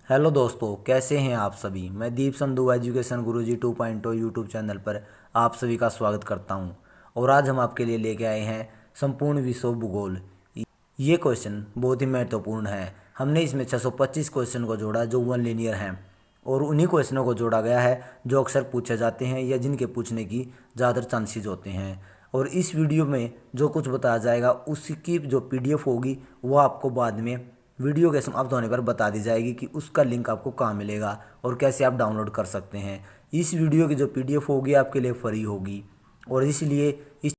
Hello दोस्तों, कैसे हैं आप सभी। मैं दीप Sandhu education Guruji 2.0 YouTube channel पर आप सभी का स्वागत करता हूं। और आज हम आपके लिए लेके आए हैं संपूर्ण विश्व भूगोल। ये क्वेश्चन बहुत ही महत्वपूर्ण है। हमने इसमें 625 क्वेश्चन को जोड़ा जो वन लीनियर हैं, और उन्हीं क्वेश्चनों को जोड़ा गया है जो अक्सर पूछे जाते हैं या जिनके पूछने की ज़्यादा चांसेस होते हैं। और इस वीडियो में जो कुछ बताया जाएगा उसकी जो पीडीएफ होगी वो आपको बाद में वीडियो के समाप्त होने पर बता दी जाएगी कि उसका लिंक आपको कहाँ मिलेगा और कैसे आप डाउनलोड कर सकते हैं। इस वीडियो की जो पीडीएफ होगी आपके लिए फ्री होगी, और इसलिए इस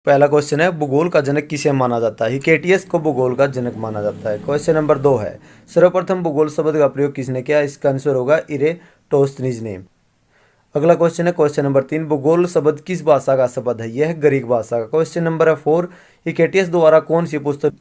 पहला क्वेश्चन है, भूगोल का जनक किसे माना जाता है। हिकेटियस को भूगोल का जनक माना जाता है। क्वेश्चन नंबर 2 है, सर्वप्रथम भूगोल शब्द का प्रयोग किसने किया। इसका आंसर होगा इरेटोस्थनीज ने। अगला क्वेश्चन है क्वेश्चन नंबर 3, भूगोल शब्द किस भाषा का शब्द है। यह ग्रीक भाषा का। क्वेश्चन नंबर है 4, हिकेटियस द्वारा कौन सी पुस्तक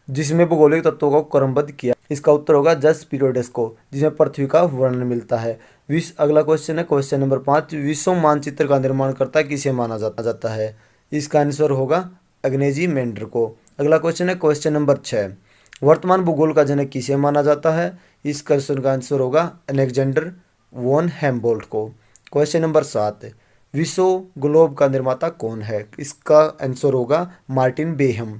जिसमें भूगोलिक तत्वों को क्रमबद्ध किया। इसका उत्तर होगा जस पीरियड्स को, जिसमें पृथ्वी का वर्णन मिलता है। अगला क्वेश्चन है क्वेश्चन नंबर 5, विश्व मानचित्र का निर्माणकर्ता किसे माना जाता है। इसका आंसर होगा अग्नेजी मेंडर को। अगला क्वेश्चन है क्वेश्चन नंबर 6, वर्तमान भूगोल का जनक किसे माना जाता है। इस क्वेश्चन का आंसर होगा अलेक्जेंडर वॉन हेम्बोल्ट को। क्वेश्चन नंबर 7, विश्व ग्लोब का निर्माता कौन है। इसका आंसर होगा मार्टिन बेहम।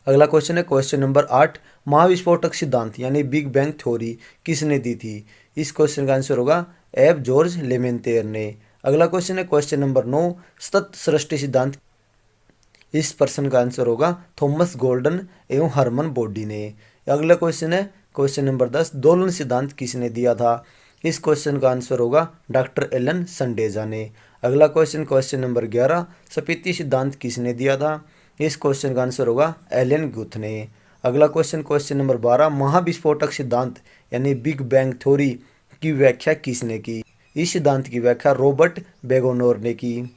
अगला क्वेश्चन है क्वेश्चन नंबर 8, महाविस्फोटक सिद्धांत यानी बिग बैंग थ्योरी किसने दी थी। इस क्वेश्चन का आंसर होगा एफ जॉर्ज लेमेंतेर ने। अगला क्वेश्चन है क्वेश्चन नंबर 9, सतत सृष्टि सिद्धांत। इस प्रश्न का आंसर होगा थॉमस गोल्डन एवं हरमन बोडी ने। अगला क्वेश्चन है क्वेश्चन नंबर 10, दोलन सिद्धांत किसने दिया था। इस क्वेश्चन का आंसर होगा डॉक्टर एलन संडेजा ने। अगला क्वेश्चन क्वेश्चन नंबर 11, स्फीति सिद्धांत किसने दिया था। इस क्वेश्चन का आंसर होगा एलन गुथ ने। अगला क्वेश्चन क्वेश्चन नंबर 12, महाविस्फोटक सिद्धांत यानी बिग बैंग थ्योरी की व्याख्या किसने की। इस सिद्धांत की व्याख्या रॉबर्ट बेगोनोर ने की।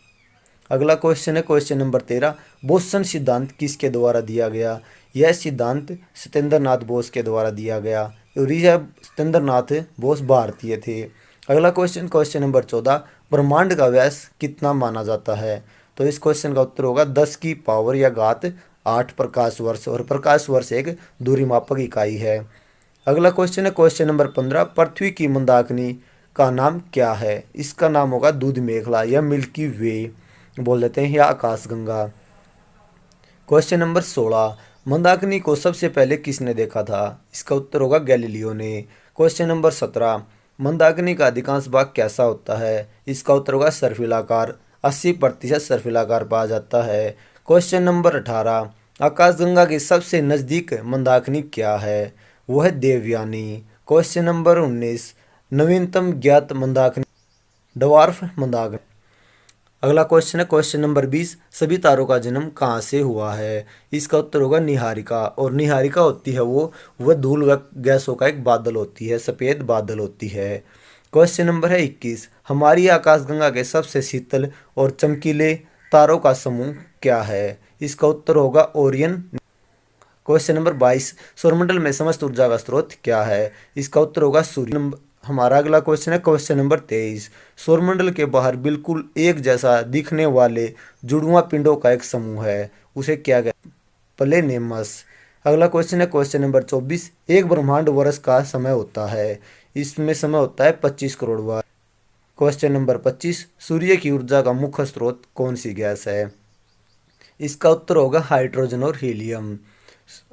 अगला क्वेश्चन है क्वेश्चन नंबर 13, बोसन सिद्धांत किसके द्वारा दिया गया। यह सिद्धांत सत्येंद्र नाथ बोस के द्वारा दिया गया। और यह सत्येंद्र नाथ बोस भारतीय थे। अगला क्वेश्चन क्वेश्चन नंबर 14, ब्रह्मांड का व्यास कितना माना जाता है। तो इस क्वेश्चन का उत्तर होगा 10 की पावर या घात 8 प्रकाश वर्ष, और प्रकाश वर्ष एक दूरी मापक इकाई है। अगला क्वेश्चन है क्वेश्चन नंबर 15, पृथ्वी की मंदाकिनी का नाम क्या है। इसका नाम होगा दूध मेखला या मिल्की वे बोल देते हैं, या आकाशगंगा। क्वेश्चन नंबर 16, मंदाकिनी को सबसे पहले किसने देखा था। इसका उत्तर होगा गैलीलियो ने। क्वेश्चन नंबर 17, मंदाकिनी का अधिकांश भाग कैसा होता है। इसका उत्तर होगा सर्फिलाकार, 80% सर्फिलाकार पाया जाता है। क्वेश्चन नंबर 18, आकाशगंगा के सबसे नज़दीक मंदाकिनी क्या है। वो है देवयानी। क्वेश्चन नंबर 19, नवीनतम ज्ञात मंदाकिनी डवार्फ मंदाकिनी। अगला क्वेश्चन है क्वेश्चन नंबर 20, सभी तारों का जन्म कहाँ से हुआ है। इसका उत्तर होगा निहारिका। और निहारिका होती है वह धूल व गैसों का एक बादल होती है, सफ़ेद बादल होती है। क्वेश्चन नंबर है 21, हमारी आकाशगंगा के सबसे शीतल और चमकीले तारों का समूह क्या है। इसका उत्तर होगा ओरियन। क्वेश्चन नंबर 22, सौरमंडल में समस्त ऊर्जा का स्रोत क्या है। इसका उत्तर होगा सूर्य। हमारा अगला क्वेश्चन है क्वेश्चन नंबर 23, सौरमंडल के बाहर बिल्कुल एक जैसा दिखने वाले जुड़वा पिंडों का एक समूह है, उसे क्या कहते हैं। प्लेनेमस। अगला क्वेश्चन है क्वेश्चन नंबर 24, एक ब्रह्मांड वर्ष का समय होता है। इसमें समय होता है 25 करोड़ वर्ष। क्वेश्चन नंबर 25, सूर्य की ऊर्जा का मुख्य स्रोत कौन सी गैस है। इसका उत्तर होगा हाइड्रोजन और हीलियम।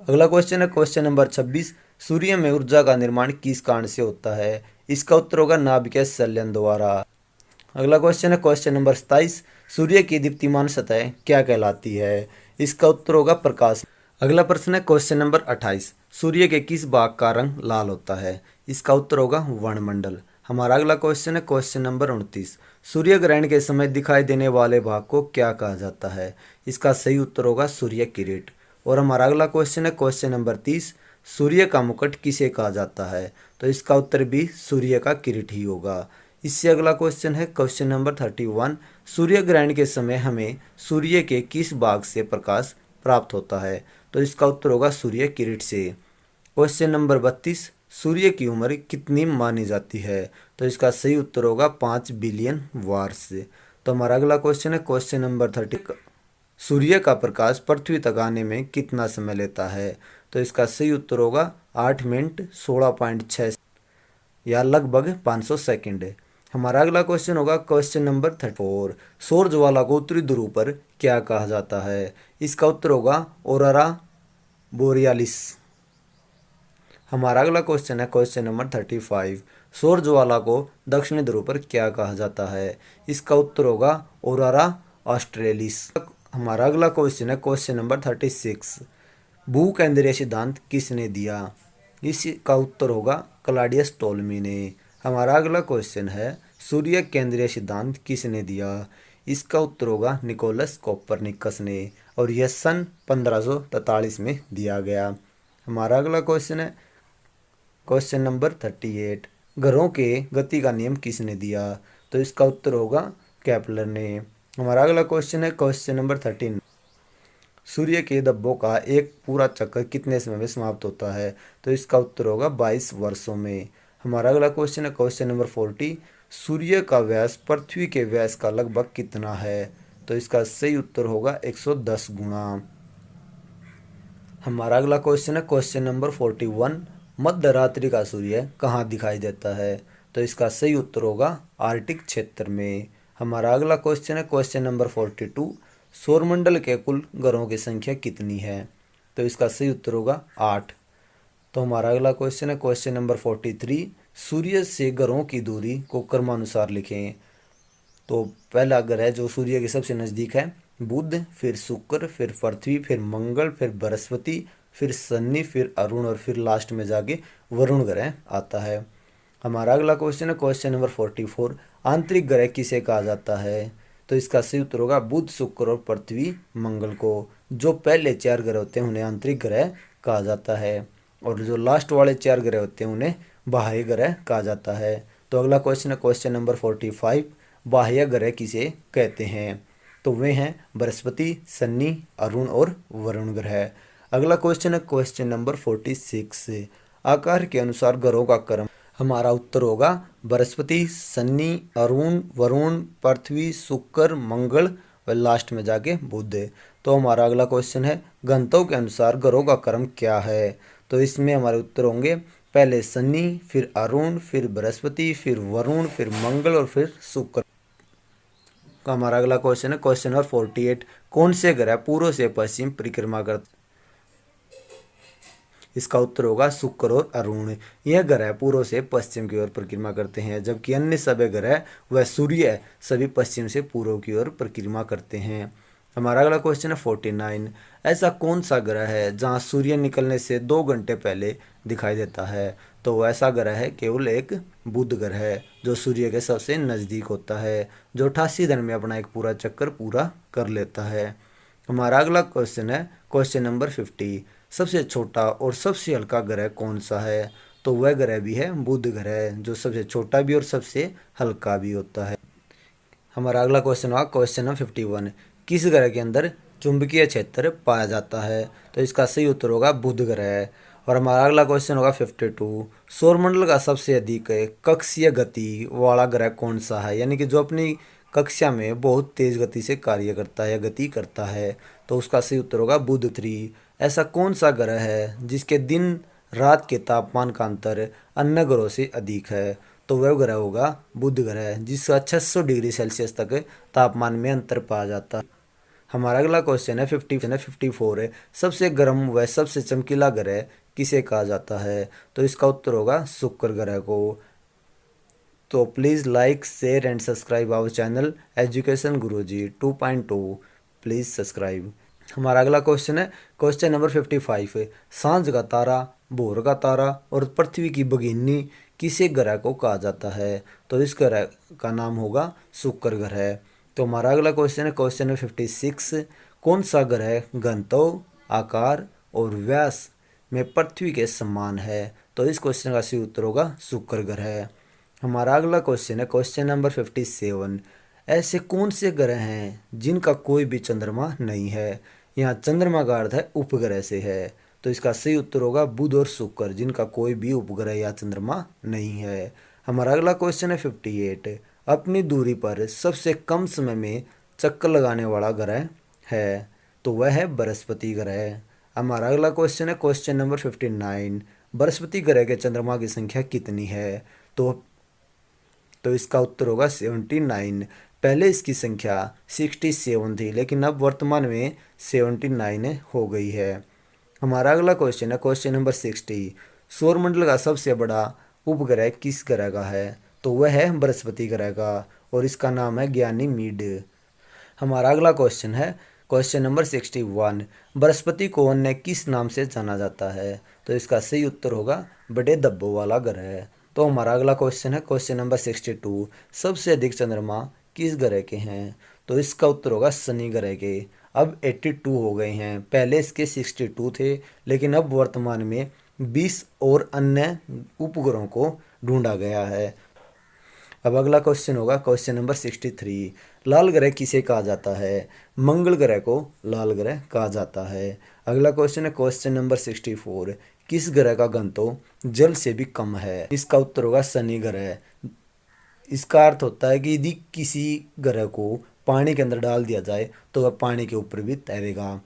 अगला क्वेश्चन है क्वेश्चन नंबर 26, सूर्य में ऊर्जा का निर्माण किस कारण से होता है। इसका उत्तर होगा नाभिकीय संलयन द्वारा। अगला क्वेश्चन है क्वेश्चन नंबर 27, सूर्य की दीप्तिमान सतह क्या कहलाती है। इसका उत्तर होगा प्रकाश। अगला प्रश्न है क्वेश्चन नंबर 28, सूर्य के किस भाग का रंग लाल होता है। इसका उत्तर होगा वर्णमंडल। हमारा अगला क्वेश्चन है क्वेश्चन नंबर 29, सूर्य ग्रहण के समय दिखाई देने वाले भाग को क्या कहा जाता है। इसका सही उत्तर होगा सूर्य किरीट। और हमारा अगला क्वेश्चन है क्वेश्चन नंबर 30, सूर्य का मुकुट किसे कहा जाता है। तो इसका उत्तर भी सूर्य का किरीट ही होगा। इससे अगला क्वेश्चन है क्वेश्चन नंबर 31, सूर्य ग्रहण के समय हमें सूर्य के किस भाग से प्रकाश प्राप्त होता है। तो इसका उत्तर होगा सूर्य किरीट से। क्वेश्चन नंबर 32, सूर्य की उम्र कितनी मानी जाती है। तो इसका सही उत्तर होगा 5 बिलियन वर्ष। तो हमारा अगला क्वेश्चन है क्वेश्चन नंबर 30। सूर्य का प्रकाश पृथ्वी तक आने में कितना समय लेता है? तो इसका सही उत्तर होगा 8 मिनट 16.6 या लगभग 500 सेकंड। हमारा अगला क्वेश्चन होगा क्वेश्चन नंबर 34। सौर ज्वाला को उत्तरी ध्रुव पर क्या कहा जाता है? इसका उत्तर होगा ऑरोरा बोरियालिस। हमारा अगला क्वेश्चन है क्वेश्चन नंबर 35। सौर ज्वाला को दक्षिणी ध्रुव पर क्या कहा जाता है? इसका उत्तर होगा ऑरोरा ऑस्ट्रेलिस। हमारा अगला क्वेश्चन है क्वेश्चन नंबर 36। भूकेंद्रीय सिद्धांत किसने दिया? इसका उत्तर होगा क्लॉडियस टोल्मी ने। हमारा अगला क्वेश्चन है सूर्य केंद्रीय सिद्धांत किसने दिया? इसका उत्तर होगा निकोलस कोपरनिकस ने, और यह सन 1543 में दिया गया। हमारा अगला क्वेश्चन है क्वेश्चन नंबर 38। ग्रहों के गति का नियम किसने दिया? तो इसका उत्तर होगा केपलर ने। हमारा अगला क्वेश्चन है क्वेश्चन नंबर 13। सूर्य के धब्बों का एक पूरा चक्कर कितने समय में समाप्त होता है? तो इसका उत्तर होगा 22 वर्षों में। हमारा अगला क्वेश्चन है क्वेश्चन नंबर 40। सूर्य का व्यास पृथ्वी के व्यास का लगभग कितना है? तो इसका सही उत्तर होगा 110 गुना। हमारा अगला क्वेश्चन है क्वेश्चन नंबर 41। मध्य रात्रि का सूर्य कहाँ दिखाई देता है? तो इसका सही उत्तर होगा आर्कटिक क्षेत्र में। हमारा अगला क्वेश्चन है क्वेश्चन नंबर 42। सौरमंडल के कुल ग्रहों की संख्या कितनी है? तो इसका सही उत्तर होगा 8। तो हमारा अगला क्वेश्चन है क्वेश्चन नंबर 43। सूर्य से ग्रहों की दूरी को क्रमानुसार लिखें। तो पहला ग्रह जो सूर्य के सबसे नज़दीक है बुध, फिर शुक्र, फिर पृथ्वी, फिर मंगल, फिर बृहस्पति, फिर शनि, फिर अरुण, और फिर लास्ट में जाके वरुण ग्रह आता है। हमारा अगला क्वेश्चन है क्वेश्चन नंबर 44। आंतरिक ग्रह किसे कहा जाता है? तो इसका सही उत्तर होगा बुध, शुक्र और पृथ्वी, मंगल को। जो पहले 4 ग्रह होते हैं उन्हें आंतरिक ग्रह कहा जाता है, और जो लास्ट वाले 4 ग्रह होते हैं उन्हें बाह्य ग्रह कहा जाता है। तो अगला क्वेश्चन है क्वेश्चन नंबर 45। बाह्य ग्रह किसे कहते हैं? तो वे हैं बृहस्पति, शनि, अरुण और वरुण ग्रह। अगला क्वेश्चन है क्वेश्चन नंबर 46। आकार के अनुसार ग्रहों का क्रम। हमारा उत्तर होगा बृहस्पति, शनि, अरुण, वरुण, पृथ्वी, शुक्र, मंगल और लास्ट में जाके बुध। तो हमारा अगला क्वेश्चन है घनत्व के अनुसार ग्रहों का क्रम क्या है? तो इसमें हमारे उत्तर होंगे पहले शनि, फिर अरुण, फिर बृहस्पति, फिर वरुण, फिर मंगल और फिर शुक्र। का हमारा अगला क्वेश्चन है क्वेश्चन नंबर 48। कौन से ग्रह पूर्व से पश्चिम परिक्रमा करते? इसका उत्तर होगा शुक्र और अरुण। यह ग्रह पूर्व से पश्चिम की ओर परिक्रमा करते हैं, जबकि अन्य सभी ग्रह व सूर्य सभी पश्चिम से पूर्व की ओर परिक्रमा करते हैं। हमारा अगला क्वेश्चन है 49। ऐसा कौन सा ग्रह है जहां सूर्य निकलने से 2 घंटे पहले दिखाई देता है? तो वैसा ग्रह है केवल एक बुध ग्रह है, जो सूर्य के सबसे नज़दीक होता है, जो 88 दिन में अपना एक पूरा चक्कर पूरा कर लेता है। हमारा अगला क्वेश्चन है क्वेश्चन नंबर 50। सबसे छोटा और सबसे हल्का ग्रह कौन सा है? तो वह ग्रह भी है बुध ग्रह, जो सबसे छोटा भी और सबसे हल्का भी होता है। हमारा अगला क्वेश्चन हुआ क्वेश्चन नंबर 51। किस ग्रह के अंदर चुंबकीय क्षेत्र पाया जाता है? तो इसका सही उत्तर होगा बुध ग्रह। और हमारा अगला क्वेश्चन होगा 52। सौरमंडल का सबसे अधिक कक्षीय गति वाला ग्रह कौन सा है? यानी कि जो अपनी कक्षा में बहुत तेज गति से कार्य करता है या गति करता है, तो उसका सही उत्तर होगा बुध 3। ऐसा कौन सा ग्रह है जिसके दिन रात के तापमान का अंतर अन्य ग्रहों से अधिक है? तो वह ग्रह होगा बुध ग्रह, जिसका 600 डिग्री सेल्सियस तक तापमान में अंतर पाया जाता है। हमारा अगला क्वेश्चन है 54 है। सबसे गर्म व सबसे चमकीला ग्रह किसे कहा जाता है? तो इसका उत्तर होगा शुक्र ग्रह को। तो please like, share and subscribe our channel education Guruji 2.2। Please subscribe. हमारा अगला क्वेश्चन है क्वेश्चन नंबर 55 है। सांझ का तारा, भोर का तारा और पृथ्वी की भगिनी किसे ग्रह को कहा जाता है? तो इस ग्रह का नाम होगा शुक्र ग्रह। तो हमारा अगला क्वेश्चन है क्वेश्चन नंबर 56। कौन सा ग्रह घनत्व, आकार और व्यास में पृथ्वी के समान है? तो इस क्वेश्चन का सही उत्तर होगा शुक्र ग्रह। हमारा अगला क्वेश्चन है क्वेश्चन नंबर 57। ऐसे कौन से ग्रह हैं जिनका कोई भी चंद्रमा नहीं है? यहाँ चंद्रमा का अर्थ है उपग्रह से है, तो इसका सही उत्तर होगा बुध और शुक्र, जिनका कोई भी उपग्रह या चंद्रमा नहीं है। हमारा अगला क्वेश्चन है 58। अपनी दूरी पर सबसे कम समय में चक्कर लगाने वाला ग्रह है, तो वह है बृहस्पति ग्रह। हमारा अगला क्वेश्चन है क्वेश्चन नंबर 59। बृहस्पति ग्रह के चंद्रमा की संख्या कितनी है? तो इसका उत्तर होगा 79। पहले इसकी संख्या 67 थी, लेकिन अब वर्तमान में 79 हो गई है। हमारा अगला क्वेश्चन है क्वेश्चन नंबर 60। सौरमंडल का सबसे बड़ा उपग्रह किस ग्रह का है? तो वह है बृहस्पति ग्रह का, और इसका नाम है ज्ञानीमीड। हमारा अगला क्वेश्चन है क्वेश्चन नंबर 61। बृहस्पति को अन्य किस नाम से जाना जाता है? तो इसका सही उत्तर होगा बड़े धब्बों वाला ग्रह। तो हमारा अगला क्वेश्चन है क्वेश्चन नंबर 62। सबसे अधिक चंद्रमा किस ग्रह के हैं? तो इसका उत्तर होगा शनि ग्रह के। अब 82 हो गए हैं, पहले इसके 62 थे, लेकिन अब वर्तमान में 20 और अन्य उपग्रहों को ढूंढा गया है। अब अगला क्वेश्चन होगा क्वेश्चन नंबर 63। लाल ग्रह किसे कहा जाता है? मंगल ग्रह को लाल ग्रह कहा जाता है। अगला क्वेश्चन है क्वेश्चन नंबर 64। किस ग्रह का घनत्व जल से भी कम है? इसका उत्तर होगा शनि ग्रह। इसका अर्थ होता है कि यदि किसी ग्रह को पानी के अंदर डाल दिया जाए तो वह पानी के ऊपर भी तैरेगा।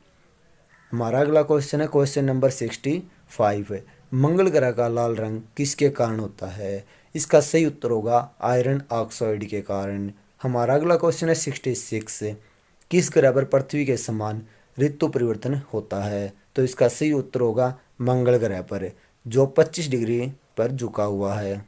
हमारा अगला क्वेश्चन है क्वेश्चन नंबर 65। मंगल ग्रह का लाल रंग किसके कारण होता है? इसका सही उत्तर होगा आयरन ऑक्साइड के कारण। हमारा अगला क्वेश्चन है 66। किस ग्रह पर पृथ्वी के समान ऋतु परिवर्तन होता है? तो इसका सही उत्तर होगा मंगल ग्रह पर, जो 25 डिग्री पर झुका हुआ है।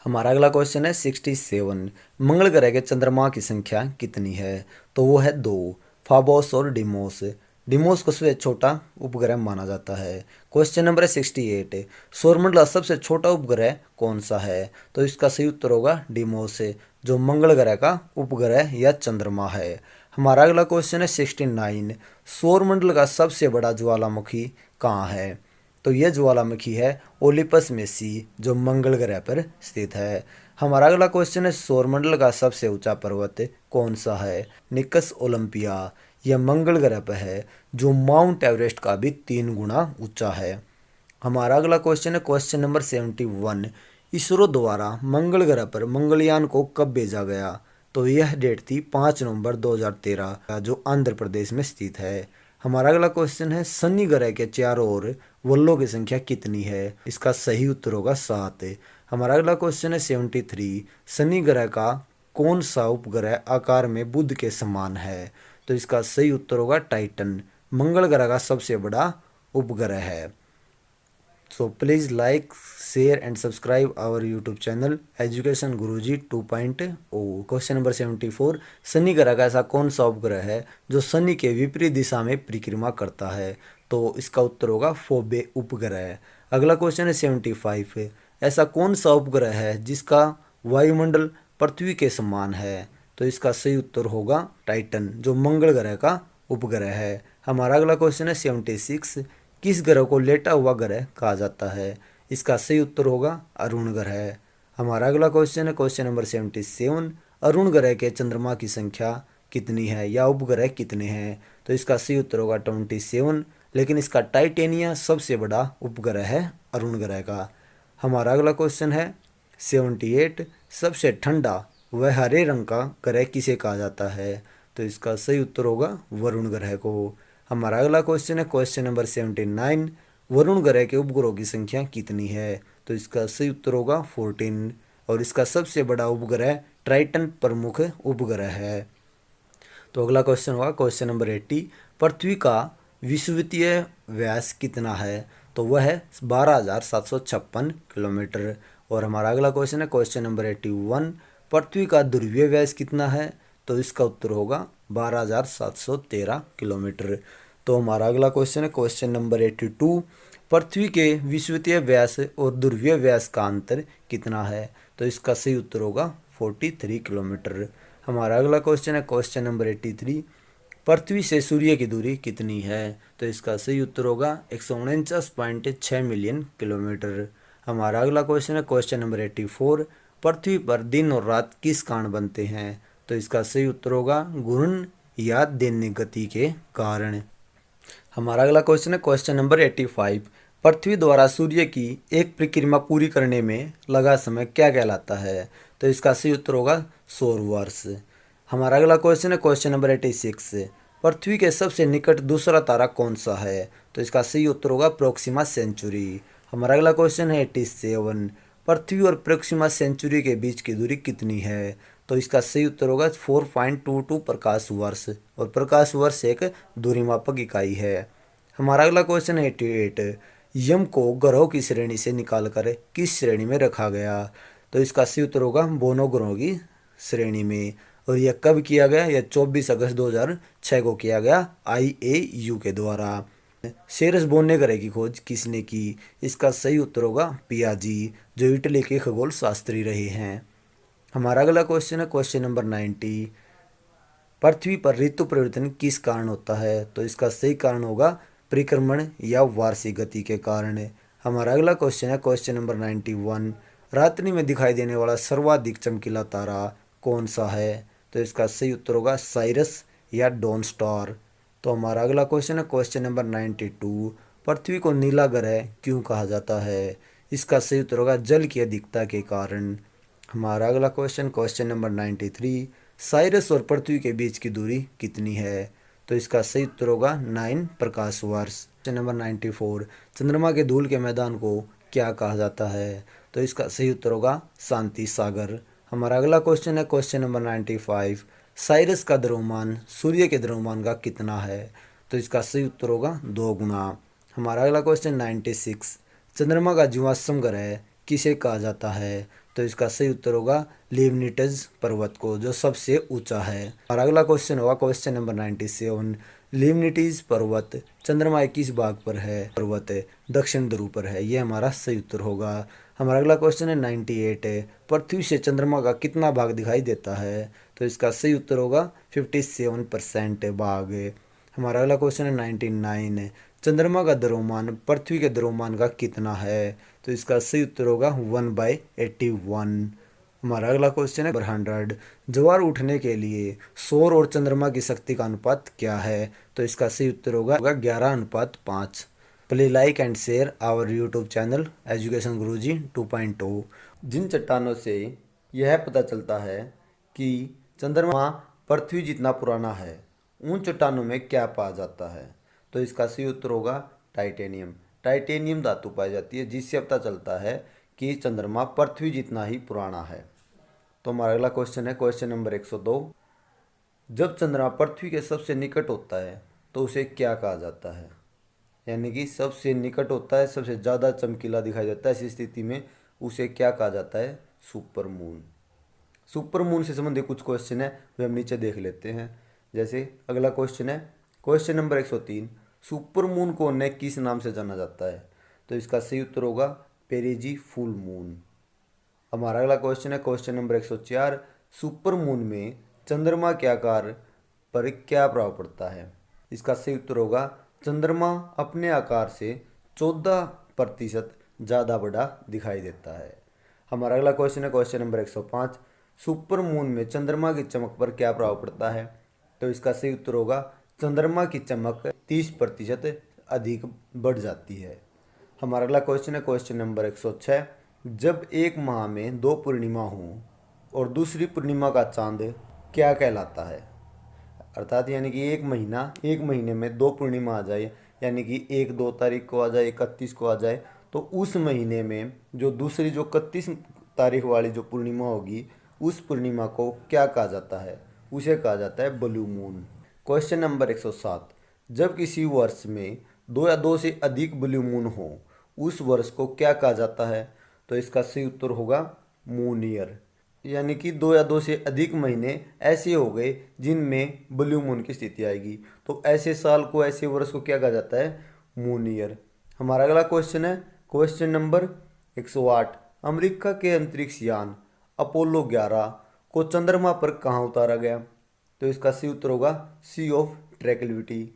हमारा अगला क्वेश्चन है 67। मंगल ग्रह के चंद्रमा की संख्या कितनी है? तो वो है 2, फाबोस और डिमोस। डिमोस को सबसे छोटा उपग्रह माना जाता है। क्वेश्चन नंबर है 68। सौरमंडल का सबसे छोटा उपग्रह कौन सा है? तो इसका सही उत्तर होगा डिमोस, जो मंगल ग्रह का उपग्रह या चंद्रमा है। हमारा अगला क्वेश्चन है 69। सौरमंडल का सबसे बड़ा ज्वालामुखी कहाँ है? तो यह ज्वालामुखी है ओलिपस मेसी, जो मंगल ग्रह पर स्थित है। हमारा अगला क्वेश्चन है सौरमंडल का सबसे ऊंचा पर्वत कौन सा है? निकस ओलंपिया। यह मंगल ग्रह पर है, जो माउंट एवरेस्ट का भी 3 गुना ऊंचा है। हमारा अगला क्वेश्चन है क्वेश्चन नंबर 71। इसरो द्वारा मंगल ग्रह पर मंगलयान को कब भेजा गया? तो यह डेट थी 5 नवंबर 2013, जो आंध्र प्रदेश में स्थित है। हमारा अगला क्वेश्चन है शनि ग्रह के चारों ओर वल्लों की संख्या कितनी है? इसका सही उत्तर होगा 7। हमारा अगला क्वेश्चन है 73। शनि ग्रह का कौन सा उपग्रह आकार में बुध के समान है? तो इसका सही उत्तर होगा टाइटन, मंगल ग्रह का सबसे बड़ा उपग्रह है। So please like, share and subscribe our YouTube channel education Guruji 2.0। Question number 74। शनि ग्रह का ऐसा कौन सा उपग्रह है जो शनि के विपरीत दिशा में परिक्रमा करता है? तो इसका उत्तर होगा फोबे उपग्रह। अगला क्वेश्चन है 75। ऐसा कौन सा उपग्रह है जिसका वायुमंडल पृथ्वी के समान है? तो इसका सही उत्तर होगा टाइटन, जो मंगल ग्रह का उपग्रह है। हमारा अगला क्वेश्चन है 76। किस ग्रह को लेटा हुआ ग्रह कहा जाता है? इसका सही उत्तर होगा अरुण ग्रह। हमारा अगला क्वेश्चन है क्वेश्चन नंबर 77। अरुण ग्रह के चंद्रमा की संख्या कितनी है या उपग्रह कितने हैं? तो इसका सही उत्तर होगा 27, लेकिन इसका टाइटेनिया सबसे बड़ा उपग्रह है अरुण ग्रह का। हमारा अगला क्वेश्चन है 78। सबसे ठंडा वह हरे रंग का ग्रह किसे कहा जाता है? तो इसका सही उत्तर होगा वरुण ग्रह को। हमारा अगला क्वेश्चन है क्वेश्चन नंबर 79। वरुण ग्रह के उपग्रहों की संख्या कितनी है? तो इसका सही उत्तर होगा 14, और इसका सबसे बड़ा उपग्रह ट्राइटन प्रमुख उपग्रह है। तो अगला क्वेश्चन होगा क्वेश्चन नंबर 80। पृथ्वी का विषुवतीय व्यास कितना है? तो वह है 12,756 किलोमीटर। और हमारा अगला क्वेश्चन है क्वेश्चन नंबर 81। पृथ्वी का ध्रुवीय व्यास कितना है? तो इसका उत्तर होगा 12,713 किलोमीटर। तो हमारा अगला क्वेश्चन है क्वेश्चन नंबर 82। पृथ्वी के विषुवतीय व्यास और ध्रुवीय व्यास का अंतर कितना है? तो इसका सही उत्तर होगा 43 किलोमीटर। हमारा अगला क्वेश्चन है क्वेश्चन नंबर 83। पृथ्वी से सूर्य की दूरी कितनी है? तो इसका सही उत्तर होगा 149.6 मिलियन किलोमीटर। हमारा अगला क्वेश्चन है क्वेश्चन नंबर 84। पृथ्वी पर दिन और रात किस कारण बनते हैं? तो इसका सही उत्तर होगा घूर्णन या दैनिक गति के कारण। हमारा अगला क्वेश्चन है क्वेश्चन नंबर 85। पृथ्वी द्वारा सूर्य की एक परिक्रमा पूरी करने में लगा समय क्या कहलाता है? तो इसका सही उत्तर होगा सौर वर्ष। हमारा अगला क्वेश्चन है क्वेश्चन नंबर 86। पृथ्वी के सबसे निकट दूसरा तारा कौन सा है? तो इसका सही उत्तर होगा प्रोक्सिमा सेंचुरी। हमारा अगला क्वेश्चन है 87। पृथ्वी और प्रोक्सिमा सेंचुरी के बीच की दूरी कितनी है? तो इसका सही उत्तर होगा 4.22 प्रकाश वर्ष, और प्रकाश वर्ष एक दूरीमापक इकाई है। हमारा अगला क्वेश्चन है 88। यम को ग्रहों की श्रेणी से निकालकर किस श्रेणी में रखा गया? तो इसका सही उत्तर होगा बोनो ग्रहों की श्रेणी में। और यह कब किया गया? यह 24 अगस्त 2006 को किया गया IAU के द्वारा। सेरस बोने ग्रह की खोज किसने की? इसका सही उत्तर होगा पियाजी, जो इटली के खगोल शास्त्री रहे हैं। हमारा अगला क्वेश्चन है क्वेश्चन नंबर 90। पृथ्वी पर ऋतु परिवर्तन किस कारण होता है? तो इसका सही कारण होगा परिक्रमण या वार्षिक गति के कारण। हमारा अगला क्वेश्चन है क्वेश्चन नंबर 91। रात्रि में दिखाई देने वाला सर्वाधिक चमकीला तारा कौन सा है? तो इसका सही उत्तर होगा साइरस या डॉन स्टार। तो हमारा अगला क्वेश्चन है क्वेश्चन नंबर 92। पृथ्वी को नीला ग्रह क्यों कहा जाता है? इसका सही उत्तर होगा जल की अधिकता के कारण। हमारा अगला क्वेश्चन क्वेश्चन नंबर 93। साइरस और पृथ्वी के बीच की दूरी कितनी है? तो इसका सही उत्तर होगा 9 प्रकाश वर्ष। Question number 94। चंद्रमा के धूल के मैदान को क्या कहा जाता है? तो इसका सही उत्तर होगा शांति सागर। हमारा अगला क्वेश्चन है क्वेश्चन नंबर 95। साइरस का द्रव्यमान सूर्य के द्रव्यमान का कितना है? तो इसका सही उत्तर होगा 2 गुना। हमारा अगला क्वेश्चन 96। चंद्रमा का जीवाश्म ग्रह किसे कहा जाता है? तो इसका सही उत्तर होगा लीबनिट्ज पर्वत को, जो सबसे ऊंचा है। हमारा अगला क्वेश्चन होगा क्वेश्चन नंबर 97। लीबनिट्ज पर्वत चंद्रमा के किस भाग पर है? पर्वत दक्षिण ध्रुव पर है, यह हमारा सही उत्तर होगा। हमारा अगला क्वेश्चन है 98। पृथ्वी से चंद्रमा का कितना भाग दिखाई देता है? तो इसका सही उत्तर होगा 57% भाग। हमारा अगला क्वेश्चन है 99। चंद्रमा का द्रव्यमान पृथ्वी के द्रव्यमान का कितना है? तो इसका सही उत्तर होगा 1/81। हमारा अगला क्वेश्चन है 100। ज्वार उठने के लिए सौर और चंद्रमा की शक्ति का अनुपात क्या है? तो इसका सही उत्तर होगा 11:5। Play like and share our YouTube channel education Guruji 2.0। जिन चट्टानों से यह पता चलता है कि चंद्रमा पृथ्वी जितना पुराना है, उन चट्टानों में क्या पाया जाता है? तो इसका सही उत्तर होगा टाइटेनियम। टाइटेनियम धातु पाई जाती है, जिससे पता चलता है कि चंद्रमा पृथ्वी जितना ही पुराना है। तो हमारा अगला क्वेश्चन है क्वेश्चन नंबर 102। जब चंद्रमा पृथ्वी के सबसे निकट होता है तो उसे क्या कहा जाता है? यानी कि सबसे निकट होता है, सबसे ज़्यादा चमकीला दिखाई देता है, ऐसी स्थिति में उसे क्या कहा जाता है? Super moon. सुपर मून से संबंधित कुछ क्वेश्चन है वे हम नीचे देख लेते हैं। जैसे अगला क्वेश्चन है क्वेश्चन नंबर 103। सुपर मून को अन्य किस नाम से जाना जाता है? तो इसका सही उत्तर होगा पेरिजी फुल मून। हमारा अगला क्वेश्चन है क्वेश्चन नंबर 104। सुपर मून में चंद्रमा के आकार पर क्या प्रभाव पड़ता है? इसका सही उत्तर होगा चंद्रमा अपने आकार से 14% ज़्यादा बड़ा दिखाई देता है। हमारा अगला क्वेश्चन है क्वेश्चन नंबर 105। सुपर मून में चंद्रमा की चमक पर क्या प्रभाव पड़ता है? तो इसका सही उत्तर होगा चंद्रमा की चमक 30% अधिक बढ़ जाती है। हमारा अगला क्वेश्चन है क्वेश्चन नंबर 106। जब एक माह में 2 पूर्णिमा हों और दूसरी पूर्णिमा का चांद क्या कहलाता है? अर्थात यानी कि एक महीने में 2 पूर्णिमा आ जाए, यानी कि 1 2 तारीख को आ जाए, 31 को आ जाए, तो उस महीने में जो दूसरी जो 31 तारीख वाली जो पूर्णिमा होगी, उस पूर्णिमा को क्या कहा जाता है? उसे कहा जाता है ब्लू मून। Question number 107। जब किसी वर्ष में 2 या 2 से अधिक ब्लू मून हो, उस वर्ष को क्या कहा जाता है? तो इसका सही उत्तर होगा मून ईयर। यानी कि 2 या 2 से अधिक महीने ऐसे हो गए जिनमें ब्लू मून की स्थिति आएगी, तो ऐसे साल को, ऐसे वर्ष को क्या कहा जाता है? Moon year. हमारा अगला क्वेश्चन है क्वेश्चन नंबर 108। अमेरिका के अंतरिक्ष यान अपोलो 11 को चंद्रमा पर कहाँ उतारा गया? तो इसका सही उत्तर होगा सी ऑफ ट्रैंक्विलिटी।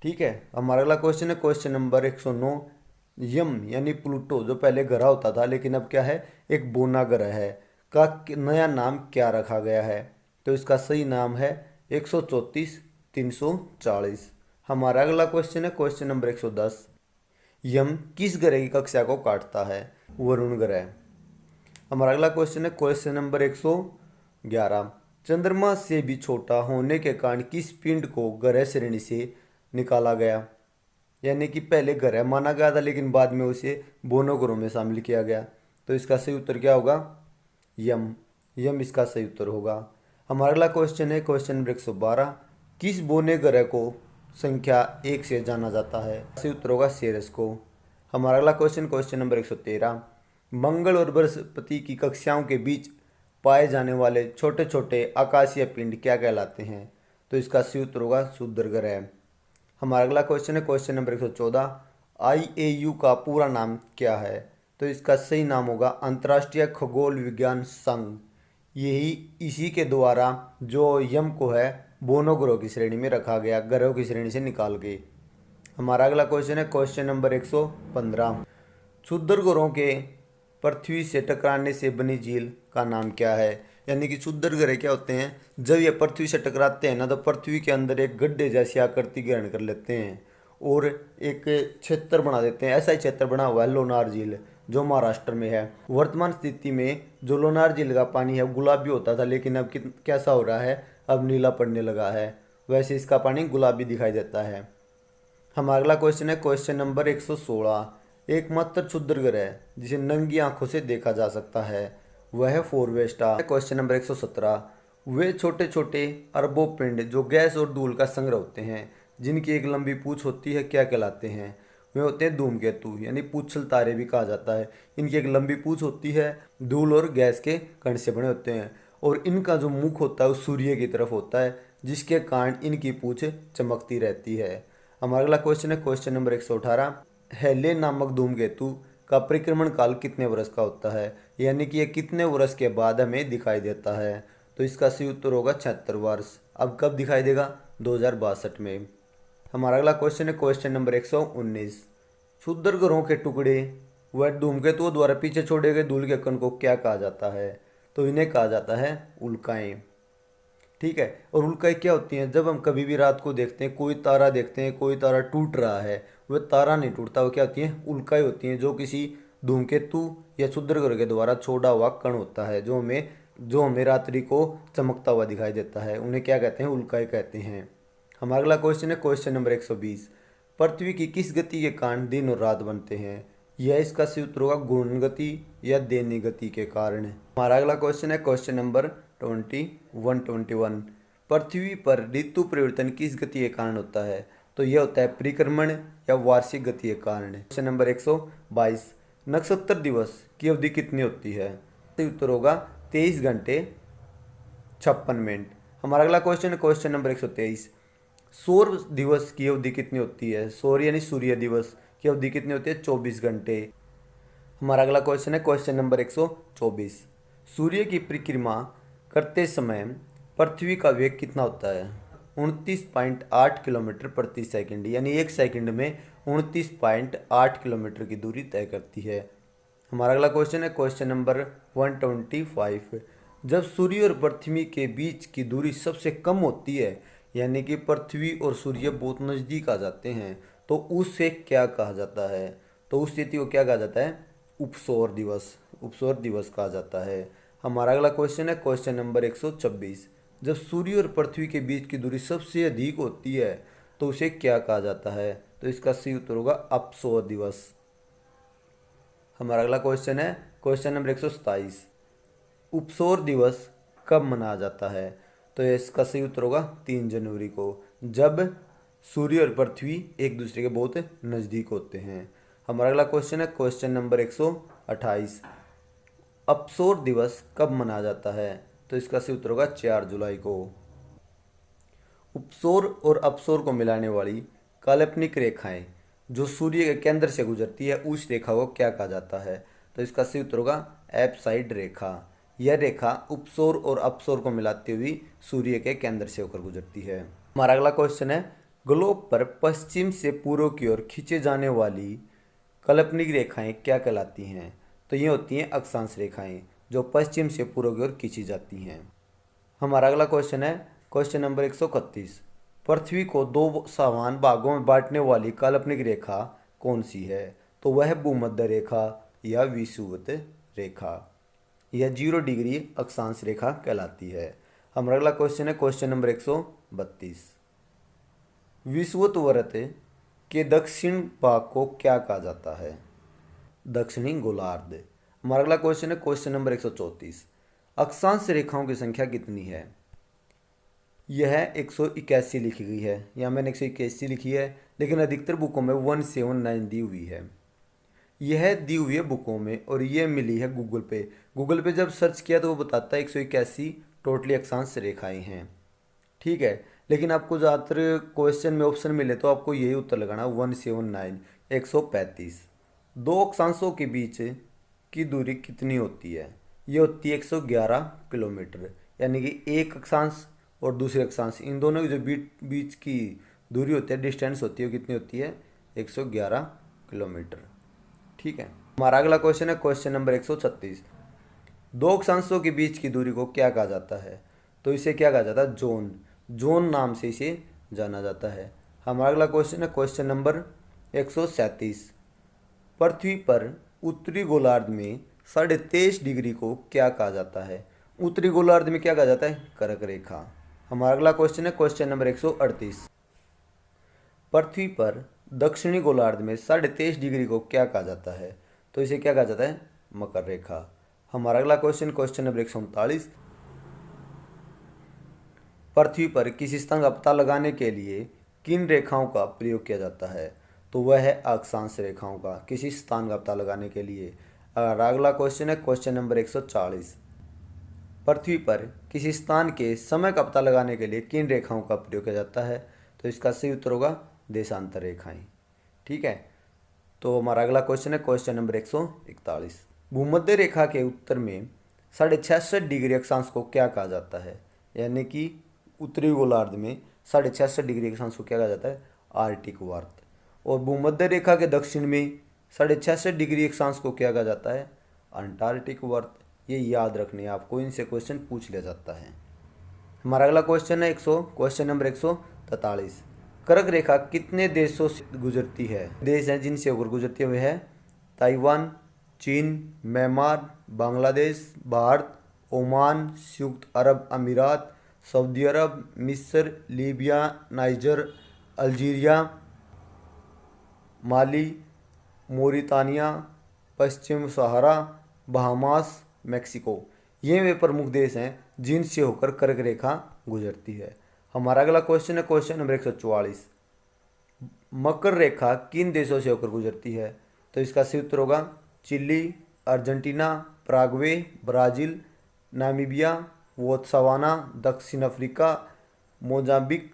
ठीक है। हमारा अगला क्वेश्चन है क्वेश्चन नंबर 109। यम यानी प्लूटो, जो पहले ग्रह होता था लेकिन अब क्या है, एक बोना ग्रह है, का नया नाम क्या रखा गया है? तो इसका सही नाम है 134-340। हमारा अगला क्वेश्चन है क्वेश्चन नंबर 110। यम किस ग्रह की कक्षा को काटता है? वरुण ग्रह। हमारा अगला क्वेश्चन है क्वेश्चन नंबर 11 चंद्रमा से भी छोटा होने के कारण किस पिंड को ग्रह श्रेणी से निकाला गया? यानी कि पहले ग्रह माना गया था लेकिन बाद में उसे बोनो ग्रहों में शामिल किया गया। तो इसका सही उत्तर क्या होगा? यम। यम इसका सही उत्तर होगा। हमारा अगला क्वेश्चन है क्वेश्चन नंबर 112। किस बोने ग्रह को संख्या 1 से जाना जाता है? सही उत्तर होगा सेरस को। हमारा अगला क्वेश्चन नंबर 113। मंगल और बृहस्पति की कक्षाओं के बीच पाए जाने वाले छोटे छोटे आकाशीय पिंड क्या कहलाते हैं? तो इसका सही उत्तर होगा क्षुद्र ग्रह। हमारा अगला क्वेश्चन है क्वेश्चन नंबर 114। IAU का पूरा नाम क्या है? तो इसका सही नाम होगा अंतर्राष्ट्रीय खगोल विज्ञान संघ। यही इसी के द्वारा जो यम को है बोनो ग्रहों की श्रेणी में रखा गया, ग्रहों की श्रेणी से निकाल के। हमारा अगला क्वेश्चन है क्वेश्चन नंबर 115। क्षुद्र ग्रहों के पृथ्वी से टकराने से बनी झील का नाम क्या है? यानी कि क्षुद्र ग्रह क्या होते हैं, जब ये पृथ्वी से टकराते हैं ना तो पृथ्वी के अंदर एक गड्ढे जैसी आकृति ग्रहण कर लेते हैं और एक क्षेत्र बना देते हैं। ऐसा ही क्षेत्र बना हुआ है लोनार झील जो महाराष्ट्र में है। वर्तमान स्थिति में जो लोनार झील का पानी है गुलाबी होता था लेकिन अब कैसा हो रहा है, अब नीला पड़ने लगा है। वैसे इसका पानी गुलाबी दिखाई देता है। हमारा अगला क्वेश्चन है क्वेश्चन नंबर 116। एकमात्र क्षुद्र ग्रह जिसे नंगी आंखों से देखा जा सकता है वह है फोरवेस्टा। Question number 117। वे छोटे छोटे अरबों पिंड जो गैस और धूल का संग्रह होते हैं जिनकी एक लंबी पूंछ होती है क्या कहलाते हैं? वे होते हैं धूमकेतु, यानी पूंछल तारे भी कहा जाता है। इनकी एक लंबी पूंछ होती है, धूल और गैस के कण से बने होते हैं और इनका जो मुख होता है वो सूर्य की तरफ होता है जिसके कारण इनकी पूंछ चमकती रहती है। हमारा अगला क्वेश्चन है क्वेश्चन नंबर 118। हेले नामक धूमकेतु का परिक्रमण काल कितने वर्ष का होता है? यानी कि ये कितने वर्ष के बाद हमें दिखाई देता है? तो इसका सही उत्तर होगा 76 वर्ष। अब कब दिखाई देगा? 2062 में। हमारा अगला क्वेश्चन है क्वेश्चन नंबर 119। क्षुद्र ग्रहों के टुकड़े व धूमकेतुओं द्वारा पीछे छोड़े गए धूल के कण को क्या कहा जाता है? तो इन्हें कहा जाता है उल्काएं। ठीक है, और उल्काएं क्या होती हैं? जब हम कभी भी रात को देखते हैं, कोई तारा देखते हैं, कोई तारा टूट रहा है, वह तारा नहीं टूटता, वो क्या होती हैं? उल्काएं होती हैं जो किसी धूमकेतु या क्षुद्र ग्रह के द्वारा छोड़ा हुआ कण होता है जो हमें रात्रि को चमकता हुआ दिखाई देता है। उन्हें क्या कहते हैं? उल्काएं कहते हैं। हमारा अगला क्वेश्चन है क्वेश्चन नंबर 120। पृथ्वी की किस गति के कारण दिन और रात बनते हैं? यह इसका सही उत्तर होगा घूर्णन गति या दैनिक गति के कारण। हमारा अगला क्वेश्चन है क्वेश्चन नंबर 21। पृथ्वी पर ऋतु परिवर्तन किस गति के कारण होता है? तो यह होता है परिक्रमण या वार्षिक गति के कारण। Question number 122। नक्षत्र दिवस की अवधि कितनी होती है? सही उत्तर होगा 23 घंटे 56 मिनट। हमारा अगला क्वेश्चन है क्वेश्चन नंबर 123। सौर दिवस की अवधि कितनी होती है? सौर यानी सूर्य दिवस की अवधि कितनी होती है? 24 घंटे। हमारा अगला क्वेश्चन है क्वेश्चन नंबर 124। सूर्य की परिक्रमा करते समय पृथ्वी का वेग कितना होता है? 29.8 किलोमीटर प्रति सेकंड, यानी एक सेकंड में 29.8 किलोमीटर की दूरी तय करती है। हमारा अगला क्वेश्चन है क्वेश्चन नंबर 125। जब सूर्य और पृथ्वी के बीच की दूरी सबसे कम होती है, यानी कि पृथ्वी और सूर्य बहुत नज़दीक आ जाते हैं, तो उससे क्या कहा जाता है? तो उस स्थिति को क्या कहा जाता है? उपसौर दिवस। उपसौर दिवस कहा जाता है। हमारा अगला क्वेश्चन है क्वेश्चन नंबर 126। जब सूर्य और पृथ्वी के बीच की दूरी सबसे अधिक होती है तो उसे क्या कहा जाता है? तो इसका सही उत्तर होगा अपसौर दिवस। हमारा अगला क्वेश्चन है क्वेश्चन नंबर 127। उपसौर दिवस कब मनाया जाता है? तो इसका सही उत्तर होगा 3 जनवरी को, जब सूर्य और पृथ्वी एक दूसरे के बहुत नज़दीक होते हैं। हमारा अगला क्वेश्चन है क्वेश्चन नंबर 128। अपसौर दिवस कब मनाया जाता है? तो इसका सही उत्तर होगा 4 जुलाई को। उपसौर और अपसौर को मिलाने वाली काल्पनिक रेखाएं जो सूर्य के केंद्र से गुजरती है उस रेखा को क्या कहा जाता है? तो इसका सही उत्तर होगा एपसाइड रेखा। यह रेखा उपसौर और अपसौर को मिलाती हुई सूर्य के केंद्र से होकर गुजरती है। हमारा अगला क्वेश्चन है ग्लोब पर पश्चिम से पूर्व की ओर खींचे जाने वाली काल्पनिक रेखाएं क्या कहलाती हैं? तो ये होती हैं अक्षांश रेखाएं जो पश्चिम से पूर्व की ओर खींची जाती हैं। हमारा अगला क्वेश्चन है क्वेश्चन नंबर 131। पृथ्वी को 2 समान भागों में बांटने वाली काल्पनिक रेखा कौन सी है? तो वह भूमध्य रेखा या विषुवत रेखा। यह 0 डिग्री अक्षांश रेखा कहलाती है। हमारा अगला क्वेश्चन है क्वेश्चन नंबर 132। विषुवत के दक्षिण भाग को क्या कहा जाता है? दक्षिणी गोलार्ध। हमारा अगला क्वेश्चन है क्वेश्चन नंबर 134। अक्षांश रेखाओं की संख्या कितनी है? यह 181 लिखी गई है। यहाँ मैंने 181 लिखी है, लेकिन अधिकतर बुकों में 179 दी हुई है। यह दी हुई है बुकों में और ये मिली है गूगल पे। गूगल पे जब सर्च किया तो वो बताता है 181 टोटली अक्षांश रेखाएं हैं। ठीक है, लेकिन आपको ज़्यादातर क्वेश्चन में ऑप्शन मिले तो आपको यही उत्तर लगाना 179 135। दो अक्षांशों के बीच की दूरी कितनी होती है? ये होती है 111 किलोमीटर। यानी कि एक अक्षांश और दूसरे अक्षांश, इन दोनों की जो बीच की दूरी होती है, डिस्टेंस होती है, वो कितनी होती है? 111 किलोमीटर। ठीक है, हमारा अगला क्वेश्चन है क्वेश्चन नंबर 136। दो अक्षांशों के बीच की दूरी को क्या कहा जाता है? तो इसे क्या कहा जाता है? जोन। जोन नाम से इसे जाना जाता है। हमारा अगला क्वेश्चन है क्वेश्चन नंबर 137। पृथ्वी पर उत्तरी गोलार्ध में 23.5 डिग्री को क्या कहा जाता है? उत्तरी गोलार्ध में क्या कहा जाता है? कर्क रेखा। हमारा अगला क्वेश्चन है क्वेश्चन नंबर 138। पृथ्वी पर दक्षिणी गोलार्ध में 23.5 डिग्री को क्या कहा जाता है? तो इसे क्या कहा जाता है? मकर रेखा। हमारा अगला क्वेश्चन क्वेश्चन नंबर 139। पृथ्वी पर किसी स्थान का पता लगाने के लिए किन रेखाओं का प्रयोग किया जाता है? तो वह है अक्षांश रेखाओं का, किसी स्थान का पता लगाने के लिए। और अगला क्वेश्चन है क्वेश्चन नंबर 140। पृथ्वी पर किसी स्थान के समय का पता लगाने के लिए किन रेखाओं का प्रयोग किया जाता है? तो इसका सही उत्तर होगा देशांतर रेखाएं। ठीक है, तो हमारा अगला क्वेश्चन है क्वेश्चन नंबर 141। भूमध्य रेखा के उत्तर में 66.5 डिग्री अक्षांश को क्या कहा जाता है? यानी कि उत्तरी गोलार्ध में 66.5 डिग्री अक्षांश को क्या कहा जाता है? आर्कटिक वर्त। और भूमध्य रेखा के दक्षिण में 66.5 डिग्री अक्षांश को क्या कहा जाता है? अंटार्कटिक वर्त। ये याद रखने आपको, इनसे क्वेश्चन पूछ लिया जाता है। हमारा अगला क्वेश्चन है क्वेश्चन नंबर 143। कर्क रेखा कितने देशों से गुजरती है? देश हैं जिनसे होकर गुजरती हुए है ताइवान, चीन, म्यांमार, बांग्लादेश, भारत, ओमान, संयुक्त अरब अमीरात, सऊदी अरब, मिस्र, लीबिया, नाइजर, अल्जीरिया, माली, मोरितानिया, पश्चिम सहारा, बहामास, मेक्सिको। ये वे प्रमुख देश हैं जिनसे होकर कर्क रेखा गुजरती है। हमारा अगला क्वेश्चन है क्वेश्चन नंबर 144। मकर रेखा किन देशों से होकर गुजरती है? तो इसका सही उत्तर होगा Chile, Argentina, Paraguay, Brazil, Namibia, Botswana, दक्षिण अफ्रीका, मोजाम्बिक,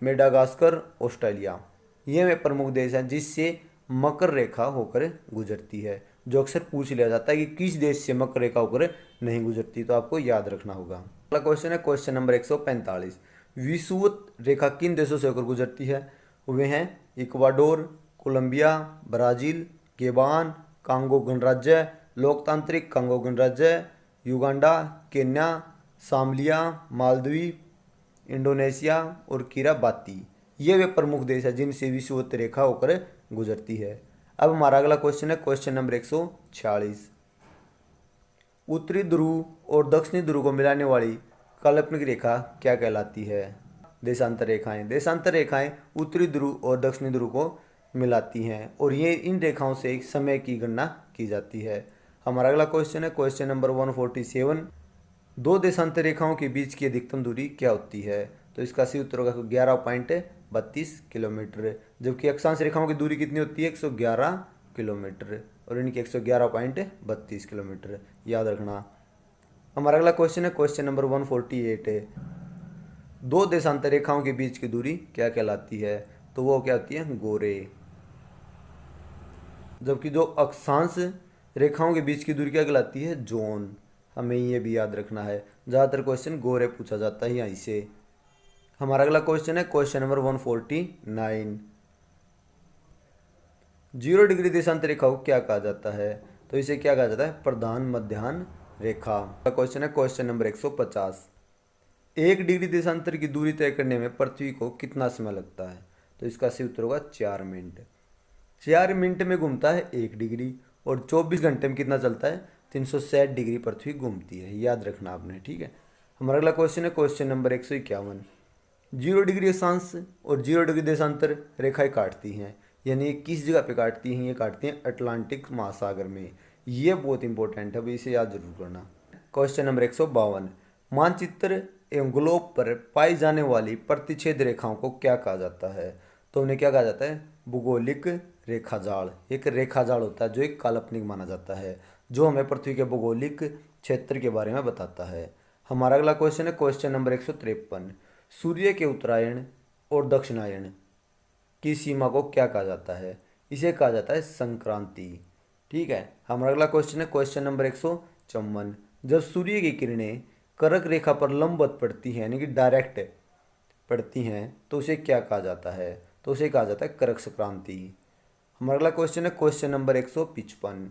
मेडागास्कर, ऑस्ट्रेलिया। ये वे प्रमुख देश हैं जिससे मकर रेखा होकर गुजरती है, जो अक्सर पूछ लिया जाता है कि किस देश से मकर रेखा होकर नहीं गुजरती, तो आपको याद रखना होगा। अगला क्वेश्चन है क्वेश्चन नंबर 145। विषुवत रेखा किन देशों से होकर गुजरती है? वे हैं इक्वाडोर, कोलंबिया, ब्राज़ील, गेबान, कांगो गणराज्य, लोकतांत्रिक कांगो गणराज्य, युगांडा, केन्या, सामलिया, मालदीव, इंडोनेशिया और किराबाती। ये वे प्रमुख देश हैं जिनसे विषुवत रेखा होकर गुजरती है। अब हमारा अगला क्वेश्चन है क्वेश्चन नंबर 146। उत्तरी ध्रुव और दक्षिणी ध्रुव को मिलाने वाली काल्पनिक रेखा क्या कहलाती है? देशांतर रेखाएं। देशांतर रेखाएं उत्तरी ध्रुव और दक्षिणी ध्रुव को मिलाती हैं और ये इन रेखाओं से समय की गणना की जाती है। हमारा अगला क्वेश्चन है क्वेश्चन नंबर 147। दो देशांतर रेखाओं के बीच की अधिकतम दूरी क्या होती है? तो इसका सही उत्तर होगा 11.32 किलोमीटर, जबकि अक्षांश रेखाओं की दूरी कितनी होती है? 111 किलोमीटर और इनकी 111.32 किलोमीटर, याद रखना। हमारा अगला क्वेश्चन है क्वेश्चन नंबर 148 है। दो देशांतर रेखाओं के बीच की दूरी क्या कहलाती है? तो वो क्या होती है? गोरे। जबकि जो अक्षांश रेखाओं के बीच की दूरी क्या कहलाती है? जोन। हमें ये भी याद रखना है, ज़्यादातर क्वेश्चन गोरे पूछा जाता है यहीं से। हमारा अगला क्वेश्चन है क्वेश्चन नंबर 149। 0 डिग्री देशांतर रेखा को क्या कहा जाता है? तो इसे क्या कहा जाता है? प्रधान मध्याह्न रेखा। क्वेश्चन है क्वेश्चन नंबर 150। 1 डिग्री देशांतर की दूरी तय करने में पृथ्वी को कितना समय लगता है? तो इसका सही उत्तर होगा 4 मिनट। 4 मिनट में घूमता है 1 डिग्री और 24 घंटे में कितना चलता है? 360 डिग्री पृथ्वी घूमती है, याद रखना आपने, ठीक है। हमारा अगला क्वेश्चन है क्वेश्चन नंबर 151। 0 डिग्री अक्षांश और 0 डिग्री देशांतर रेखाएं काटती हैं, यानी ये किस जगह पे काटती हैं? ये काटती हैं अटलांटिक महासागर में। ये बहुत इंपॉर्टेंट है भाई, इसे याद जरूर करना। Question number 152। मानचित्र एवं ग्लोब पर पाई जाने वाली प्रतिच्छेद रेखाओं को क्या कहा जाता है? तो उन्हें क्या कहा जाता है? भूगोलिक रेखाजाल। एक रेखाजाल होता है जो एक काल्पनिक माना जाता है, जो हमें पृथ्वी के भौगोलिक क्षेत्र के बारे में बताता है। हमारा अगला क्वेश्चन है क्वेश्चन नंबर 153। सूर्य के उत्तरायण और दक्षिणायन की सीमा को क्या कहा जाता है? इसे कहा जाता है संक्रांति, ठीक है। हमारा अगला क्वेश्चन है क्वेश्चन नंबर 154। जब सूर्य की किरणें कर्क रेखा पर लंबवत पड़ती हैं, यानी कि डायरेक्ट पड़ती हैं, तो उसे क्या कहा जाता है? तो उसे कहा जाता है कर्क संक्रांति। हमारा अगला क्वेश्चन है क्वेश्चन नंबर 155।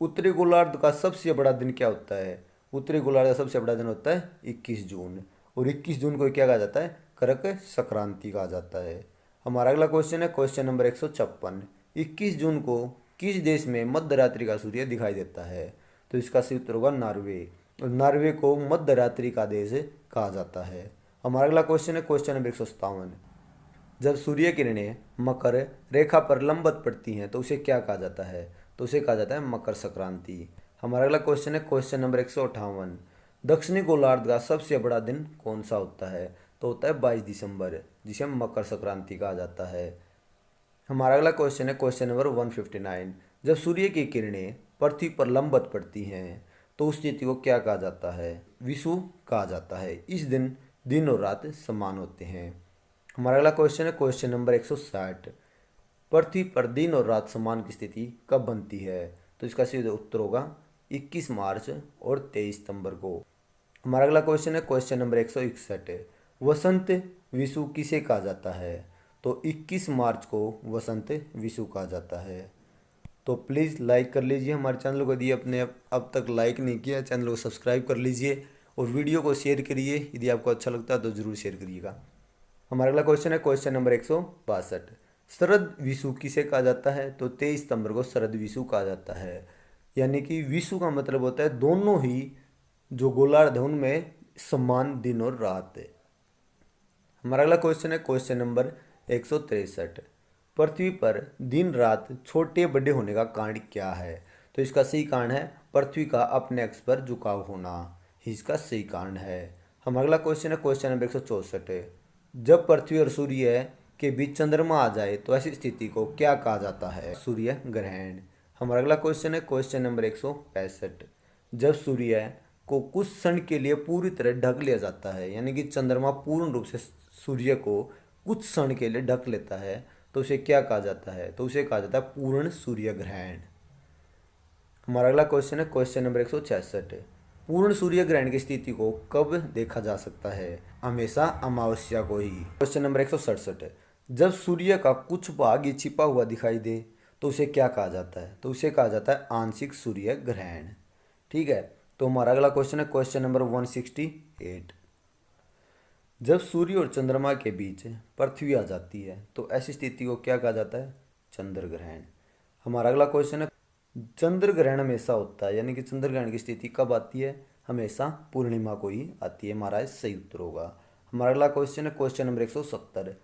उत्तरी गोलार्ध का सबसे बड़ा दिन क्या होता है? उत्तरी गोलार्ध का सबसे बड़ा दिन होता है 21 जून, और 21 जून को क्या कहा जाता है? कर्क संक्रांति कहा जाता है। हमारा अगला क्वेश्चन है क्वेश्चन नंबर 156। 21 जून को किस देश में मध्यरात्रि का सूर्य दिखाई देता है? तो इसका सही उत्तर होगा नॉर्वे, और नॉर्वे को मध्यरात्रि का देश कहा जाता है। हमारा अगला क्वेश्चन है क्वेश्चन नंबर 157। जब सूर्य किरणें मकर रेखा पर लंबवत पड़ती हैं, तो उसे क्या कहा जाता है? तो उसे कहा जाता है मकर संक्रांति। हमारा अगला क्वेश्चन है क्वेश्चन नंबर 158। दक्षिणी गोलार्ध का सबसे बड़ा दिन कौन सा होता है? तो होता है 22 दिसंबर, जिसे मकर संक्रांति कहा जाता है। हमारा अगला क्वेश्चन है क्वेश्चन नंबर 159। जब सूर्य की किरणें पृथ्वी पर लंबवत पड़ती हैं, तो उस स्थिति को क्या कहा जाता है? विषुव कहा जाता है। इस दिन दिन और रात समान होते हैं। हमारा अगला क्वेश्चन है क्वेश्चन नंबर 160। पृथ्वी पर दिन और रात समान की स्थिति कब बनती है? तो इसका सीधा उत्तर होगा 21 मार्च और 23 सितंबर को। हमारा अगला क्वेश्चन है क्वेश्चन नंबर 161। वसंत विषुव किसे कहा जाता है? तो 21 मार्च को वसंत विषुव कहा जाता है। तो प्लीज़ लाइक कर लीजिए हमारे चैनल को, यदि आपने अब तक लाइक नहीं किया चैनल को सब्सक्राइब कर लीजिए, और वीडियो को शेयर करिए, यदि आपको अच्छा लगता है तो ज़रूर शेयर करिएगा। हमारा अगला क्वेश्चन है क्वेश्चन नंबर 162। शरद विषु किसे कहा जाता है? तो 23 सितंबर को शरद विषु कहा जाता है, यानी कि विषु का मतलब होता है दोनों ही जो गोलार्ध है उनमें समान दिन और रात है। हमारा अगला क्वेश्चन है क्वेश्चन नंबर 163। पृथ्वी पर दिन रात छोटे बड़े होने का कारण क्या है? तो इसका सही कारण है पृथ्वी का अपने अक्ष पर झुकाव होना, ही इसका सही कारण है। हमारा अगला क्वेश्चन है क्वेश्चन नंबर 164। जब पृथ्वी और सूर्य के बीच चंद्रमा आ जाए तो ऐसी स्थिति को क्या कहा जाता है? सूर्य ग्रहण। हमारा अगला क्वेश्चन है क्वेश्चन नंबर 165। जब सूर्य को कुछ क्षण के लिए पूरी तरह ढक लिया जाता है, यानी कि चंद्रमा पूर्ण रूप से सूर्य को कुछ क्षण के लिए ढक लेता है, तो उसे क्या कहा जाता है? तो उसे कहा जाता है पूर्ण सूर्य ग्रहण। हमारा अगला क्वेश्चन है क्वेश्चन नंबर 166। पूर्ण सूर्य ग्रहण की स्थिति को कब देखा जा सकता है? हमेशा अमावस्या को ही। Question number 167। जब सूर्य का कुछ भाग ही छिपा हुआ दिखाई दे तो उसे क्या कहा जाता है? तो उसे कहा जाता है आंशिक सूर्य ग्रहण, ठीक है। तो हमारा अगला क्वेश्चन है क्वेश्चन नंबर 168। जब सूर्य और चंद्रमा के बीच पृथ्वी आ जाती है तो ऐसी स्थिति को क्या कहा जाता है? चंद्र ग्रहण। हमारा अगला क्वेश्चन है चंद्र ग्रहण हमेशा होता है, यानी कि चंद्र ग्रहण की स्थिति कब आती है? हमेशा पूर्णिमा को ही आती है। हमारा सही उत्तर होगा। हमारा अगला क्वेश्चन है क्वेश्चन नंबर 170।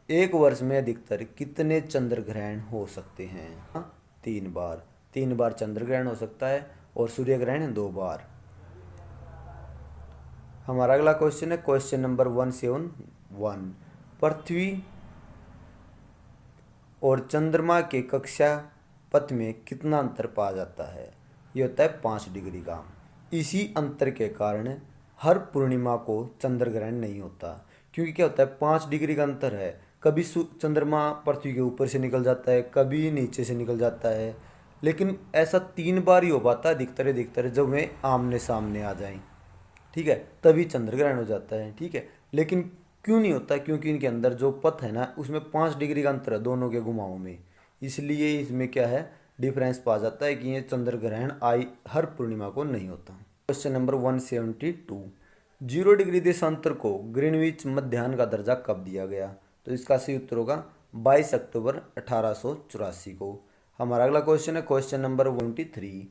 एक वर्ष में अधिकतर कितने चंद्र ग्रहण हो सकते हैं? 3 बार। 3 बार चंद्र ग्रहण हो सकता है, और सूर्य ग्रहण 2 बार। हमारा अगला क्वेश्चन है क्वेश्चन नंबर 171। पृथ्वी और चंद्रमा के कक्षा पथ में कितना अंतर पाया जाता है? ये होता है 5 डिग्री का। इसी अंतर के कारण हर पूर्णिमा को चंद्र ग्रहण नहीं होता, क्योंकि क्या होता है 5 डिग्री का अंतर है। कभी चंद्रमा पृथ्वी के ऊपर से निकल जाता है, कभी नीचे से निकल जाता है, लेकिन ऐसा 3 बार ही हो पाता है अधिकतर जब वे आमने सामने आ जाएं, ठीक है, तभी चंद्र ग्रहण हो जाता है, ठीक है। लेकिन क्यों नहीं होता? क्योंकि इनके अंदर जो पथ है ना उसमें 5 डिग्री का अंतर है दोनों के घुमावों में, इसलिए इसमें क्या है डिफरेंस पा जाता है कि ये चंद्र ग्रहण हर पूर्णिमा को नहीं होता। Question number 172। 0 डिग्री देशांतर को ग्रीनविच मध्याह्न का दर्जा कब दिया गया? तो इसका सही उत्तर होगा 22 अक्टूबर 1884 को। हमारा अगला क्वेश्चन है क्वेश्चन नंबर 173।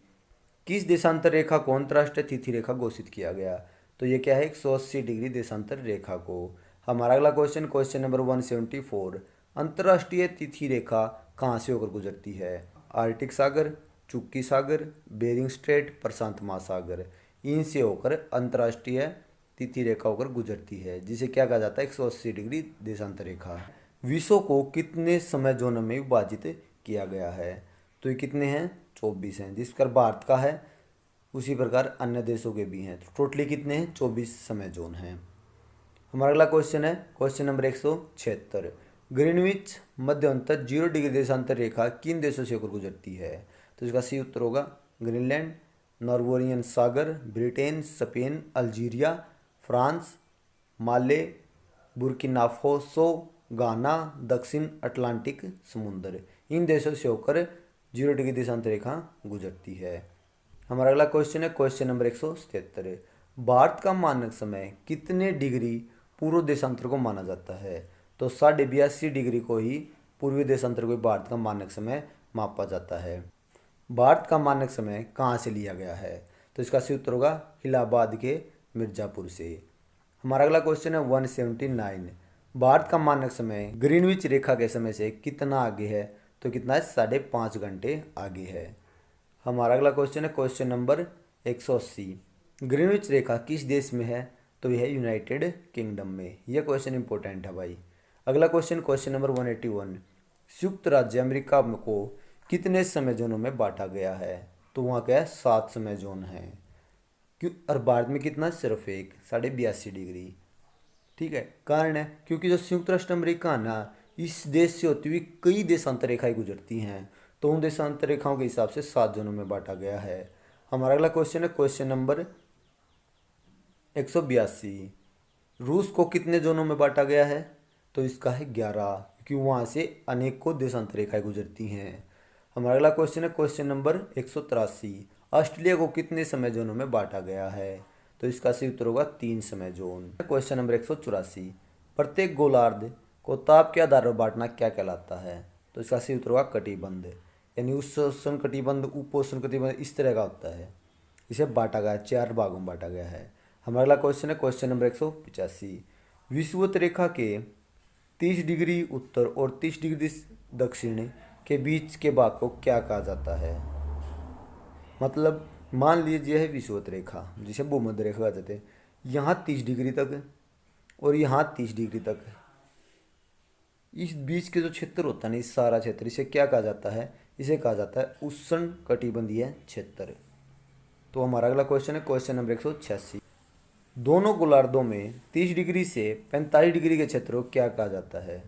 किस देशांतर रेखा को अंतर्राष्ट्रीय तिथि रेखा घोषित किया गया? तो ये क्या है? 180 डिग्री देशांतर रेखा को। हमारा अगला क्वेश्चन, क्वेश्चन नंबर 174, अंतर्राष्ट्रीय तिथि रेखा कहाँ से होकर गुजरती है? आर्कटिक सागर, चुक्की सागर, बेरिंग स्ट्रेट, प्रशांत महासागर, इनसे होकर अंतर्राष्ट्रीय तिथि रेखा होकर गुजरती है, जिसे क्या कहा जाता है? 180 डिग्री देशांतर रेखा। विश्व को कितने समय जोन में विभाजित किया गया है? तो ये कितने हैं? 24 हैं। जिस प्रकार भारत का है उसी प्रकार अन्य देशों के भी हैं। तो टोटली कितने हैं? 24 समय जोन हैं। हमारा अगला क्वेश्चन है क्वेश्चन नंबर 176, ग्रीनविच मध्यांतर 0 डिग्री देशांतर रेखा किन देशों से होकर गुजरती है? तो इसका सही उत्तर होगा ग्रीनलैंड, नॉर्वेजियन सागर, ब्रिटेन, स्पेन, अल्जीरिया, फ्रांस, माले, बुर्किनाफासो, गाना, दक्षिण अटलांटिक समुद्र, इन देशों से होकर 0 डिग्री देशांतर रेखा गुजरती है। हमारा अगला क्वेश्चन है क्वेश्चन नंबर 177, भारत का मानक समय कितने डिग्री पूर्व देशांतर को माना जाता है? तो 82.5 डिग्री को ही पूर्वी देशांतर को भारत का मानक समय मापा जाता है। भारत का मानक समय कहाँ से लिया गया है? तो इसका सही उत्तर होगा इलाहाबाद के मिर्जापुर से। हमारा अगला क्वेश्चन है 179, भारत का मानक समय ग्रीनविच रेखा के समय से कितना आगे है? तो कितना है? 5.5 घंटे आगे है। हमारा अगला क्वेश्चन है क्वेश्चन नंबर 180, ग्रीनविच रेखा किस देश में है? तो यह है यूनाइटेड किंगडम में। यह क्वेश्चन इंपॉर्टेंट है भाई। अगला क्वेश्चन, क्वेश्चन नंबर 181, संयुक्त राज्य अमेरिका को कितने समय जोनों में बांटा गया है? तो वहाँ क्या है? 7 समय जोन है। क्यों? और भारत में कितना? सिर्फ एक, 82.5 डिग्री। ठीक है, कारण है क्योंकि जो संयुक्त राष्ट्र अमेरिका है ना, इस देश से होती हुई कई देशांतर रेखाएं गुजरती हैं, तो उन देशांतर रेखाओं के हिसाब से 7 जोनों में बांटा गया है। हमारा अगला क्वेश्चन है क्वेश्चन नंबर 182, रूस को कितने जोनों में बांटा गया है? तो इसका है 11, क्योंकि वहाँ से अनेकों देशांतर रेखाएं गुजरती हैं। हमारा अगला क्वेश्चन है क्वेश्चन नंबर 183, ऑस्ट्रेलिया को कितने समय जोनों में बांटा गया है? तो इसका सही उत्तर होगा 3 समय जोन। क्वेश्चन नंबर 184, प्रत्येक गोलार्ध को ताप के आधार पर बांटना क्या कहलाता है? तो इसका सही उत्तर होगा कटिबंध, यानी उष्ण कटिबंध, उपोष्ण कटिबंध, इस तरह का होता है। इसे बांटा गया, 4 भागों में बांटा गया है। हमारा अगला क्वेश्चन है क्वेश्चन नंबर 185, विषुवत रेखा के 30 डिग्री उत्तर और 30 डिग्री दक्षिण के बीच के भाग को क्या कहा जाता है? मतलब मान लीजिए है विषुवत रेखा, जिसे भूमध्य रेखा कहते हैं, यहाँ 30 डिग्री तक और यहाँ 30 डिग्री तक, इस बीच के जो क्षेत्र होता है ना, इस सारा क्षेत्र, इसे क्या कहा जाता है? इसे कहा जाता है उष्ण कटिबंधीय क्षेत्र। तो हमारा अगला क्वेश्चन है क्वेश्चन नंबर 186, दोनों गोलार्धों में 30 डिग्री से 45 डिग्री के क्षेत्र को क्या कहा जाता है?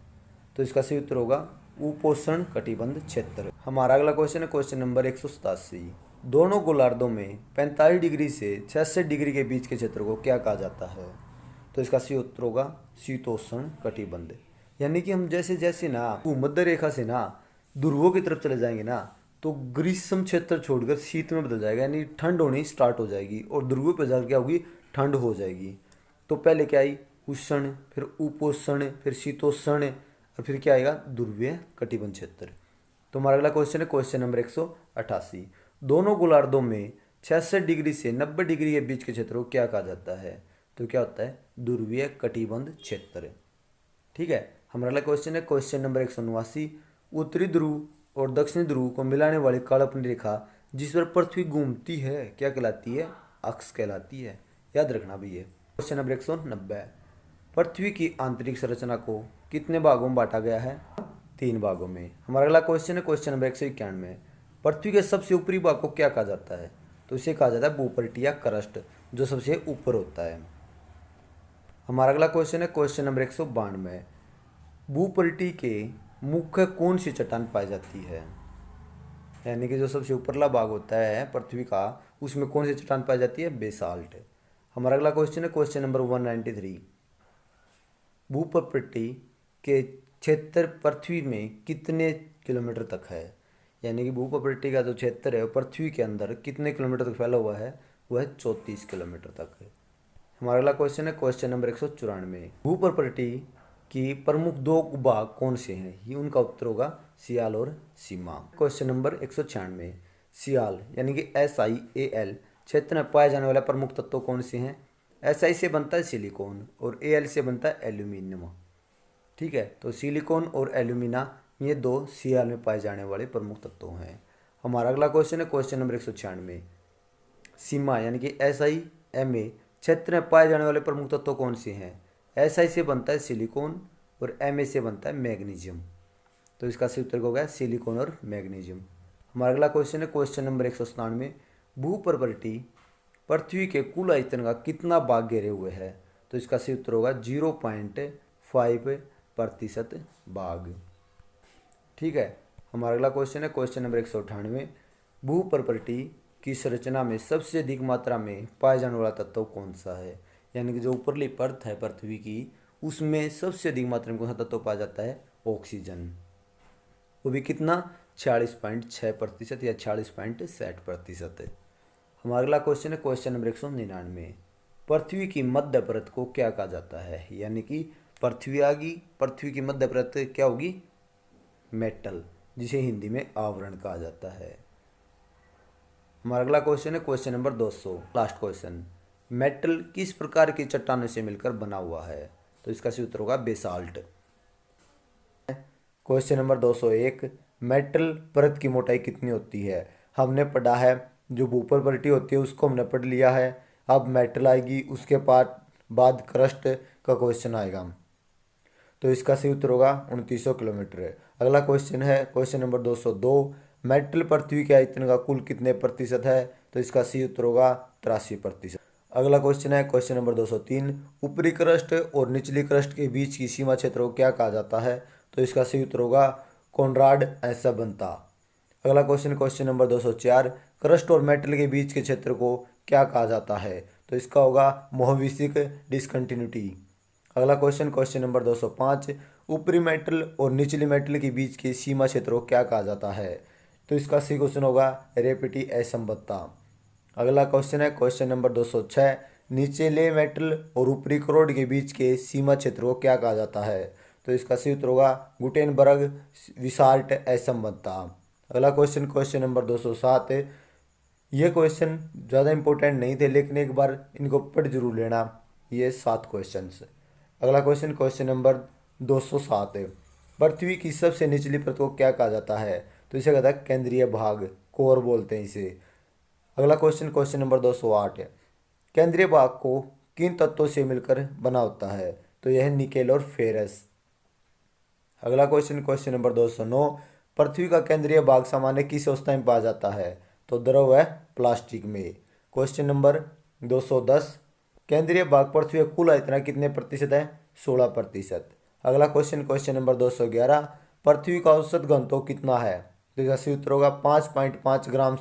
तो इसका सही उत्तर होगा उपोष्ण कटिबंध क्षेत्र। हमारा अगला क्वेश्चन है क्वेश्चन नंबर 187, दोनों गोलार्धों में 45 डिग्री से 66 डिग्री के बीच के क्षेत्र को क्या कहा जाता है? तो इसका सही उत्तर होगा शीतोष्ण कटिबंध। यानी कि हम जैसे जैसे ना भूमध्य रेखा से ना ध्रुवों की तरफ चले जाएंगे ना, तो ग्रीष्म क्षेत्र छोड़कर शीत में बदल जाएगा, यानी ठंड होनी स्टार्ट हो जाएगी, और ध्रुवों पर जाकर क्या होगी? ठंड हो जाएगी। तो पहले क्या आई? उष्ण, फिर उपोष्ण, फिर शीतोष्ण, और फिर क्या आएगा? ध्रुवीय कटिबंध क्षेत्र। तो हमारा अगला क्वेश्चन है क्वेश्चन नंबर 188, दोनों गोलार्धों में 66 डिग्री से 90 डिग्री के बीच के क्षेत्र को क्या कहा जाता है? तो क्या होता है? ध्रुवीय कटिबंध क्षेत्र। ठीक है, हमारा अगला क्वेश्चन है क्वेश्चन नंबर 189, उत्तरी ध्रुव और दक्षिणी ध्रुव को मिलाने वाली काल्पनिक रेखा जिस पर पृथ्वी घूमती है क्या कहलाती है? अक्ष कहलाती है। याद रखना भी है। क्वेश्चन नंबर 190, पृथ्वी की आंतरिक संरचना को कितने भागों में बांटा गया है? 3 भागों में। हमारा अगला क्वेश्चन है क्वेश्चन नंबर 191, पृथ्वी के सबसे ऊपरी भाग को क्या कहा जाता है? तो इसे कहा जाता है भूपट्टी या क्रस्ट, जो सबसे ऊपर होता है। हमारा अगला क्वेश्चन है क्वेश्चन नंबर 192, भूपट्टी के मुख्य कौन सी चट्टान पाई जाती है? यानी कि जो सबसे ऊपरला भाग होता है पृथ्वी का, उसमें कौन सी चट्टान पाई जाती है? बेसाल्ट। हमारा अगला क्वेश्चन है क्वेश्चन नंबर 193, भूपट्टी के क्षेत्र पृथ्वी में कितने किलोमीटर तक है? यानी कि भूपट्टी का जो क्षेत्र है पृथ्वी के अंदर कितने किलोमीटर तक फैला हुआ है? वह 34 किलोमीटर तक है। हमारा अगला क्वेश्चन है क्वेश्चन नंबर 194, भूपट्टी की प्रमुख 2 भाग कौन से हैं? ये उनका उत्तर होगा सियाल और सीमा। क्वेश्चन नंबर 196, सियाल यानी कि SiAl क्षेत्र में पाए जाने वाले प्रमुख तत्व कौन से हैं? Si से बनता है सिलिकॉन और Al से बनता है एल्यूमिनियम। ठीक है, तो सिलिकॉन और एल्यूमिना ये दो सियाल में पाए जाने वाले प्रमुख तत्व हैं। हमारा अगला क्वेश्चन है क्वेश्चन नंबर 196। सीमा यानी कि SiMa क्षेत्र में पाए जाने वाले प्रमुख तत्व कौन से हैं? Si से बनता है सिलिकॉन और Ma से बनता है मैग्नीशियम। तो इसका सही उत्तर हो गया सिलिकॉन और मैग्नीशियम। हमारा अगला क्वेश्चन है क्वेश्चन नंबर 197। भूप्रवृत्ति पृथ्वी के कुल आयतन का कितना भाग घेरे हुए है? तो इसका सही उत्तर होगा 0.5% भाग। ठीक है, हमारा अगला क्वेश्चन है क्वेश्चन नंबर 198। भूप्रवृत्ति की संरचना में सबसे अधिक मात्रा में पाए जाने वाला तत्व कौन सा है? यानी कि जो ऊपरली परत है पृथ्वी की, उसमें सबसे अधिक मात्रा में कौन सा तत्व पाया जाता है? ऑक्सीजन। वो भी कितना? 46.6% या 46.60%। हमारा अगला क्वेश्चन है क्वेश्चन नंबर 199। पृथ्वी की मध्य परत को क्या कहा जाता है? यानी कि पृथ्वी आ गई, पृथ्वी की मध्य परत क्या होगी? मेटल, जिसे हिंदी में आवरण कहा जाता है। हमारा अगला क्वेश्चन है question number 200, last question. Metal किस प्रकार की चट्टानों से मिलकर बना हुआ है? तो इसका सही उत्तर होगा बेसाल्ट। Question number 201। मेटल परत की मोटाई कितनी होती है? हमने पढ़ा है, जो भूप्रवृत्ति होती है उसको हमने पढ़ लिया है। अब मेटल आएगी, उसके बाद क्रस्ट का क्वेश्चन आएगा। तो इसका सही उत्तर होगा 2900 किलोमीटर। अगला क्वेश्चन है क्वेश्चन नंबर 202। मेटल पृथ्वी के आयतन का कुल कितने प्रतिशत है? तो इसका सही उत्तर होगा 83%। अगला क्वेश्चन है क्वेश्चन नंबर 203। ऊपरी क्रस्ट और निचली क्रस्ट के बीच की सीमा क्षेत्र को क्या कहा जाता है? तो इसका सही उत्तर होगा कॉनराड ऐसा बनता। अगला क्वेश्चन नंबर 204। क्रस्ट और मेटल के बीच के क्षेत्र को क्या कहा जाता है? तो इसका होगा मोहविसिक डिसकंटिन्यूटी। अगला क्वेश्चन नंबर 205। ऊपरी मेटल और निचली मेटल के बीच के सीमा क्षेत्र को क्या कहा जाता है? तो इसका सही क्वेश्चन होगा रेपिटी असंबद्धता। अगला क्वेश्चन है क्वेश्चन नंबर 206। निचले मेटल और ऊपरी करोड के बीच के सीमा क्षेत्र को क्या कहा जाता है? तो इसका सही उत्तर होगा गुटेनबर्ग विसार्ट असंबद्धता। अगला क्वेश्चन नंबर 207। ये क्वेश्चन ज़्यादा इंपॉर्टेंट नहीं थे, लेकिन एक बार इनको पढ़ जरूर लेना, ये 7 क्वेश्चन। अगला क्वेश्चन नंबर 207 है। पृथ्वी की सबसे निचली परत को क्या कहा जाता है? तो इसे कहता है केंद्रीय भाग, कोर बोलते हैं इसे। अगला क्वेश्चन नंबर 208 है। केंद्रीय भाग को किन तत्वों से मिलकर बना होता है? तो यह निकेल और फेरस। अगला क्वेश्चन नंबर 209। पृथ्वी का केंद्रीय भाग सामान्य किस अवस्था में पाया जाता है? तो द्रव है प्लास्टिक में। Question number 210। केंद्रीय भाग पृथ्वी का कुल आयतन कितने प्रतिशत है? 16%। अगला क्वेश्चन नंबर 211। पृथ्वी का औसत घनत्व कितना है? तो इसका सही उत्तर होगा 5.5 ग्राम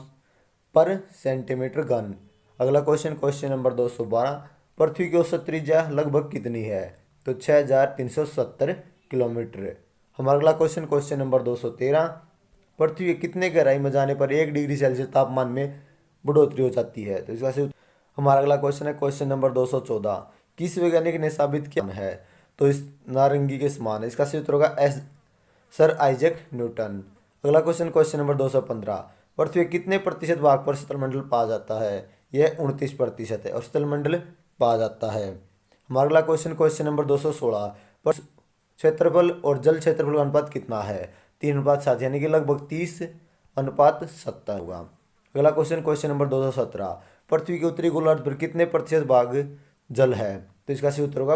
पर सेंटीमीटर घन। अगला क्वेश्चन नंबर 212। पृथ्वी की औसत त्रिज्या लगभग कितनी है? तो 6370 किलोमीटर। हमारा अगला क्वेश्चन नंबर 213। पृथ्वी के कितने गहराई में जाने पर 1 डिग्री सेल्सियस तापमान में बढ़ोतरी हो जाती है? तो इसका सही। हमारा अगला क्वेश्चन है क्वेश्चन नंबर 214। किस वैज्ञानिक ने साबित किया है? तो इस नारंगी के समान है। इसका सही उत्तर होगा सर आइजैक न्यूटन। अगला क्वेश्चन नंबर 215। पृथ्वी के कितने प्रतिशत भाग पर स्थलमंडल पाया जाता है? यह 29% है और स्थलमंडल पाया जाता है। हमारा अगला क्वेश्चन नंबर 216। पर क्षेत्रफल और जल क्षेत्रफल का अनुपात कितना है? 3:7 यानी कि लगभग 30:70 होगा। अगला क्वेश्चन नंबर 217। पृथ्वी के उत्तरी गोलार्ध पर कितने प्रतिशत भाग जल है? तो इसका सही उत्तर होगा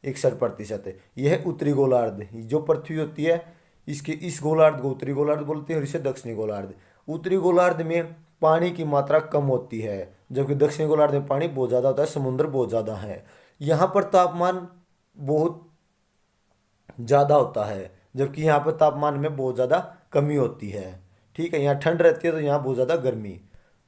61%। यह उत्तरी गोलार्ध जो पृथ्वी होती है, इसके इस गोलार्ध को उत्तरी गोलार्ध बोलते हैं और इसे दक्षिणी गोलार्ध। उत्तरी गोलार्ध में पानी की मात्रा कम होती है, जबकि दक्षिणी गोलार्ध में पानी बहुत ज़्यादा होता है, समुद्र बहुत ज़्यादा है। यहाँ पर तापमान बहुत ज़्यादा होता है, जबकि यहाँ पर तापमान में बहुत ज़्यादा कमी होती है। ठीक है, यहाँ ठंड रहती है तो यहाँ बहुत ज़्यादा गर्मी।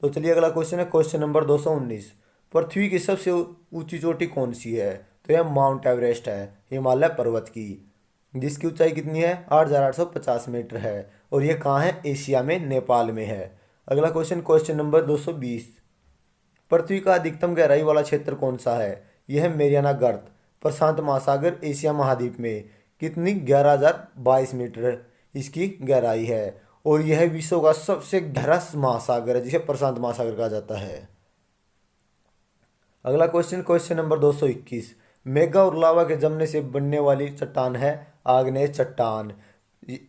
तो चलिए अगला क्वेश्चन है क्वेश्चन नंबर 219। पृथ्वी की सबसे ऊंची चोटी कौन सी है? तो यह माउंट एवरेस्ट है, हिमालय पर्वत की, जिसकी ऊंचाई कितनी है? 8850 मीटर है और यह कहाँ है? एशिया में, नेपाल में है। अगला क्वेश्चन नंबर 220। पृथ्वी का अधिकतम गहराई वाला क्षेत्र कौन सा है? यह मेरियाना गर्त, प्रशांत महासागर, एशिया महाद्वीप में। कितनी? 11,022 मीटर इसकी गहराई है और यह विश्व का सबसे गहरा महासागर है जिसे प्रशांत महासागर कहा जाता है। अगला क्वेश्चन, क्वेश्चन नंबर 221, मेगा और लावा के जमने से बनने वाली चट्टान है आग्नेय चट्टान।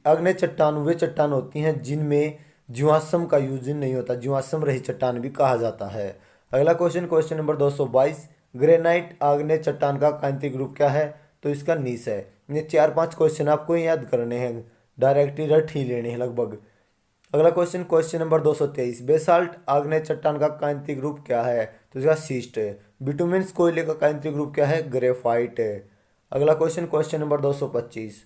आग्नेय चट्टान वे चट्टान होती हैं जिनमें जीवाश्म का यूज नहीं होता, जीवाश्म रहित चट्टान भी कहा जाता है। अगला क्वेश्चन, क्वेश्चन नंबर 222, ग्रेनाइट आग्नेय चट्टान का कांतिक रूप क्या है? तो इसका नीस है। ये 4-5 क्वेश्चन आपको याद करने हैं, डायरेक्ट रट ही लेने हैं लगभग। अगला क्वेश्चन, क्वेश्चन नंबर 223, बेसाल्ट आग्नेय चट्टान का कांतिक रूप क्या है? तो इसका सीस्ट है। बिटुमेंस कोयले का कांतिक रूप क्या है? ग्रेफाइट है। अगला क्वेश्चन, क्वेश्चन नंबर 225,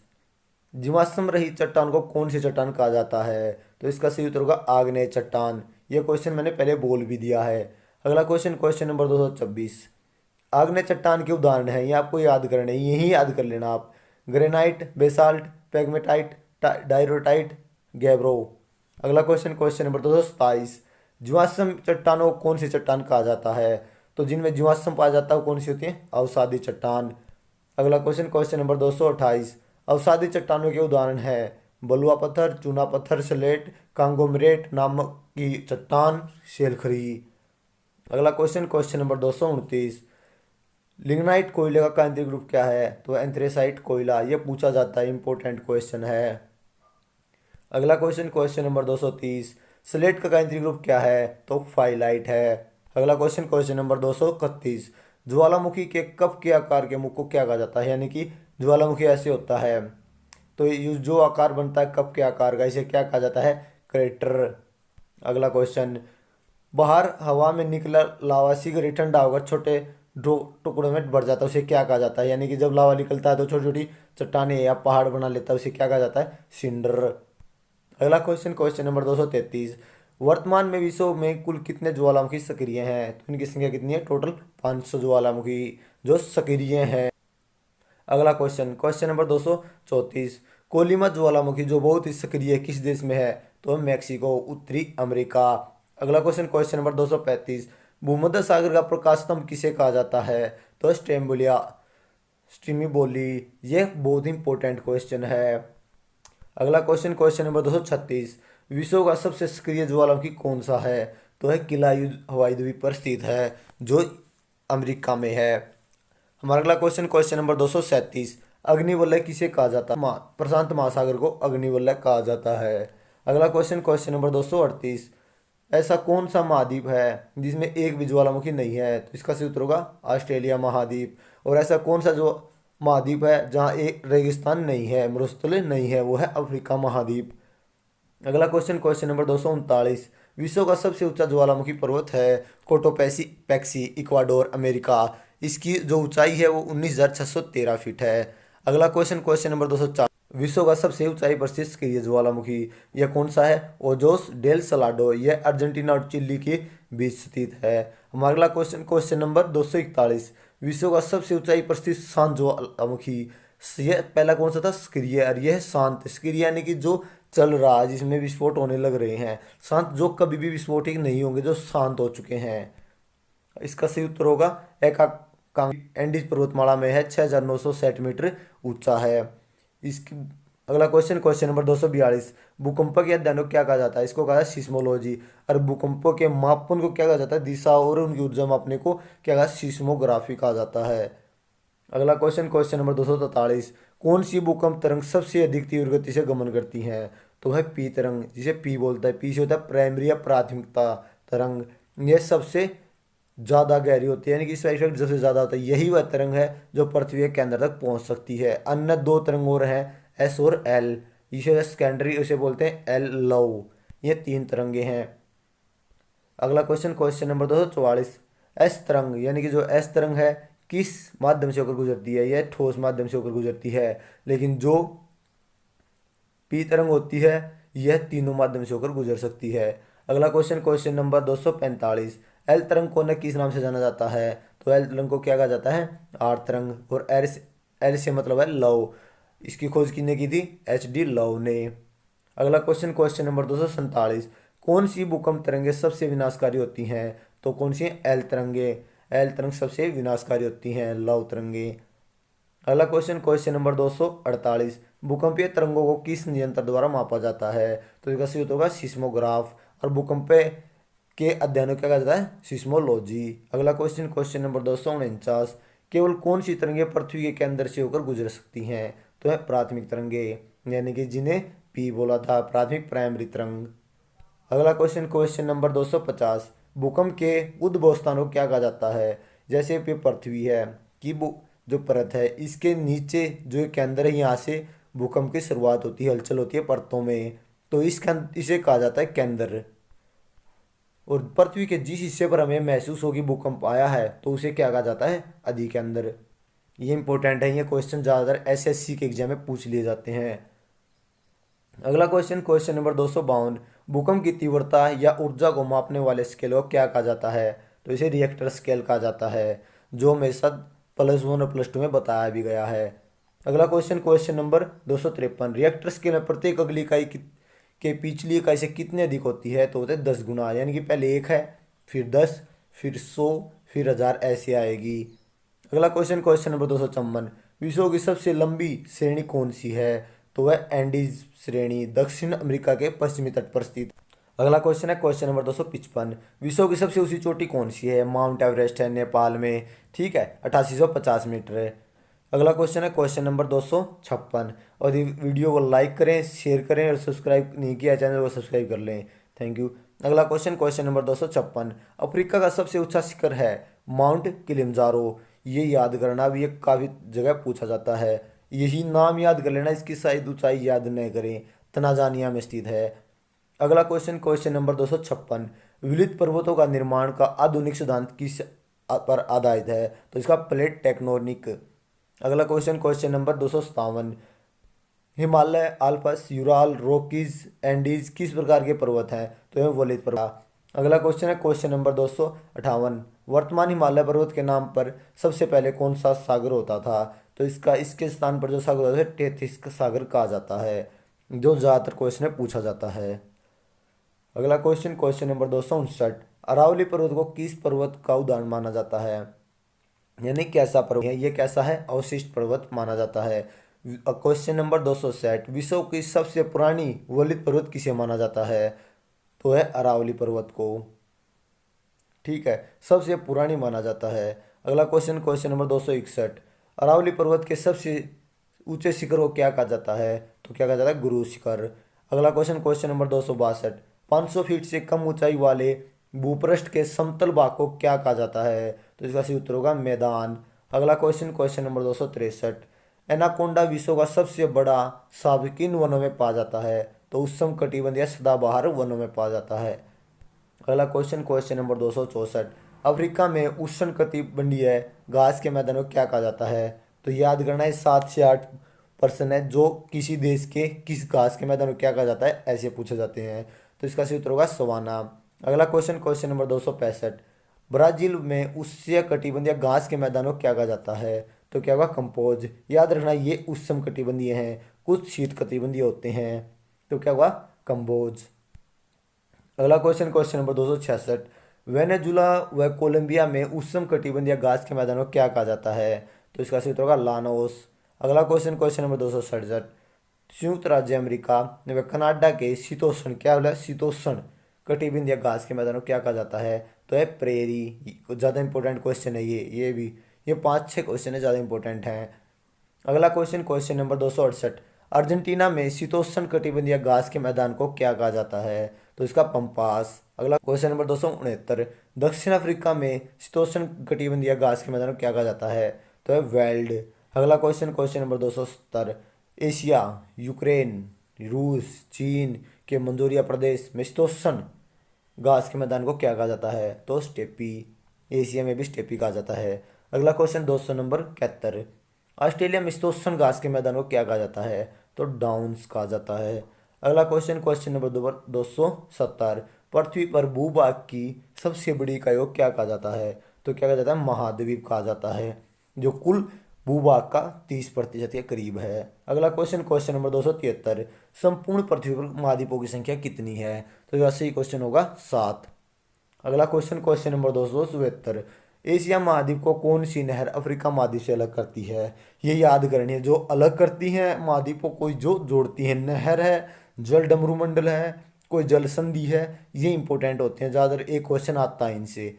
जीवाश्म रहित चट्टान को कौन सी चट्टान कहा जाता है? तो इसका सही उत्तर होगा आग्नेय चट्टान। यह क्वेश्चन मैंने पहले बोल भी दिया है। अगला क्वेश्चन, क्वेश्चन नंबर 226, आग्नेय चट्टान के उदाहरण है, ये आपको याद करने हैं, यही याद कर लेना आप। Granite, basalt, pegmatite, diorite, gabbro. अगला क्वेश्चन, क्वेश्चन नंबर 227, जीवाश्म चट्टानों को कौन सी चट्टान कहा जाता है? तो जिनमें जीवाश्म पाया जाता है वो कौन सी होती है? अवसादी चट्टान। अगला क्वेश्चन, क्वेश्चन नंबर 228, अवसादी चट्टानों के उदाहरण है बलुआ पत्थर, चूना पत्थर, स्लेट, कांगोमरेट नामक की चट्टान, शेलखरी। अगला क्वेश्चन, क्वेश्चन नंबर 229, लिग्नाइट कोयले का कांतिक रूप क्या है? तो एंथ्रेसाइट कोयला। यह पूछा जाता है, इंपॉर्टेंट क्वेश्चन है। अगला क्वेश्चन, क्वेश्चन नंबर 230, स्लेट का कांतिक रूप क्या है? तो फाइलाइट है। अगला क्वेश्चन, क्वेश्चन नंबर 231, ज्वालामुखी के कप के आकार के मुख को क्या कहा जाता है? यानी कि ज्वालामुखी ऐसे होता है तो ये जो आकार बनता है कप के आकार का, इसे क्या कहा जाता है? क्रेटर। अगला क्वेश्चन, बाहर हवा में निकला लावा शीघ्र ही ठंडा होकर छोटे टुकड़ों में बढ़ जाता है, उसे क्या कहा जाता है? यानी कि जब लावा निकलता है तो छोटी छोटी चट्टानें या पहाड़ बना लेता है, उसे क्या कहा जाता है? सिंडर। अगला क्वेश्चन, क्वेश्चन नंबर 233, वर्तमान में विश्व में कुल कितने ज्वालामुखी सक्रिय हैं? तो इनकी संख्या कितनी है? टोटल 500 ज्वालामुखी जो सक्रिय हैं। अगला क्वेश्चन, क्वेश्चन नंबर 234, कोलिमा ज्वालामुखी जो बहुत ही सक्रिय है किस देश में है? तो मैक्सिको, उत्तरी अमेरिका। अगला क्वेश्चन, क्वेश्चन नंबर 235, भूमध्य सागर का प्रकाश स्तंभ किसे कहा जाता है? तो स्ट्रेम्बोलिया स्ट्रीमीबोली। यह बहुत इंपॉर्टेंट क्वेश्चन है। अगला क्वेश्चन, क्वेश्चन नंबर 236, विश्व का सबसे सक्रिय ज्वालामुखी कौन सा है? तो है किलायू हवाई द्वीप पर स्थित है जो अमेरिका में है। हमारा अगला क्वेश्चन, क्वेश्चन नंबर 237, अग्निवलय किसे कहा जाता है? प्रशांत महासागर को अग्निवलय कहा जाता है। अगला क्वेश्चन, क्वेश्चन नंबर 238, ऐसा कौन सा महाद्वीप है जिसमें एक भी ज्वालामुखी नहीं है? तो इसका सही उत्तर होगा ऑस्ट्रेलिया महाद्वीप। और ऐसा कौन सा जो महाद्वीप है जहाँ एक रेगिस्तान नहीं है, मरुस्थल नहीं है? वो है अफ्रीका महाद्वीप। अगला क्वेश्चन, क्वेश्चन नंबर 239, विश्व का सबसे ऊंचा ज्वालामुखी पर्वत है कोटोपैसी पैक्सी, इक्वाडोर, अमेरिका। इसकी जो ऊंचाई है वो 19,613 फीट है। अगला क्वेश्चन, क्वेश्चन नंबर 204, विश्व का सबसे ऊंचाई पर सक्रिय ज्वालामुखी यह कौन सा है? Ojos del Salado. यह अर्जेंटीना और चिली के बीच स्थित है। हमारा अगला क्वेश्चन, क्वेश्चन नंबर 241, विश्व का सबसे ऊंचाई पर स्थित शांत ज्वालामुखी, यह पहला कौन सा था? सक्रिय, और यह शांत। सक्रिय यानी कि जो चल रहा है, जिसमें विस्फोट होने लग रहे हैं। शांत जो कभी भी विस्फोटिक नहीं होंगे, जो शांत हो चुके हैं। इसका सही उत्तर होगा एंडीज पर्वतमाला में है, 6,960 मीटर ऊंचा है। इसकी अगला क्वेश्चन, क्वेश्चन नंबर 242, भूकंप के अध्ययन को क्या कहा जाता है? इसको कहा जाता है सिस्मोलॉजी। और भूकंपों के मापन को क्या कहा जाता है? दिशा और उनकी ऊर्जा मापने को क्या कहा? सिस्मोग्राफी कहा जाता है। अगला क्वेश्चन, क्वेश्चन नंबर 243, कौन सी भूकंप तरंग सबसे अधिक तीव्र गति से गमन करती है? तो है पी तरंग, जिसे पी बोलता है। पी से होता है प्राइमरी या प्राथमिकता तरंग। यह सबसे ज़्यादा गहरी होती है, यानी कि इसका इफेक्ट सबसे ज़्यादा होता है। यही वह तरंग है जो पृथ्वी के केंद्र तक पहुंच सकती है। अन्य 2 तरंग और हैं, एस और एल। इसे सेकेंडरी उसे बोलते हैं एल लव। ये 3 तरंगे हैं। अगला क्वेश्चन, क्वेश्चन नंबर 244, एस तरंग यानी कि जो एस तरंग है किस माध्यम से होकर गुजरती है? यह ठोस माध्यम से होकर गुजरती है। लेकिन जो पी तरंग होती है यह तीनों माध्यम से होकर गुजर सकती है। अगला क्वेश्चन, क्वेश्चन नंबर 245, एल तरंग को न किस नाम से जाना जाता है? तो एल तरंग को क्या कहा जाता है? आर तरंग। और एल से मतलब है लव। इसकी खोज किसने की थी? HD लव ने। अगला क्वेश्चन, क्वेश्चन नंबर 247, कौन सी भूकंप तरंगे सबसे विनाशकारी होती हैं? तो कौन सी? एल तरंगे। एल तरंग सबसे विनाशकारी होती हैं, लव तरंगे। अगला क्वेश्चन, क्वेश्चन नंबर 248, भूकंपीय तरंगों को किस नियंत्र द्वारा मापा जाता है? तो इसका सही उत्तर होगा सिस्मोग्राफ। और भूकंप के अध्ययन को क्या कहा जाता है? सिस्मोलॉजी। अगला क्वेश्चन, क्वेश्चन नंबर 249, केवल कौन सी तरंगें पृथ्वी के केंद्र से होकर गुजर सकती हैं? तो है प्राथमिक तरंगे, यानी कि जिन्हें पी बोला था, प्राथमिक प्राइमरी तरंग। अगला क्वेश्चन, क्वेश्चन नंबर 250, भूकंप के उद्भव स्थानों को क्या कहा जाता है? जैसे कि पृथ्वी है कि जो परत है, इसके नीचे जो केंद्र है, यहाँ से भूकंप की शुरुआत होती है, हलचल होती है परतों में, तो इसे कहा जाता है केंद्र। और पृथ्वी के जिस हिस्से पर हमें महसूस होगी भूकंप आया है, तो उसे क्या कहा जाता है? अधिकेंद्र। ये इंपॉर्टेंट है, ये क्वेश्चन ज़्यादातर एसएससी के एग्जाम में पूछ लिए जाते हैं। अगला क्वेश्चन, क्वेश्चन नंबर 252, भूकंप की तीव्रता या ऊर्जा को मापने वाले स्केल को क्या कहा जाता है? तो इसे रिएक्टर स्केल कहा जाता है, जो हमेशा +1 और +2 में बताया भी गया है। अगला question, question number 253, Richter scale में प्रत्येक अगली इकाई के पिछली इकाई से कितनी अधिक होती है? तो होते 10 गुना, यानी कि पहले 1 है, फिर 10, फिर 100, फिर 1000, ऐसे आएगी। अगला क्वेश्चन, क्वेश्चन नंबर 254, विश्व की सबसे लंबी श्रेणी कौन सी है? तो वह एंडीज श्रेणी, दक्षिण अमेरिका के पश्चिमी तट पर स्थित। अगला क्वेश्चन है क्वेश्चन नंबर 255, विश्व की सबसे ऊंची चोटी कौन सी है? माउंट एवरेस्ट है, नेपाल में, ठीक है, 8850 मीटर है। अगला क्वेश्चन है क्वेश्चन नंबर 256, और ये वीडियो को लाइक करें, शेयर करें, और सब्सक्राइब नहीं किया चैनल को सब्सक्राइब कर लें, थैंक यू। अगला क्वेश्चन, क्वेश्चन नंबर 256, अफ्रीका का सबसे ऊंचा शिखर है माउंट किलिमंजारो। ये याद करना भी, ये काफ़ी जगह पूछा जाता है, यही नाम याद कर लेना, इसकी शायद ऊंचाई याद नहीं करें, तंजानिया में स्थित है। अगला क्वेश्चन, क्वेश्चन नंबर 256, विविध पर्वतों का निर्माण का आधुनिक सिद्धांत किस पर आधारित है? तो इसका प्लेट टेक्टोनिक। अगला question, question number 257, Himalaya, Alps, Ural, Rockies, Andes किस प्रकार के पर्वत हैं? तो यह वलित पर्वत। अगला क्वेश्चन है क्वेश्चन नंबर 258, वर्तमान हिमालय पर्वत के नाम पर सबसे पहले कौन सा सागर होता था? तो इसके स्थान पर जो सागर होता है टेथिस सागर कहा जाता है, जो ज़्यादातर क्वेश्चन में पूछा जाता है। अगला क्वेश्चन, क्वेश्चन नंबर 259, अरावली पर्वत को किस पर्वत का उदाहरण माना जाता है? यानी कैसा पर्वत है, ये कैसा है? अवशिष्ट पर्वत माना जाता है। क्वेश्चन नंबर 260, विश्व की सबसे पुरानी वलित पर्वत किसे माना जाता है? तो है अरावली पर्वत को, ठीक है, सबसे पुरानी माना जाता है। अगला क्वेश्चन, क्वेश्चन नंबर 261, अरावली पर्वत के सबसे ऊंचे शिखर को क्या कहा जाता है? तो क्या कहा जाता है? गुरु शिखर। अगला क्वेश्चन, क्वेश्चन नंबर 262, 500 फीट से कम ऊंचाई वाले भूपृष्ठ के समतल भाग को क्या कहा जाता है? तो इसका सही उत्तर होगा मैदान। अगला क्वेश्चन, क्वेश्चन नंबर 263, एनाकोंडा विश्व का सबसे बड़ा सांप किन वनों में पाया जाता है? तो उष्णकटिबंधीय सदाबहार वनों में पाया जाता है। अगला क्वेश्चन, क्वेश्चन नंबर 264, अफ्रीका में उष्णकटिबंधीय घास के मैदानों को क्या कहा जाता है? तो याद करना है, 7 से 8 प्रश्न है जो किसी देश के किस घास के मैदान को क्या कहा जाता है, ऐसे पूछे जाते हैं। तो इसका सही उत्तर होगा सवाना। अगला क्वेश्चन, क्वेश्चन नंबर 265, ब्राजील में उष्णकटिबंधीय घास के मैदानों को क्या कहा जाता है? तो क्या होगा? कंपोज। याद रखना ये उष्णकटिबंधीय हैं, कुछ शीतकटिबंधीय होते हैं, तो क्या होगा? कंबोज। अगला क्वेश्चन, क्वेश्चन नंबर 266, वेनेजुला व कोलंबिया में उष्णकटिबंधीय घास के मैदानों को क्या कहा जाता है? तो इसका सही उत्तर होगा लानोस। अगला क्वेश्चन, क्वेश्चन नंबर 267, संयुक्त राज्य अमेरिका व कनाडा के शीतोष्ण, क्या बोला? शीतोष्ण कटिबंधीय घास के मैदानों को क्या कहा जाता है? तो है प्रेरी। ज़्यादा इंपॉर्टेंट क्वेश्चन है ये भी, ये 5-6 क्वेश्चन है, ज़्यादा इंपॉर्टेंट हैं। अगला क्वेश्चन, क्वेश्चन नंबर 268, अर्जेंटीना में शीतोष्ण कटिबंधीय घास के मैदान को क्या कहा जाता है? तो इसका पंपास। अगला क्वेश्चन नंबर 269, दक्षिण अफ्रीका में शीतोष्ण कटिबंधीय घास के मैदान को क्या कहा जाता है? तो है वेल्ड। अगला question, question number 270, Asia, Ukraine, रूस, चीन के मंजूरिया प्रदेश में शीतोष्ण घास के मैदान को क्या कहा जाता है? तो स्टेपी। एशिया में भी स्टेपी कहा जाता है। अगला क्वेश्चन 200 नंबर 71, ऑस्ट्रेलिया में शीतोष्ण घास के मैदान को क्या कहा जाता है? तो डाउन्स कहा जाता है। अगला क्वेश्चन, क्वेश्चन नंबर 270, पृथ्वी पर भूभाग की सबसे बड़ी इकाई को क्या कहा जाता है? तो क्या कहा जाता है? महाद्वीप कहा जाता है, जो कुल भूभाग का 30% के करीब है। अगला क्वेश्चन, क्वेश्चन नंबर 273, संपूर्ण पृथ्वी पर महाद्वीपों की संख्या कितनी है? तो यह सही क्वेश्चन होगा 7। अगला क्वेश्चन, क्वेश्चन नंबर 274, एशिया महाद्वीप को कौन सी नहर अफ्रीका महाद्वीप से अलग करती है? ये याद करनी है, जो अलग करती है महाद्वीप को, कोई जो जोड़ती है, नहर है, जल डमरू मंडल है, कोई जल संधि है, ये इंपॉर्टेंट होते हैं, ज़्यादातर एक क्वेश्चन आता है इनसे।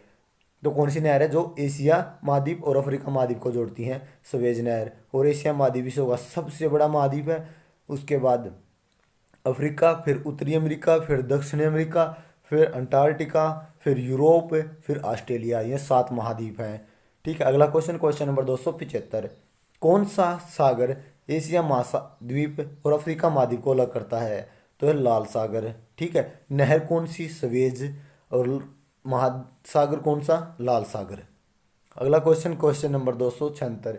तो कौन सी नहर है जो एशिया महाद्वीप और अफ्रीका महाद्वीप को जोड़ती हैं? स्वेज नहर। और एशिया महाद्वीप विश्व का सबसे बड़ा महाद्वीप है। उसके बाद अफ्रीका, फिर उत्तरी अमेरिका, फिर दक्षिणी अमेरिका, फिर अंटार्कटिका, फिर यूरोप, फिर ऑस्ट्रेलिया। ये 7 महाद्वीप हैं। ठीक है, अगला क्वेश्चन, क्वेश्चन नंबर 275। कौन सा सागर एशिया महाद्वीप और अफ्रीका महाद्वीप को अलग करता है? तो है लाल सागर। ठीक है, नहर कौन सी? स्वेज। और महासागर कौन सा? लाल सागर। अगला क्वेश्चन, क्वेश्चन नंबर 276।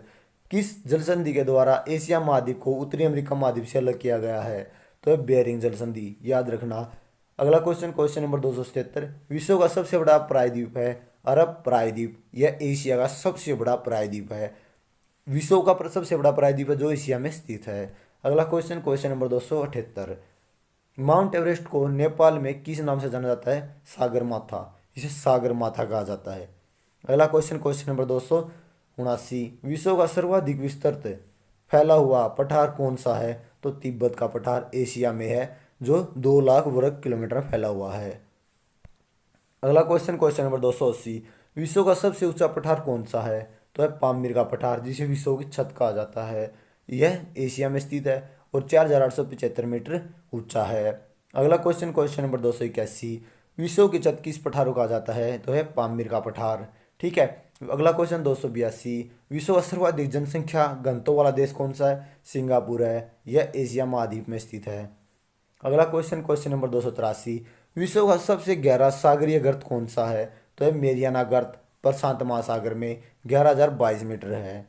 किस जल संधि के द्वारा एशिया महाद्वीप को उत्तरी अमेरिका महाद्वीप से अलग किया गया है? तो है बेरिंग जल संधि, याद रखना। अगला क्वेश्चन, क्वेश्चन नंबर 277। विश्व का सबसे बड़ा प्रायद्वीप है अरब प्रायद्वीप। यह एशिया का सबसे बड़ा प्रायद्वीप है। विश्व का सबसे बड़ा प्रायद्वीप है जो एशिया में स्थित है। अगला question, question number 278। Mount Everest को नेपाल में किस नाम से जाना जाता है? सागर माथा, इसे सागर माथा कहा जाता है। अगला क्वेश्चन, क्वेश्चन नंबर 279। विश्व का सर्वाधिक विस्तृत फैला हुआ पठार कौन सा है? तो तिब्बत का पठार एशिया में है, जो 2 लाख वर्ग किलोमीटर फैला हुआ है। अगला क्वेश्चन, क्वेश्चन नंबर 280। विश्व का सबसे ऊंचा पठार कौन सा है? तो है पामीर का पठार, जिसे विश्व की छत कहा जाता है। यह एशिया में स्थित है और 4875 मीटर ऊंचा है। अगला क्वेश्चन, क्वेश्चन नंबर 281। विश्व की छत किस पठार को कहा जाता है? तो है पामीर का पठार। ठीक है, अगला क्वेश्चन 282। विश्व का सर्वाधिक जनसंख्या घनत्व वाला देश कौन सा है? सिंगापुर है, यह एशिया महाद्वीप में स्थित है। अगला क्वेश्चन, क्वेश्चन नंबर 283। विश्व का सबसे गहरा सागरीय गर्त कौन सा है? तो है मेरियाना गर्त, प्रशांत महासागर में 11,022 मीटर है।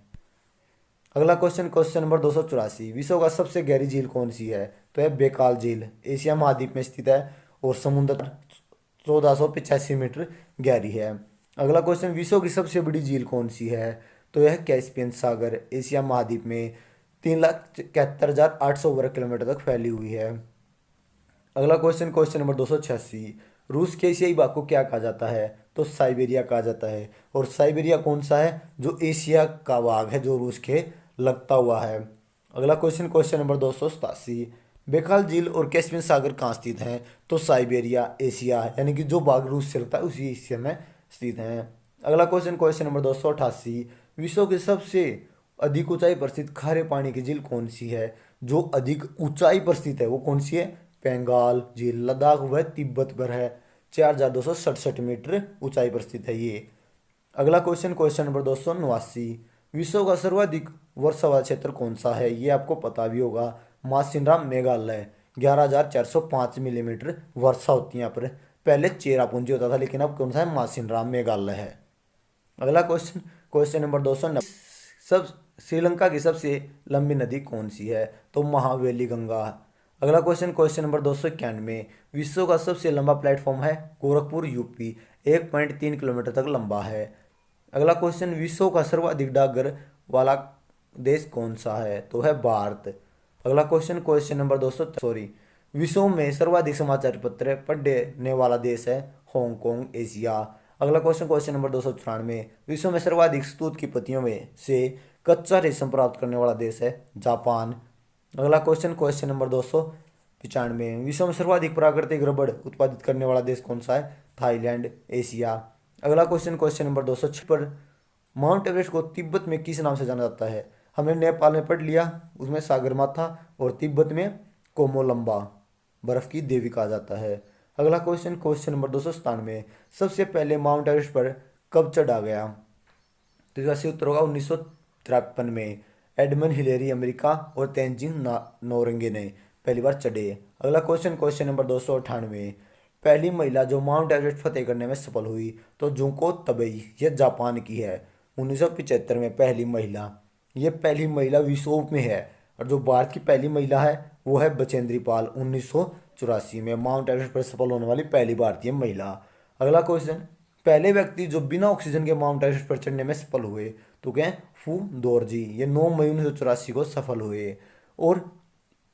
अगला क्वेश्चन, क्वेश्चन नंबर 284। विश्व का सबसे गहरी झील कौन सी है? तो है बेकाल झील, एशिया महाद्वीप में स्थित है और समुद्र 1485 मीटर गहरी है। अगला क्वेश्चन, विश्व की सबसे बड़ी झील कौन सी है? तो यह कैस्पियन सागर, एशिया महाद्वीप में 3,71,800 वर्ग किलोमीटर तक फैली हुई है। अगला क्वेश्चन, क्वेश्चन नंबर 286। रूस के एशियाई भाग को क्या कहा जाता है? तो साइबेरिया कहा जाता है। और साइबेरिया कौन सा है? जो एशिया का भाग है, जो रूस के लगता हुआ है। अगला क्वेश्चन, क्वेश्चन नंबर 287। बेकाल झील और कैस्पियन सागर कहाँ स्थित हैं? तो साइबेरिया, एशिया, यानी कि जो भाग रूस से लगता है उसी एशिया में स्थित हैं। अगला क्वेश्चन, क्वेश्चन नंबर 288। विश्व की सबसे अधिक ऊंचाई पर स्थित खारे पानी की झील कौन सी है? जो अधिक ऊंचाई पर स्थित है वो कौन सी है? पेंगाल झील, लद्दाख व तिब्बत पर है, 4,267 मीटर ऊंचाई पर स्थित है ये। अगला क्वेश्चन, क्वेश्चन नंबर 289। विश्व का सर्वाधिक वर्षा वाला क्षेत्र कौन सा है? ये आपको पता भी होगा, मासिनराम मेघालय, 11,405 मिलीमीटर वर्षा होती है यहाँ पर। पहले चेरापूंजी होता था, लेकिन अब कौन सा है? मासिनराम मेघालय है। अगला क्वेश्चन, क्वेश्चन नंबर 290। सब श्रीलंका की सबसे लंबी नदी कौन सी है? तो महावेली गंगा। अगला क्वेश्चन, क्वेश्चन नंबर 291। विश्व का सबसे लंबा प्लेटफॉर्म है गोरखपुर, यूपी, 1.3 किलोमीटर तक लंबा है। अगला क्वेश्चन, विश्व का सर्वाधिक डाकघर वाला देश कौन सा है? तो है भारत। अगला क्वेश्चन, क्वेश्चन नंबर 200 विश्व में सर्वाधिक समाचार पत्र पढ़ने वाला देश है हांगकांग, एशिया। अगला क्वेश्चन, क्वेश्चन नंबर 294। विश्व में सर्वाधिक स्तूत की पत्तियों में से कच्चा रेशम प्राप्त करने वाला देश है जापान। अगला क्वेश्चन, क्वेश्चन नंबर 295। विश्व में सर्वाधिक प्राकृतिक रबड़ उत्पादित करने वाला देश कौन सा है? Thailand, Asia. अगला question, question number 206। Mount Everest को तिब्बत में किस नाम से जाना जाता है? हमने नेपाल में पढ़ लिया, उसमें सागरमाथा, और तिब्बत में कोमोलम्बा, बर्फ की देवी कहा जाता है। अगला क्वेश्चन, क्वेश्चन नंबर 297। सबसे पहले माउंट एवरेस्ट पर कब चढ़ा गया? तो इसका सही उत्तर होगा 1953 में। एडमंड हिलेरी अमेरिका और तेंजिंग नोरंगे ने पहली बार चढ़े। अगला क्वेश्चन, क्वेश्चन नंबर 298। पहली महिला जो माउंट एवरेस्ट फतेह करने में सफल हुई? तो जुंको तबेई, यह जापान की है, 1975 में पहली महिला। ये पहली महिला विश्व में है। और जो भारत की पहली महिला है वो है बचेंद्री पाल, 1984 में माउंट एवरेस्ट पर सफल होने वाली पहली भारतीय महिला। अगला क्वेश्चन, पहले व्यक्ति जो बिना ऑक्सीजन के माउंट एवरेस्ट पर चढ़ने में सफल हुए? तो क्या? फू दोरजी, ये 9 मई 1984 को सफल हुए। और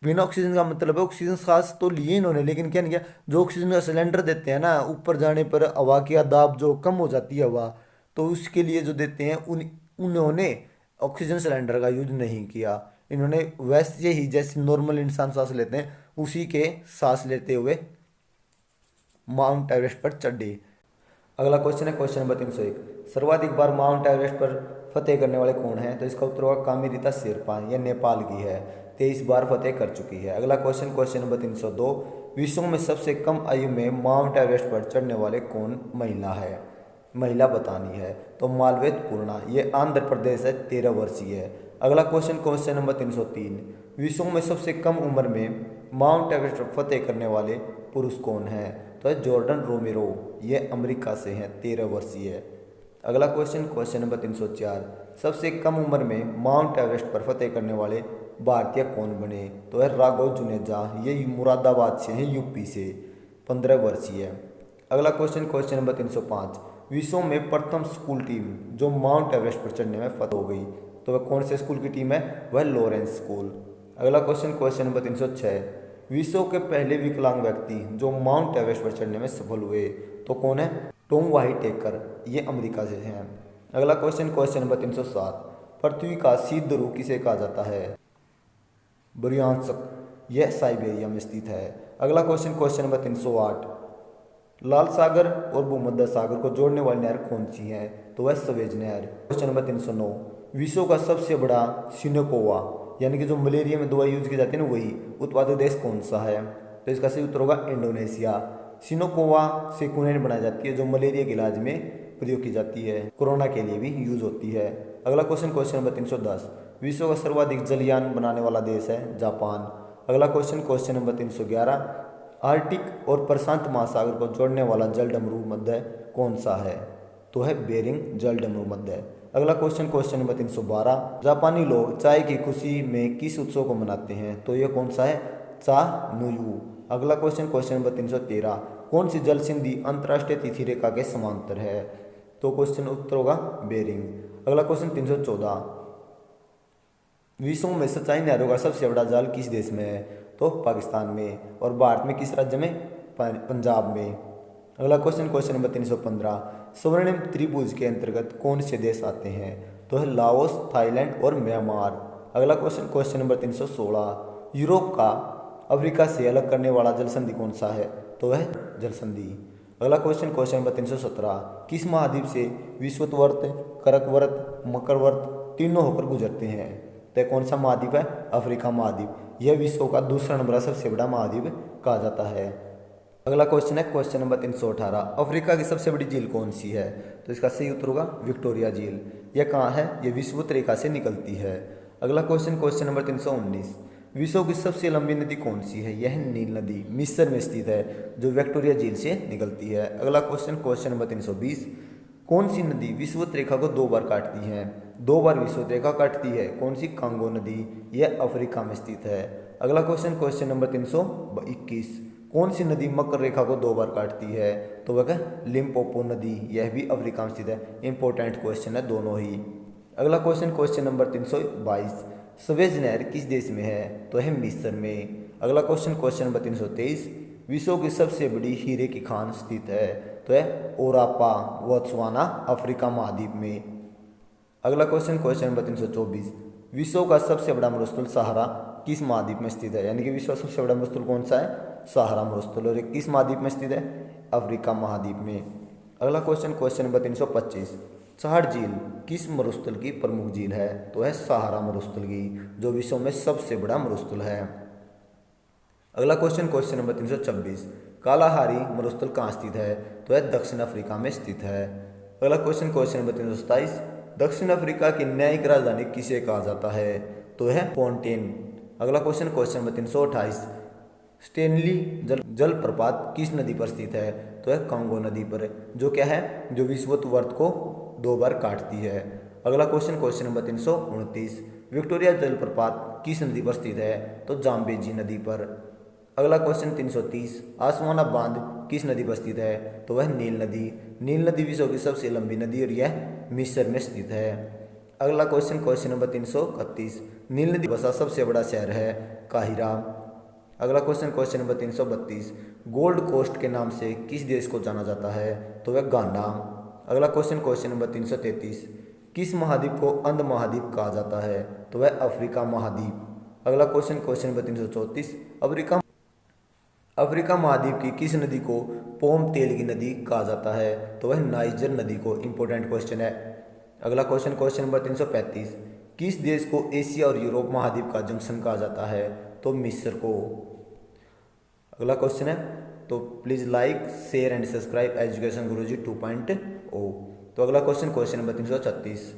बिना ऑक्सीजन का मतलब है ऑक्सीजन सांस तो लिए इन्होंने, लेकिन क्या नहीं किया, जो ऑक्सीजन का सिलेंडर देते हैं ना, ऊपर जाने पर हवा की दाब जो कम हो जाती है हवा, तो उसके लिए जो देते हैं उन्होंने ऑक्सीजन सिलेंडर का यूज नहीं किया। इन्होंने वैसे ही जैसे नॉर्मल इंसान सांस लेते हैं उसी के सांस लेते हुए माउंट एवरेस्ट पर चढ़े। अगला क्वेश्चन है क्वेश्चन नंबर 301, सर्वाधिक बार माउंट एवरेस्ट पर फतेह करने वाले कौन हैं? तो इसका उत्तर होगा कामिरीता शेरपा, यह नेपाल की है, 23 बार फतेह कर चुकी है। अगला क्वेश्चन क्वेश्चन नंबर 302, विश्व में सबसे कम आयु में माउंट एवरेस्ट पर चढ़ने वाले कौन महिला है? महिला बतानी है तो मालवेद पूर्णा, ये आंध्र प्रदेश है, 13 वर्षीय है। अगला क्वेश्चन क्वेश्चन नंबर 303, विश्व में सबसे कम उम्र में माउंट एवरेस्ट फतेह करने वाले पुरुष कौन हैं? तो है जॉर्डन रोमेरो, ये अमेरिका से हैं, 13 वर्षीय है। अगला क्वेश्चन क्वेश्चन नंबर 304, सबसे कम उम्र में माउंट एवरेस्ट पर फतेह करने वाले भारतीय कौन बने? तो है राघव जुनेजा, ये मुरादाबाद से हैं, यूपी से, 15 वर्षीय है। अगला क्वेश्चन क्वेश्चन नंबर 305, विश्व में प्रथम स्कूल टीम जो माउंट एवरेस्ट पर चढ़ने में फतेह हो गई, तो वह कौन से स्कूल की टीम है? वह लॉरेंस स्कूल। अगला क्वेश्चन क्वेश्चन नंबर 306, विश्व के पहले विकलांग व्यक्ति जो माउंट एवरेस्ट पर चढ़ने में सफल हुए, तो कौन है? टॉम व्हाइटेकर, ये अमेरिका से हैं। अगला क्वेश्चन क्वेश्चन नंबर 307, पृथ्वी का शीत ध्रुव किसे कहा जाता है? ब्रियांस्क, यह साइबेरिया में स्थित है। अगला क्वेश्चन क्वेश्चन नंबर 308, लाल सागर और भूमध्य सागर को जोड़ने वाली नहर कौन सी है? तो वह सवेज नहर। क्वेश्चन नंबर 309, विश्व का सबसे बड़ा सिनोकोवा यानी कि जो मलेरिया में दवाई यूज की जाती है ना, वही उत्पादक देश कौन सा है? तो इसका सही उत्तर होगा इंडोनेशिया। सिनोकोवा से कुनैन बनाई जाती है जो मलेरिया के इलाज में प्रयोग की जाती है, कोरोना के लिए भी यूज होती है। अगला क्वेश्चन क्वेश्चन नंबर 310, विश्व का सर्वाधिक जलयान बनाने वाला देश है जापान। अगला क्वेश्चन क्वेश्चन नंबर 311, आर्कटिक और प्रशांत महासागर को जोड़ने वाला जलडमरू मध्य कौन सा है? तो है बेरिंग जलडमरू मध्य। अगला क्वेश्चन क्वेश्चन नंबर 312, जापानी लोग चाय की खुशी में किस उत्सव को मनाते हैं? तो यह कौन सा है? चा नुयू। अगला क्वेश्चन क्वेश्चन नंबर 313, कौन सी जल संधि अंतर्राष्ट्रीय तिथि रेखा के समांतर है? तो क्वेश्चन उत्तर होगा बेरिंग। अगला क्वेश्चन 314, विश्व में सिंचाई नहरों का सबसे बड़ा जाल किस देश में है? तो पाकिस्तान में। और भारत में किस राज्य में? पंजाब में। अगला क्वेश्चन क्वेश्चन नंबर 315, स्वर्णिम त्रिभुज के अंतर्गत कौन से देश आते हैं? तो है लाओस, थाईलैंड और म्यांमार। अगला क्वेश्चन क्वेश्चन नंबर 316, यूरोप का अफ्रीका से अलग करने वाला जल संधि कौन सा है? तो वह जल संधि। अगला क्वेश्चन क्वेश्चन नंबर 317, किस महाद्वीप से विषुवत, कर्कवृत, मकरवृत तीनों होकर गुजरते हैं? तो कौन सा महाद्वीप है? अफ्रीका महाद्वीप। यह विश्व का दूसरा नंबर सबसे बड़ा महाद्वीप कहा जाता है। अगला क्वेश्चन है क्वेश्चन नंबर 318, अफ्रीका की सबसे बड़ी झील कौन सी है? तो इसका सही उत्तर होगा विक्टोरिया झील। यह कहाँ है? यह विषुवत रेखा से निकलती है। अगला क्वेश्चन क्वेश्चन नंबर 319, विश्व की सबसे लंबी नदी कौन सी है? यह नील नदी मिस्र में स्थित है जो विक्टोरिया झील से निकलती है। अगला क्वेश्चन क्वेश्चन नंबर 320, कौन सी नदी विषुवत रेखा को 2 बार काटती है? 2 बार विषुवत रेखा काटती है। कौन सी? कांगो नदी, यह अफ्रीका में स्थित है। अगला क्वेश्चन क्वेश्चन नंबर 321, कौन सी नदी मकर रेखा को 2 बार काटती है? तो वह लिम्पोपो नदी, यह भी अफ्रीका में स्थित है। इंपॉर्टेंट क्वेश्चन है दोनों ही। अगला क्वेश्चन क्वेश्चन नंबर 322, सवेज नहर किस देश में है? तो है मिस्र में। अगला क्वेश्चन क्वेश्चन नंबर 323, विश्व की सबसे बड़ी हीरे की खान स्थित है? तो है ओरापा, बोत्सवाना, अफ्रीका महाद्वीप में। अगला क्वेश्चन क्वेश्चन नंबर 324, विश्व का सबसे बड़ा मरुस्थल सहारा किस महाद्वीप में स्थित है? यानी कि विश्व का सबसे बड़ा मरुस्थल कौन सा है? सहारा मरुस्थल। और किस महाद्वीप में स्थित है? अफ्रीका महाद्वीप में। अगला क्वेश्चन क्वेश्चन नंबर 325, चाड झील किस मरुस्थल की प्रमुख झील है? तो है सहारा मरुस्थल की, जो विश्व में सबसे बड़ा मरुस्थल है। अगला क्वेश्चन क्वेश्चन नंबर 326, कालाहारी मरुस्थल कहाँ स्थित है? तो है दक्षिण अफ्रीका में स्थित है। अगला क्वेश्चन क्वेश्चन नंबर 327, दक्षिण अफ्रीका की न्यायिक राजधानी किसे कहा जाता है? तो है फोंटेन। अगला क्वेश्चन क्वेश्चन नंबर 328, स्टेनली जलप्रपात किस नदी पर स्थित है? तो है कांगो नदी पर, जो क्या है? जो विषुवत को 2 बार काटती है। अगला क्वेश्चन क्वेश्चन नंबर 329, विक्टोरिया जलप्रपात किस नदी पर स्थित है? तो जाम्बेजी नदी पर। अगला क्वेश्चन 330, आसवाना बांध किस नदी पर स्थित है? तो वह नील नदी। नील नदी विश्व की सबसे लंबी नदी और यह मिस्र में स्थित है। अगला क्वेश्चन क्वेश्चन नंबर 331, नील नदी बसा सबसे बड़ा शहर है काहिरा। अगला question question number 332, Gold Coast के नाम से किस देश को जाना जाता है? तो वह घाना। अगला क्वेश्चन नंबर 333, किस महाद्वीप को अंध महाद्वीप कहा जाता है? तो वह अफ्रीका महाद्वीप। अगला क्वेश्चन नंबर 334, अफ्रीका महाद्वीप की किस नदी को पोम तेल की नदी कहा जाता है? तो वह नाइजर नदी को। इंपॉर्टेंट क्वेश्चन है। अगला क्वेश्चन नंबर 335, किस देश को एशिया और यूरोप महाद्वीप का जंक्शन कहा जाता है? तो मिस्र को। अगला क्वेश्चन है, तो please like share and subscribe education Guruji 2.0। तो अगला क्वेश्चन नंबर 336,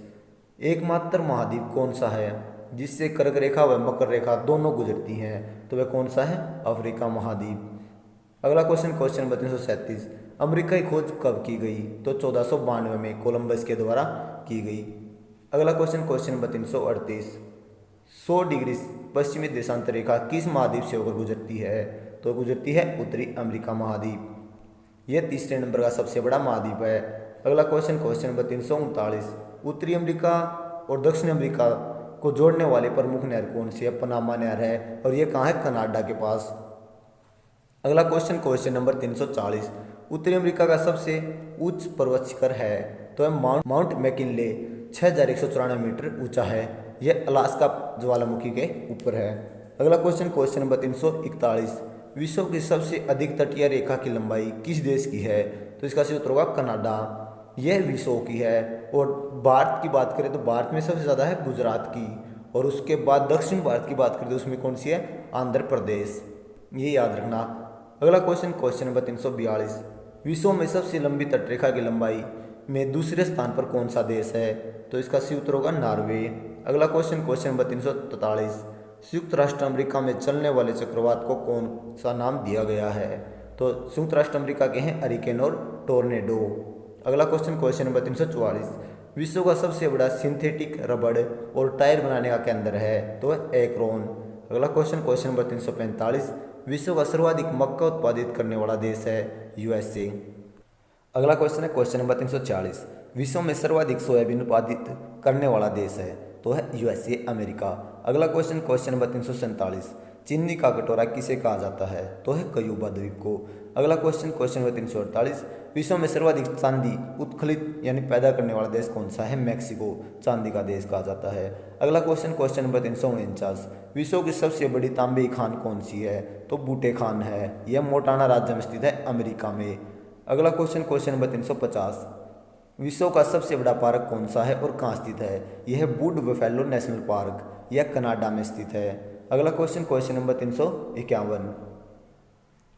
एकमात्र महाद्वीप कौन सा है जिससे कर्क रेखा व मकर रेखा दोनों गुजरती हैं? तो वह कौन सा है? अफ्रीका महाद्वीप। अगला क्वेश्चन नंबर 337, अमेरिका की खोज कब की गई? तो 1492 में कोलंबस के द्वारा की गई। अगला क्वेश्चन नंबर 338, 100 डिग्री पश्चिमी देशांतर रेखा किस महाद्वीप से होकर गुजरती है? तो गुजरती है उत्तरी अमेरिका महाद्वीप। यह तीसरे नंबर का सबसे बड़ा महाद्वीप है। अगला क्वेश्चन नंबर 339, उत्तरी अमेरिका और दक्षिण अमेरिका को जोड़ने वाली प्रमुख नहर कौन सी है? पनामा नहर है, और ये कहाँ है? कनाडा के पास। अगला क्वेश्चन नंबर 340, उत्तरी अमेरिका का सबसे उच्च पर्वत शिखर है? तो है माउंट मैकिनले, 6194 मीटर ऊंचा है। यह अलास्का ज्वालामुखी के ऊपर है। अगला क्वेश्चन नंबर 341, विश्व की सबसे अधिक तटीय रेखा की लंबाई किस देश की है? तो इसका सही उत्तर होगा कनाडा। यह विश्व की है। और भारत की बात करें तो भारत में सबसे ज़्यादा है गुजरात की, और उसके बाद दक्षिण भारत की बात करें तो उसमें कौन सी है? आंध्र प्रदेश। ये याद रखना। अगला क्वेश्चन नंबर 342, विश्व में सबसे लंबी तटरेखा की लंबाई में दूसरे स्थान पर कौन सा देश है? तो इसका सही उत्तर होगा नॉर्वे। अगला क्वेश्चन नंबर 343, संयुक्त राष्ट्र अमेरिका में चलने वाले चक्रवात को कौन सा नाम दिया गया है? तो संयुक्त राष्ट्र अमेरिका के हैं हरिकेन और टोर्नेडो। अगला क्वेश्चन नंबर 344, विश्व का सबसे बड़ा सिंथेटिक रबड़ और टायर बनाने का केंद्र है? तो एक्रोन। अगला क्वेश्चन नंबर 345, विश्व का सर्वाधिक मक्का उत्पादित करने वाला देश है? यूएसए। अगला क्वेश्चन नंबर 346, विश्व में सर्वाधिक सोयाबीन उत्पादित करने वाला देश है? तो है यूएसए अमेरिका। अगला क्वेश्चन नंबर 347, चीनी का कटोरा किसे कहा जाता है? तो है क्यूबा द्वीप को। अगला क्वेश्चन नंबर 348, विश्व में सर्वाधिक चांदी उत्खलित यानी पैदा करने वाला देश कौन सा है? मैक्सिको, चांदी का देश कहा जाता है। अगला क्वेश्चन नंबर 349, विश्व की सबसे बड़ी तांबे की खान कौन सी है? तो बूटे खान है। यह मोटाना राज्य में स्थित है अमेरिका में। अगला क्वेश्चन नंबर 350, विश्व का सबसे बड़ा पार्क कौन सा है और कहाँ स्थित है? यह है वुड बफेलो नेशनल पार्क। यह कनाडा में स्थित है। अगला क्वेश्चन नंबर 351,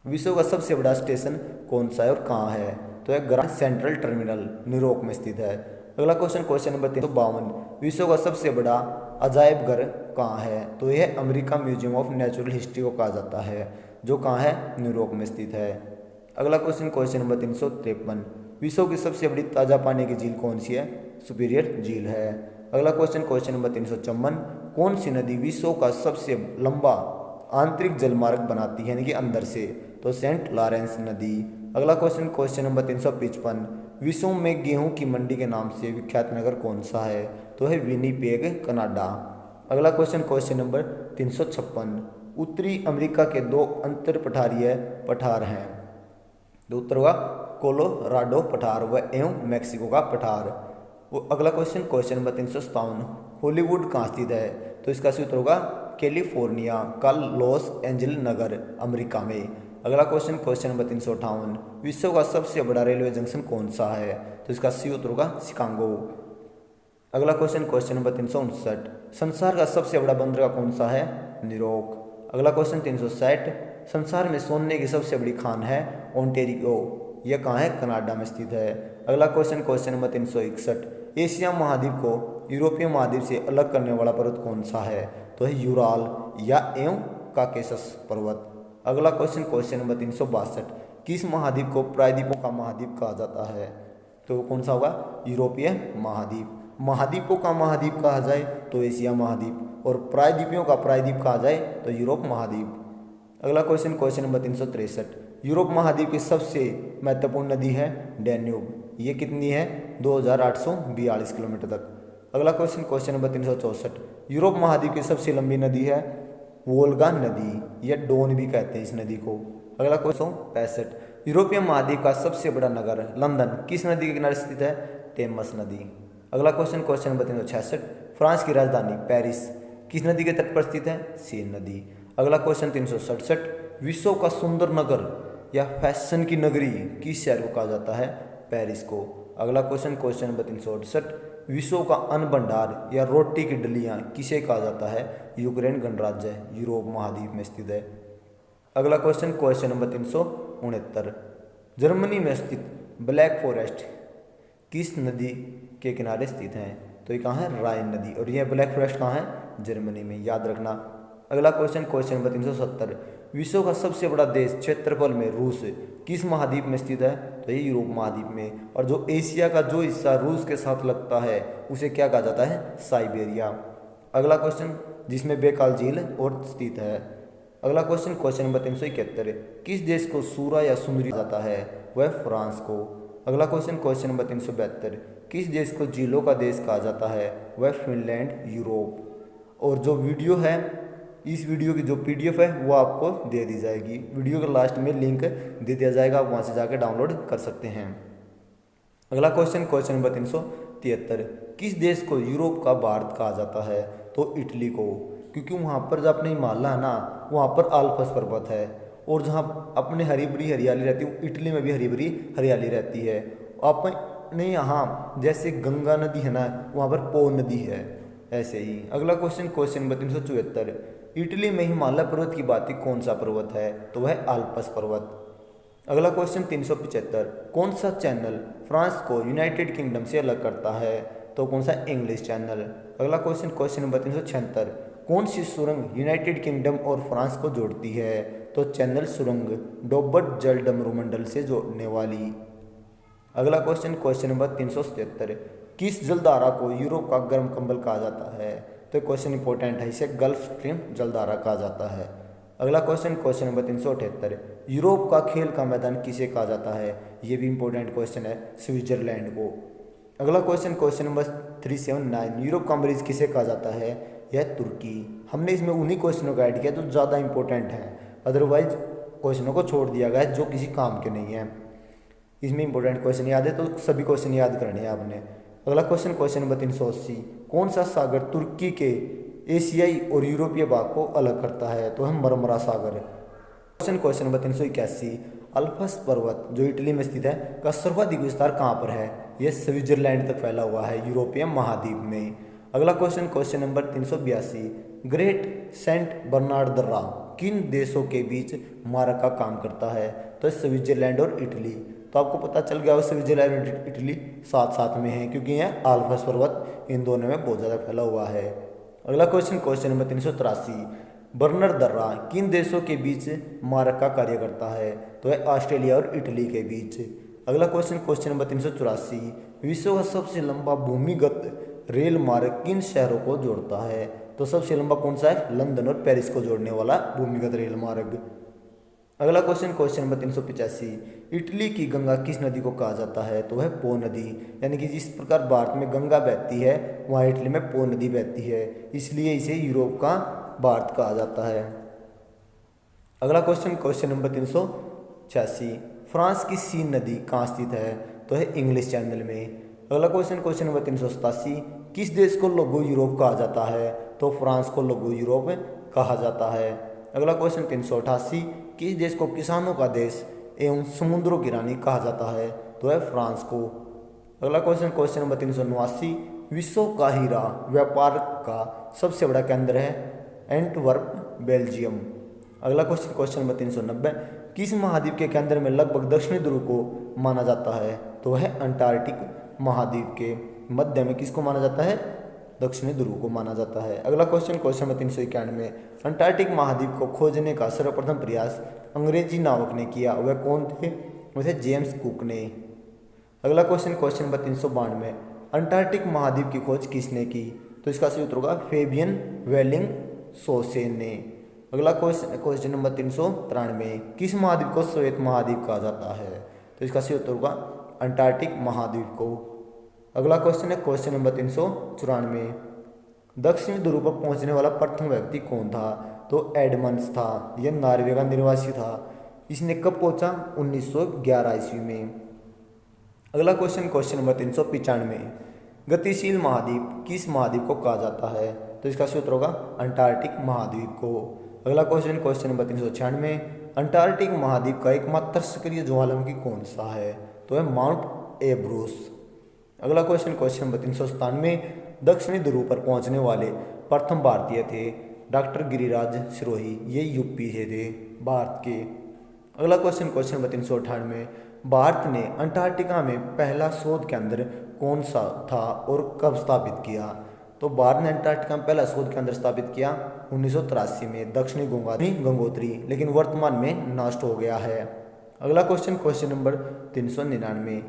विश्व का सबसे बड़ा स्टेशन कौन सा है और कहाँ है? तो यह ग्रांड सेंट्रल टर्मिनल न्यूयॉर्क में स्थित है। अगला क्वेश्चन नंबर 352, विश्व का सबसे बड़ा अजायब घर कहाँ है? तो यह America museum of natural history को कहा जाता है, जो कहाँ है? न्यूयॉर्क में स्थित है। अगला क्वेश्चन नंबर 353, विश्व की सबसे बड़ी ताज़ा पानी की झील कौन सी है? सुपीरियर झील है। अगला क्वेश्चन नंबर 354, कौन सी नदी विश्व का सबसे लंबा आंतरिक जलमार्ग बनाती है यानी कि अंदर से? तो सेंट लॉरेंस नदी। अगला क्वेश्चन नंबर 355, विश्व में गेहूं की मंडी के नाम से विख्यात नगर कौन सा है? तो है विनीपेग, कनाडा। अगला क्वेश्चन नंबर 356, उत्तरी अमेरिका के 2 अंतर पठारीय पठार हैं? तो उत्तर होगा कोलोराडो पठार व एवं मैक्सिको का पठार। वो अगला क्वेश्चन नंबर 357, हॉलीवुड कहाँ स्थित है? तो इसका सही उत्तर होगा कैलिफोर्निया का लॉस एंजल नगर अमेरिका में। अगला क्वेश्चन नंबर 358, विश्व का सबसे बड़ा रेलवे जंक्शन कौन सा है? तो इसका सही उत्तर होगा शिकागो। अगला क्वेश्चन नंबर 359, संसार का सबसे बड़ा बंदरगाह कौन सा है? न्यूयॉर्क। अगला क्वेश्चन 360, संसार में सोने की सबसे बड़ी खान है ओंटेरियो। यह कहाँ है? कनाडा में स्थित है। अगला क्वेश्चन नंबर 361, एशिया महाद्वीप को यूरोपीय महाद्वीप से अलग करने वाला पर्वत कौन सा है? तो है यूराल या एवं काकेशस पर्वत। अगला क्वेश्चन नंबर 362, किस महाद्वीप को प्रायद्वीपों का महाद्वीप कहा जाता है? तो कौन सा होगा? यूरोपीय महाद्वीप। महाद्वीपों का महाद्वीप कहा जाए तो एशिया महाद्वीप, और प्रायद्वीपों का प्रायद्वीप कहा जाए तो यूरोप महाद्वीप। अगला क्वेश्चन नंबर 363, यूरोप महाद्वीप की सबसे महत्वपूर्ण नदी है डैन्यूब। ये कितनी है? 2842 किलोमीटर तक। अगला क्वेश्चन नंबर 364, यूरोप महाद्वीप की सबसे लंबी नदी है वोल्गा नदी, या डोन भी कहते हैं इस नदी को। अगला क्वेश्चन 65, यूरोपीय महाद्वीप का सबसे बड़ा नगर लंदन किस नदी के किनारे स्थित है? टेमस नदी। अगला क्वेश्चन, क्वेश्चन नंबर 366, फ्रांस की राजधानी पेरिस किस नदी के तट पर स्थित है? सेन नदी। अगला क्वेश्चन 367, विश्व का सुंदर नगर या फैशन की नगरी किस शहर को कहा जाता है? पेरिस को। अगला क्वेश्चन, क्वेश्चन नंबर 368, विश्व का अन्न भंडार या रोटी की डलियां किसे कहा जाता है? यूक्रेन गणराज्य यूरोप महाद्वीप में स्थित है। अगला क्वेश्चन, क्वेश्चन नंबर 369, जर्मनी में स्थित ब्लैक फॉरेस्ट किस नदी के किनारे स्थित है? तो ये कहाँ है? राइन नदी। और यह ब्लैक फॉरेस्ट कहाँ है? जर्मनी में, याद रखना। अगला क्वेश्चन, क्वेश्चन नंबर 370, विश्व का सबसे बड़ा देश क्षेत्रफल में रूस किस महाद्वीप में स्थित है? तो ये यूरोप महाद्वीप में। और जो एशिया का जो हिस्सा रूस के साथ लगता है उसे क्या कहा जाता है? साइबेरिया। अगला क्वेश्चन, जिसमें बेकाल झील और स्थित है। अगला क्वेश्चन, क्वेश्चन नंबर 371, किस देश को सूरा या सुंदरी कहा जाता है? वह फ्रांस को। अगला क्वेश्चन, क्वेश्चन नंबर 372, किस देश को झीलों का देश कहा जाता है? वह फिनलैंड यूरोप। और जो वीडियो है, इस वीडियो की जो पीडीएफ है वो आपको दे दी जाएगी। वीडियो के लास्ट में लिंक दे दिया जाएगा, आप वहाँ से जाकर डाउनलोड कर सकते हैं। अगला क्वेश्चन, क्वेश्चन नंबर 373, किस देश को यूरोप का भारत कहा जाता है? तो इटली को, क्योंकि वहाँ पर जो अपने हिमालय है ना, वहाँ पर आल्प्स पर्वत है। और जहाँ अपने हरी भरी हरियाली रहती है, इटली में भी हरी भरी हरियाली रहती है। अपने यहाँ जैसे गंगा नदी है ना, वहाँ पर पो नदी है, ऐसे ही। अगला क्वेश्चन, क्वेश्चन नंबर 374, इटली में हिमालय पर्वत की भांति कौन सा पर्वत है? तो वह आल्प्स पर्वत। अगला क्वेश्चन 375, कौन सा चैनल फ्रांस को यूनाइटेड किंगडम से अलग करता है? तो कौन सा? English channel. अगला क्वेश्चन, क्वेश्चन नंबर 376, कौन सी सुरंग यूनाइटेड किंगडम और फ्रांस को जोड़ती है? तो चैनल सुरंग डोबर्ट जल डमरूमंडल से जोड़ने वाली। अगला क्वेश्चन, क्वेश्चन नंबर 377, किस जलधारा को यूरोप का गर्म कंबल कहा जाता है? तो क्वेश्चन इंपॉर्टेंट है, इसे गल्फ स्ट्रीम जलधारा कहा जाता है। अगला क्वेश्चन, क्वेश्चन नंबर 378, यूरोप का खेल का मैदान किसे कहा जाता है? ये भी इंपॉर्टेंट क्वेश्चन है, स्विट्जरलैंड को। अगला क्वेश्चन, क्वेश्चन नंबर 379, यूरोप का मरीज किसे कहा जाता है? यह तुर्की। हमने इसमें उन्हीं क्वेश्चनों का ऐड किया जो ज़्यादा इंपॉर्टेंट हैं, अदरवाइज क्वेश्चनों को छोड़ दिया गया है जो किसी काम के नहीं है। इसमें इंपॉर्टेंट क्वेश्चन याद है तो सभी क्वेश्चन याद करने हैं आपने। अगला क्वेश्चन, क्वेश्चन नंबर 380, कौन सा सागर तुर्की के एशियाई और यूरोपीय भाग को अलग करता है? तो है मरमरा सागर। क्वेश्चन, क्वेश्चन नंबर 381, अल्पस पर्वत जो इटली में स्थित है का सर्वाधिक विस्तार कहाँ पर है? यह स्विट्जरलैंड तक फैला हुआ है, यूरोपीय महाद्वीप में। अगला question, question number 382, Great Saint Bernard दर्रा किन देशों के बीच मार्ग का काम करता है? तो स्विट्जरलैंड और इटली। तो आपको पता चल गया स्विट्जरलैंड और इटली साथ साथ में है, क्योंकि यह आल्प्स पर्वत इन दोनों में बहुत ज़्यादा फैला हुआ है। अगला क्वेश्चन, क्वेश्चन नंबर 383, बर्नर दर्रा किन देशों के बीच मार्ग का कार्य करता है? तो है ऑस्ट्रेलिया और इटली के बीच। अगला क्वेश्चन, क्वेश्चन नंबर 384, विश्व का सबसे लंबा भूमिगत रेल मार्ग किन शहरों को जोड़ता है? तो सबसे लंबा कौन सा है? लंदन और पेरिस को जोड़ने वाला भूमिगत रेल मार्ग। अगला क्वेश्चन, क्वेश्चन नंबर 385, इटली की गंगा किस नदी को कहा जाता है? तो है पो नदी। यानी कि जिस प्रकार भारत में गंगा बहती है, वहाँ इटली में पो नदी बहती है, इसलिए इसे यूरोप का भारत कहा जाता है। अगला क्वेश्चन, क्वेश्चन नंबर 386, फ्रांस की सीन नदी कहाँ स्थित है? तो है इंग्लिश चैनल में। अगला क्वेश्चन, क्वेश्चन नंबर 387, किस देश को लघु यूरोप कहा जाता है? तो फ्रांस को लघु यूरोप कहा जाता है। अगला क्वेश्चन 388, किस देश को किसानों का देश एवं समुद्रों की रानी कहा जाता है? तो है फ्रांस को। अगला क्वेश्चन, क्वेश्चन नंबर 389, विश्व का हीरा व्यापार का सबसे बड़ा केंद्र है एंटवर्प, बेल्जियम। अगला क्वेश्चन, क्वेश्चन नंबर 390, किस महाद्वीप के केंद्र में लगभग दक्षिणी ध्रुव को माना जाता है? तो है अंटार्कटिक महाद्वीप के मध्य में किसको माना जाता है? दक्षिणी ध्रुव को माना जाता है। अगला क्वेश्चन, क्वेश्चन नंबर 391, अंटार्कटिक महाद्वीप को खोजने का सर्वप्रथम प्रयास अंग्रेजी नावक ने किया, वह कौन थे? वह जेम्स कुक ने। अगला क्वेश्चन, क्वेश्चन नंबर 392, अंटार्कटिक महाद्वीप की खोज किसने की? तो इसका सही उत्तर होगा फेबियन वेलिंग सोसेन ने। अगला क्वेश्चन, क्वेश्चन नंबर 393, किस महाद्वीप को श्वेत महाद्वीप कहा जाता है? तो इसका सही उत्तर होगा अंटार्कटिक महाद्वीप को। अगला क्वेश्चन है क्वेश्चन नंबर 394, दक्षिणी ध्रुव पर पहुंचने वाला प्रथम व्यक्ति कौन था? तो एडमंड्स था, यह नॉर्वे का निवासी था। इसने कब पहुंचा? 1911 ईस्वी में। अगला क्वेश्चन नंबर 395, गतिशील महाद्वीप किस महाद्वीप को कहा जाता है? तो इसका सूत्र होगा अंटार्कटिक महाद्वीप को। अगला क्वेश्चन नंबर 396, अंटार्कटिक महाद्वीप का एकमात्र सक्रिय ज्वालामुखी कौन सा है? तो है माउंट एब्रूस। अगला क्वेश्चन नंबर 397, दक्षिणी ध्रुव पर पहुंचने वाले प्रथम भारतीय थे डॉक्टर गिरिराज सिरोही, ये यूपी से थे भारत के। अगला क्वेश्चन नंबर 398, भारत ने अंटार्कटिका में पहला शोध केंद्र कौन सा था और कब स्थापित किया? तो भारत ने अंटार्कटिका में पहला शोध केंद्र स्थापित किया 1983 में दक्षिणी गंगोत्री, लेकिन वर्तमान में नष्ट हो गया है। अगला क्वेश्चन नंबर 399,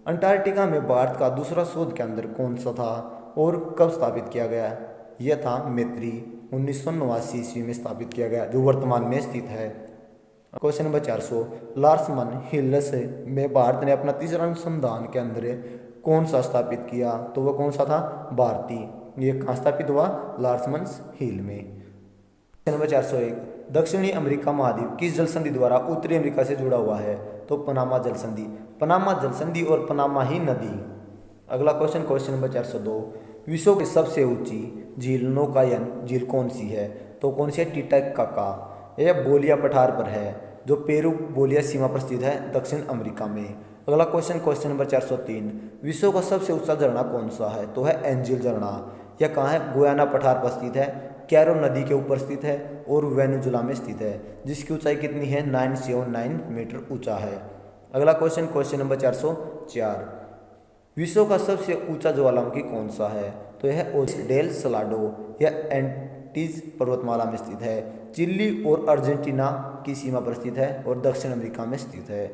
अंटार्कटिका में भारत का दूसरा शोध केंद्र कौन सा था और कब स्थापित किया गया? यह था मैत्री, 1989 ईस्वी में स्थापित किया गया, जो वर्तमान में स्थित है। क्वेश्चन नंबर 400, लार्समन हिल्स में भारत ने अपना तीसरा अनुसंधान केंद्र कौन सा स्थापित किया? तो वह कौन सा था? भारतीय। ये कहाँ स्थापित हुआ? लार्समन हिल में। क्वेश्चन नंबर 401, दक्षिणी अमेरिका महाद्वीप किस जल संधि द्वारा उत्तरी अमेरिका से जुड़ा हुआ है? तो पनामा जल संधि। पनामा जल संधि और पनामा ही नदी। अगला क्वेश्चन नंबर 402, विश्व की सबसे ऊंची झील नौकायन झील कौन सी है? तो कौन सी है? टिटाकाका। यह बोलिया पठार पर है, जो पेरू बोलिया सीमा पर स्थित है दक्षिण अमेरिका में। अगला क्वेश्चन नंबर 403, विश्व का सबसे ऊंचा झरना कौन सा है? तो है एंजिल झरना। यह कहाँ है? गुयाना पठार पर स्थित है, कैरो नदी के ऊपर स्थित है और वेनेजुला में स्थित है, जिसकी ऊंचाई कितनी है? 979 मीटर ऊंचा है। अगला क्वेश्चन नंबर 404, विश्व का सबसे ऊंचा ज्वालामुखी कौन सा है? तो यह डेल सलाडो। यह एंटीज पर्वतमाला में स्थित है, चिली और अर्जेंटीना की सीमा पर स्थित है और दक्षिण अमेरिका में स्थित है।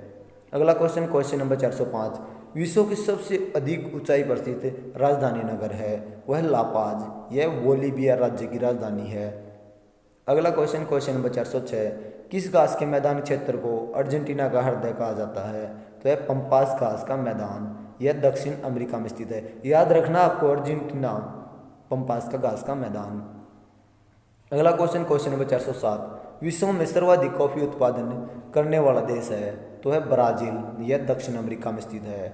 अगला क्वेश्चन नंबर 405, विश्व की सबसे अधिक ऊंचाई पर स्थित राजधानी नगर है, वह लापाज। यह बोलीविया राज्य की राजधानी है। अगला क्वेश्चन नंबर 406, किस घास के मैदान क्षेत्र को अर्जेंटीना का हृदय कहा जाता है? तो यह पंपास घास का मैदान। यह दक्षिण अमेरिका में स्थित है। याद रखना आपको, अर्जेंटीना पंपास का घास का मैदान। अगला क्वेश्चन नंबर 407, विश्व में सर्वाधिक कॉफी उत्पादन करने वाला देश है? तो है ब्राजील। यह दक्षिण अमेरिका में स्थित है।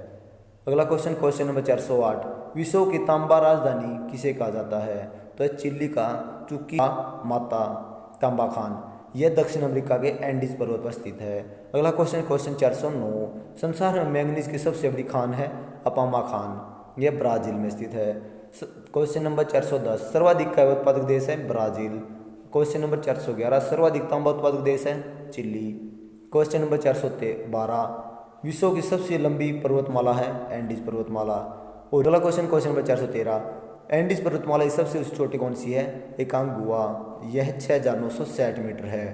अगला क्वेश्चन नंबर 408, विश्व की तांबा राजधानी किसे कहा जाता है? तो है चिली का चुकी माता तांबा खान। यह दक्षिण अमेरिका के एंडीज पर्वत पर स्थित है। अगला क्वेश्चन 409, संसार में मैंगनीज की सबसे बड़ी खान है अपामा खान। यह ब्राजील में स्थित है। क्वेश्चन नंबर 410, सर्वाधिक चाय उत्पादक देश है ब्राजील। क्वेश्चन नंबर 411, सर्वाधिक तांबा उत्पादक देश है चिली। क्वेश्चन नंबर 412, विश्व की सबसे लंबी पर्वतमाला है एंडीज पर्वतमाला। और अगला क्वेश्चन नंबर 413, एंडीज पर्वतमाला की सबसे चोटी कौन सी है? एकांगुआ। यह 6960 मीटर है।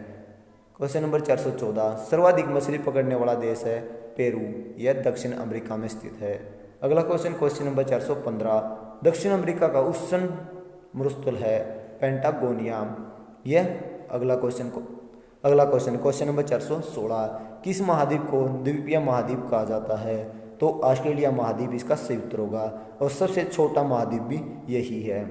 क्वेश्चन नंबर 414, सर्वाधिक मछली पकड़ने वाला देश है पेरू। यह दक्षिण अमेरिका में स्थित है। अगला क्वेश्चन नंबर 415, दक्षिण अमेरिका का उष्ण मरुस्थल है पेंटागोनिया। यह अगला क्वेश्चन नंबर 416, किस महाद्वीप को द्वीपीय महाद्वीप कहा जाता है? तो ऑस्ट्रेलिया महाद्वीप इसका सही उत्तर होगा, और सबसे छोटा महाद्वीप भी यही है।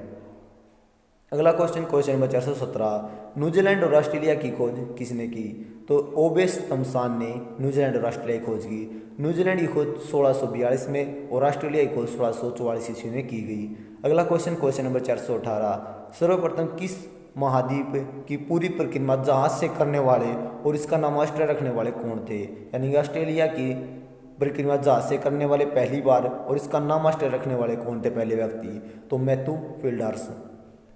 अगला क्वेश्चन नंबर 417, न्यूजीलैंड और ऑस्ट्रेलिया की खोज किसने की? तो ओबेस तमसान ने न्यूजीलैंड और ऑस्ट्रेलिया की खोज की। न्यूजीलैंड की खोज 1642 में और ऑस्ट्रेलिया की खोज 1644 ईस्वी में की गई। अगला क्वेश्चन नंबर 418, सर्वप्रथम किस महाद्वीप की पूरी परिक्रमा जहाज से करने वाले और इसका नाम ऑस्ट्रेलिया रखने वाले कौन थे? यानी ऑस्ट्रेलिया की परिक्रमा जहाज से करने वाले पहली बार और इसका नाम ऑस्ट्रेलिया रखने वाले कौन थे पहले व्यक्ति? तो मैथ्यू फिल्डर्स।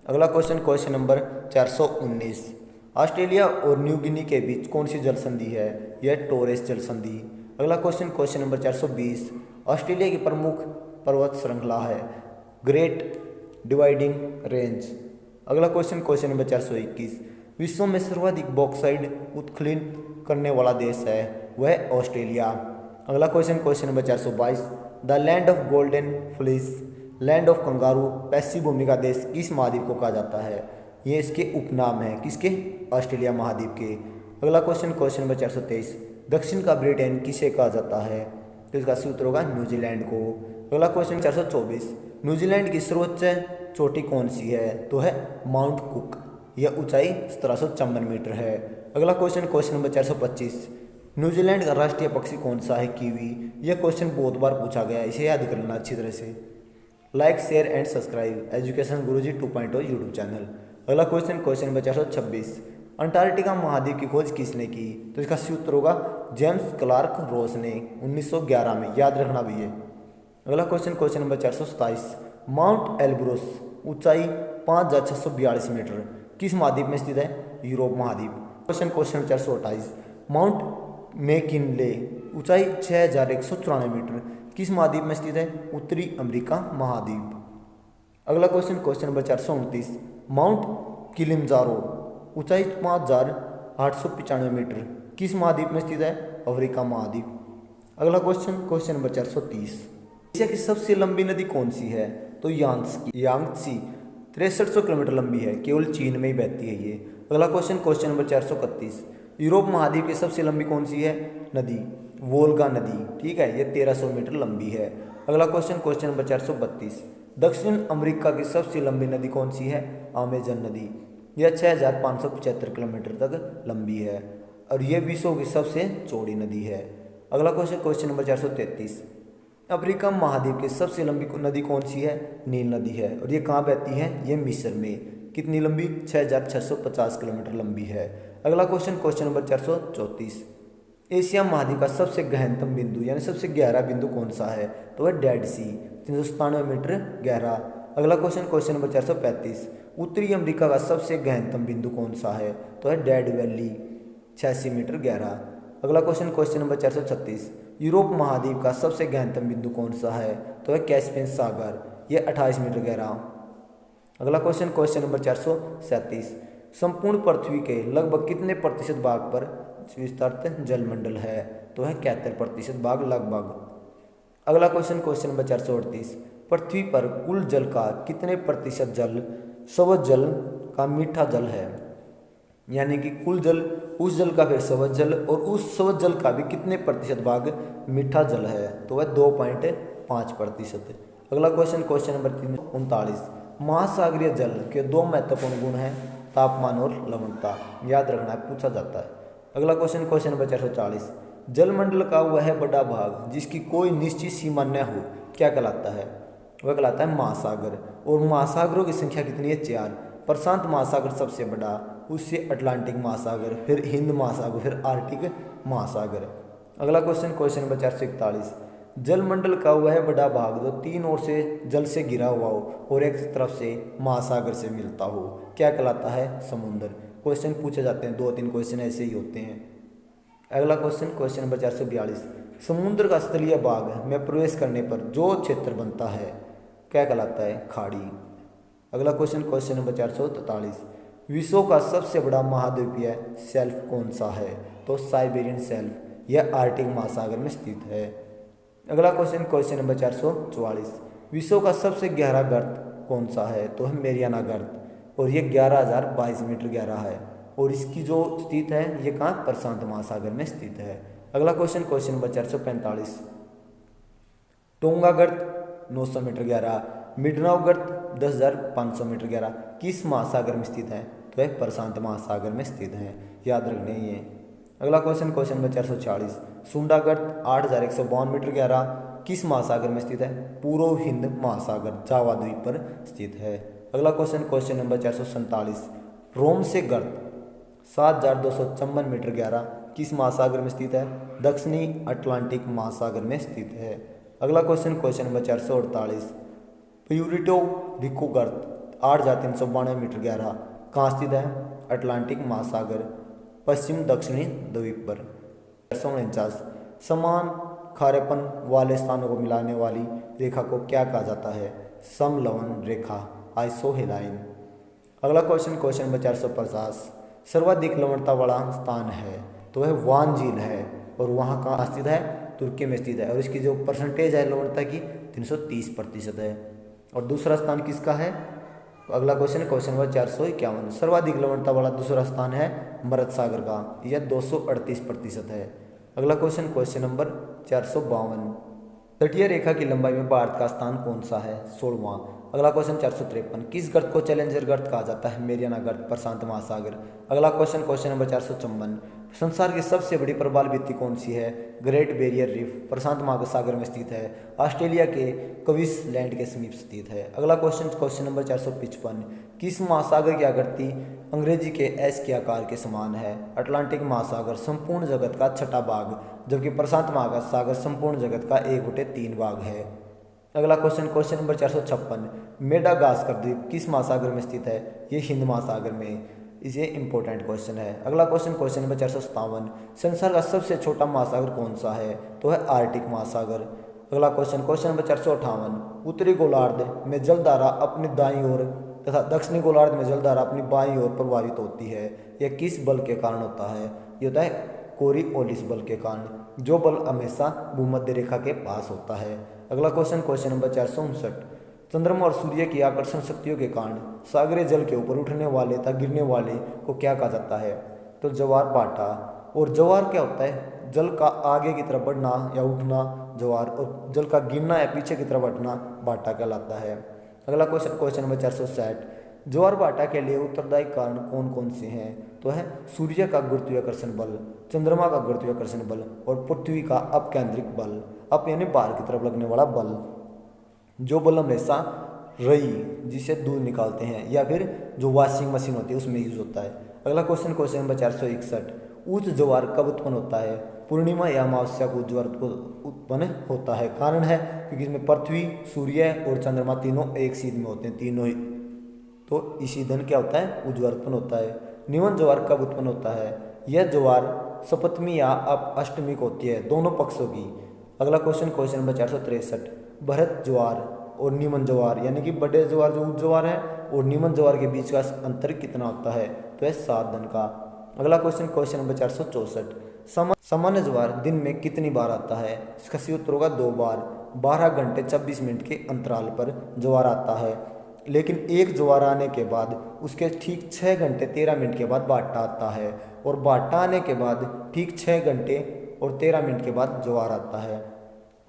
अगला क्वेश्चन नंबर 419, ऑस्ट्रेलिया और न्यू गिनी के बीच कौन सी जल संधि है? यह टोरेस जल संधि। अगला क्वेश्चन नंबर 420, ऑस्ट्रेलिया की प्रमुख पर्वत श्रृंखला है ग्रेट डिवाइडिंग रेंज। अगला क्वेश्चन नंबर 421, विश्व में सर्वाधिक बॉक्साइड उत्खनन करने वाला देश है वह ऑस्ट्रेलिया। अगला question number 422, the land of golden fleece, land of kangaroo, पैसिव भूमि का देश किस महाद्वीप को कहा जाता है? ये इसके उपनाम है, किसके? ऑस्ट्रेलिया महाद्वीप के। अगला क्वेश्चन नंबर 423, दक्षिण का ब्रिटेन किसे कहा जाता है? तो इसका सूत्र होगा न्यूजीलैंड को। अगला क्वेश्चन 424, न्यूजीलैंड की सर्वोच्च चोटी कौन सी है? तो है माउंट कुक। यह ऊंचाई 1754 मीटर है। अगला क्वेश्चन नंबर 425, न्यूजीलैंड का राष्ट्रीय पक्षी कौन सा है? कीवी। यह क्वेश्चन बहुत बार पूछा गया है, इसे याद कर लेना अच्छी तरह से। Like share and subscribe education Guruji 2.0 YouTube channel. अगला क्वेश्चन नंबर 426, अंटार्कटिका महाद्वीप की खोज किसने की? तो इसका सही उत्तर होगा जेम्स क्लार्क रोस ने 1911 में, याद रखना भी है। अगला क्वेश्चन नंबर 427, माउंट एल्ब्रोस ऊंचाई 5642 मीटर किस महाद्वीप में स्थित है? यूरोप महाद्वीप। क्वेश्चन नंबर 428, माउंट मैकिनले ऊंचाई 6194 मीटर किस महाद्वीप में स्थित है? उत्तरी अमेरिका महाद्वीप। अगला क्वेश्चन नंबर 429, माउंट किलिमंजारो ऊंचाई 5895 मीटर किस महाद्वीप में स्थित है? अफ्रीका महाद्वीप। अगला क्वेश्चन नंबर 430, एशिया की सबसे लंबी नदी कौन सी है? तो यांगत्सी 6300 किलोमीटर लंबी है, केवल चीन में ही बहती है ये। अगला क्वेश्चन नंबर 431, यूरोप महाद्वीप की सबसे लंबी कौन सी है नदी? वोल्गा नदी, ठीक है, ये 1300 मीटर लंबी है। अगला क्वेश्चन नंबर 432, दक्षिण अमेरिका की सबसे लंबी नदी कौन सी है? अमेजन नदी, यह 6575 किलोमीटर तक लंबी है और यह विश्व की सबसे चौड़ी नदी है। अगला क्वेश्चन नंबर 433, अफ्रीका महाद्वीप की सबसे लंबी नदी कौन सी है? नील नदी है और ये कहाँ बहती है? ये मिस्र में। कितनी लंबी? 6650 किलोमीटर लंबी है। अगला क्वेश्चन नंबर 434, एशिया महाद्वीप का सबसे गहनतम बिंदु यानी सबसे गहरा बिंदु कौन सा है? तो है डेड सी, 397 मीटर गहरा। अगला क्वेश्चन नंबर 435, उत्तरी अमेरिका का सबसे गहनतम बिंदु कौन सा है? तो है डेड वैली, 86 मीटर गहरा। अगला क्वेश्चन नंबर 436, यूरोप महाद्वीप का सबसे गहनतम बिंदु कौन सा है? तो है कैस्पियन सागर, यह 28 मीटर गहरा। अगला क्वेश्चन नंबर 437, संपूर्ण पृथ्वी के लगभग कितने प्रतिशत भाग पर विस्तृत जलमंडल है? तो है 71% भाग लगभग। अगला क्वेश्चन नंबर 438, पृथ्वी पर कुल जल का कितने प्रतिशत जल स्वच्छ जल का मीठा जल है? यानी कि कुल जल, उस जल का फिर स्वच्छ जल और उस स्वच्छ जल का भी कितने प्रतिशत भाग मीठा जल है? तो वह 2.5%। अगला क्वेश्चन नंबर 339, महासागरीय जल के दो महत्वपूर्ण गुण हैं, तापमान और लवणता, याद रखना है, पूछा जाता है। अगला क्वेश्चन नंबर 440, जलमंडल का वह बड़ा भाग जिसकी कोई निश्चित सीमा न हो क्या कहलाता है? वह कहलाता है महासागर। और महासागरों की संख्या कितनी है? 4। प्रशांत महासागर सबसे बड़ा, उससे अटलांटिक महासागर, फिर हिंद महासागर, फिर आर्कटिक महासागर। अगला क्वेश्चन नंबर 441, जलमंडल का वह बड़ा भाग जो तीन ओर से जल से घिरा हुआ हो और एक तरफ से महासागर से मिलता हो क्या कहलाता है? समुद्र। क्वेश्चन पूछे जाते हैं, 2-3 क्वेश्चन ऐसे ही होते हैं। अगला क्वेश्चन नंबर 442, समुद्र का स्थलीय भाग में प्रवेश करने पर जो क्षेत्र बनता है क्या कहलाता है? खाड़ी। अगला क्वेश्चन नंबर 443, विश्व का सबसे बड़ा महाद्वीपीय शेल्फ कौन सा है? तो साइबेरियन शेल्फ, यह आर्कटिक महासागर में स्थित है। अगला क्वेश्चन नंबर 444, विश्व का सबसे गहरा गर्त कौन सा है? तो है मेरियाना गर्त और ये 11,022 मीटर गहरा है और इसकी जो स्थित है ये कहाँ? प्रशांत महासागर में स्थित है। अगला क्वेश्चन नंबर 445, टोंगा गर्त 900 मीटर गहरा, मिडनाव गर्त 10,500 मीटर गहरा किस महासागर में स्थित है? तो है प्रशांत महासागर में स्थित है, याद रखने ये। अगला क्वेश्चन नंबर 446, सुंडा गर्त 8,152 मीटर गहरा किस महासागर में स्थित है? पूर्व हिंद महासागर, जावा द्वीप पर स्थित है। अगला क्वेश्चन नंबर 447, रोम से गर्त 7,254 मीटर गहरा किस महासागर में स्थित है? दक्षिणी अटलांटिक महासागर में स्थित है। अगला क्वेश्चन नंबर 448, प्यूरिटो रिको गर्त 8,392 मीटर गहरा कहाँ स्थित है? अटलांटिक महासागर, पश्चिम दक्षिणी द्वीप पर। 449, समान खारेपन वाले स्थानों को मिलाने वाली रेखा को क्या कहा जाता है? समलवन रेखा, आइसोहेलाइन। अगला क्वेश्चन नंबर 450, सर्वाधिक लवणता वाला स्थान है तो वह वान झील है और वहाँ कहाँ स्थित है? तुर्की में स्थित है और इसकी जो परसेंटेज है लवणता की 330% है। और दूसरा स्थान किसका है? अगला क्वेश्चन नंबर 451, सर्वाधिक लवणता वाला दूसरा स्थान है मरत सागर का, यह 238% है। अगला क्वेश्चन नंबर 452, तटीय रेखा की लंबाई में भारत का स्थान कौन सा है? 16वां। अगला क्वेश्चन 453, किस गर्त को चैलेंजर गर्त कहा जाता है? मेरियाना गर्त, प्रशांत महासागर। अगला क्वेश्चन नंबर 454, संसार की सबसे बड़ी प्रवाल भित्ति कौन सी है? ग्रेट बैरियर रीफ, प्रशांत महासागर में स्थित है, ऑस्ट्रेलिया के क्वींसलैंड के समीप स्थित है। अगला क्वेश्चन नंबर 455, किस महासागर की आकृति अंग्रेजी के एस के आकार के समान है? अटलांटिक महासागर संपूर्ण जगत का छठा भाग, जबकि प्रशांत महासागर संपूर्ण जगत का 1/3 भाग है। अगला क्वेश्चन नंबर 456, मेडागास्कर द्वीप किस महासागर में स्थित है? ये हिंद महासागर में। इसे इंपॉर्टेंट क्वेश्चन है। अगला क्वेश्चन नंबर 457, संसार का सबसे छोटा महासागर कौन सा है? तो है आर्कटिक महासागर। अगला क्वेश्चन नंबर 458, उत्तरी गोलार्ध में जलधारा अपनी दाईं ओर तथा दक्षिणी गोलार्ध में जलधारा अपनी बाईं ओर प्रवाहित होती है। यह किस बल के कारण होता है? यह होता है कोरिओलिस बल के कारण, जो बल हमेशा भूमध्य रेखा के पास होता है। अगला क्वेश्चन नंबर 459, चंद्रमा और सूर्य की आकर्षण शक्तियों के कारण सागरीय जल के ऊपर उठने वाले तथा गिरने वाले को क्या कहा जाता है? तो ज्वार भाटा। और ज्वार क्या होता है? जल का आगे की तरफ बढ़ना या उठना ज्वार, और जल का गिरना या पीछे की तरफ हटना भाटा कहलाता है। अगला क्वेश्चन नंबर 460, ज्वार भाटा के लिए उत्तरदायी कारण कौन कौन से हैं? तो है सूर्य का गुरुत्वाकर्षण बल, चंद्रमा का गुरुत्वाकर्षण बल और पृथ्वी का अपकेंद्रिक बल, अप यानी बाहर की तरफ लगने वाला बल, जो बल हमेशा रई जिसे दूध निकालते हैं या फिर जो वॉशिंग मशीन होती है उसमें यूज होता है। अगला क्वेश्चन नंबर 461, उच्च ज्वार कब उत्पन्न होता है? पूर्णिमा या अमावस्या को ज्वार उत्पन्न होता है। कारण है क्योंकि इसमें पृथ्वी, सूर्य और चंद्रमा तीनों एक सीध में होते हैं, तीनों ही, तो इसी दिन क्या होता है? उज्ज्वल उत्पन्न होता है। निवन ज्वार कब उत्पन्न होता है? यह ज्वार सप्तमी या अष्टमी को होती है, दोनों पक्षों की। अगला क्वेश्चन नंबर 463, भरत ज्वार और नीमन ज्वार यानी कि बड़े ज्वार जो उच्च ज्वार है और नीमन ज्वार के बीच का अंतर कितना होता है? तो है 7 दिन का। अगला क्वेश्चन नंबर 464, सामान्य ज्वार दिन में कितनी बार आता है? इसका सही उत्तर होगा 2 बार। 12 घंटे 26 मिनट के अंतराल पर ज्वार आता है, लेकिन एक ज्वार आने के बाद उसके ठीक 6 घंटे 13 मिनट के बाद भाटा आता है, और भाटा आने के बाद ठीक 6 घंटे और 13 मिनट के बाद ज्वार आता है।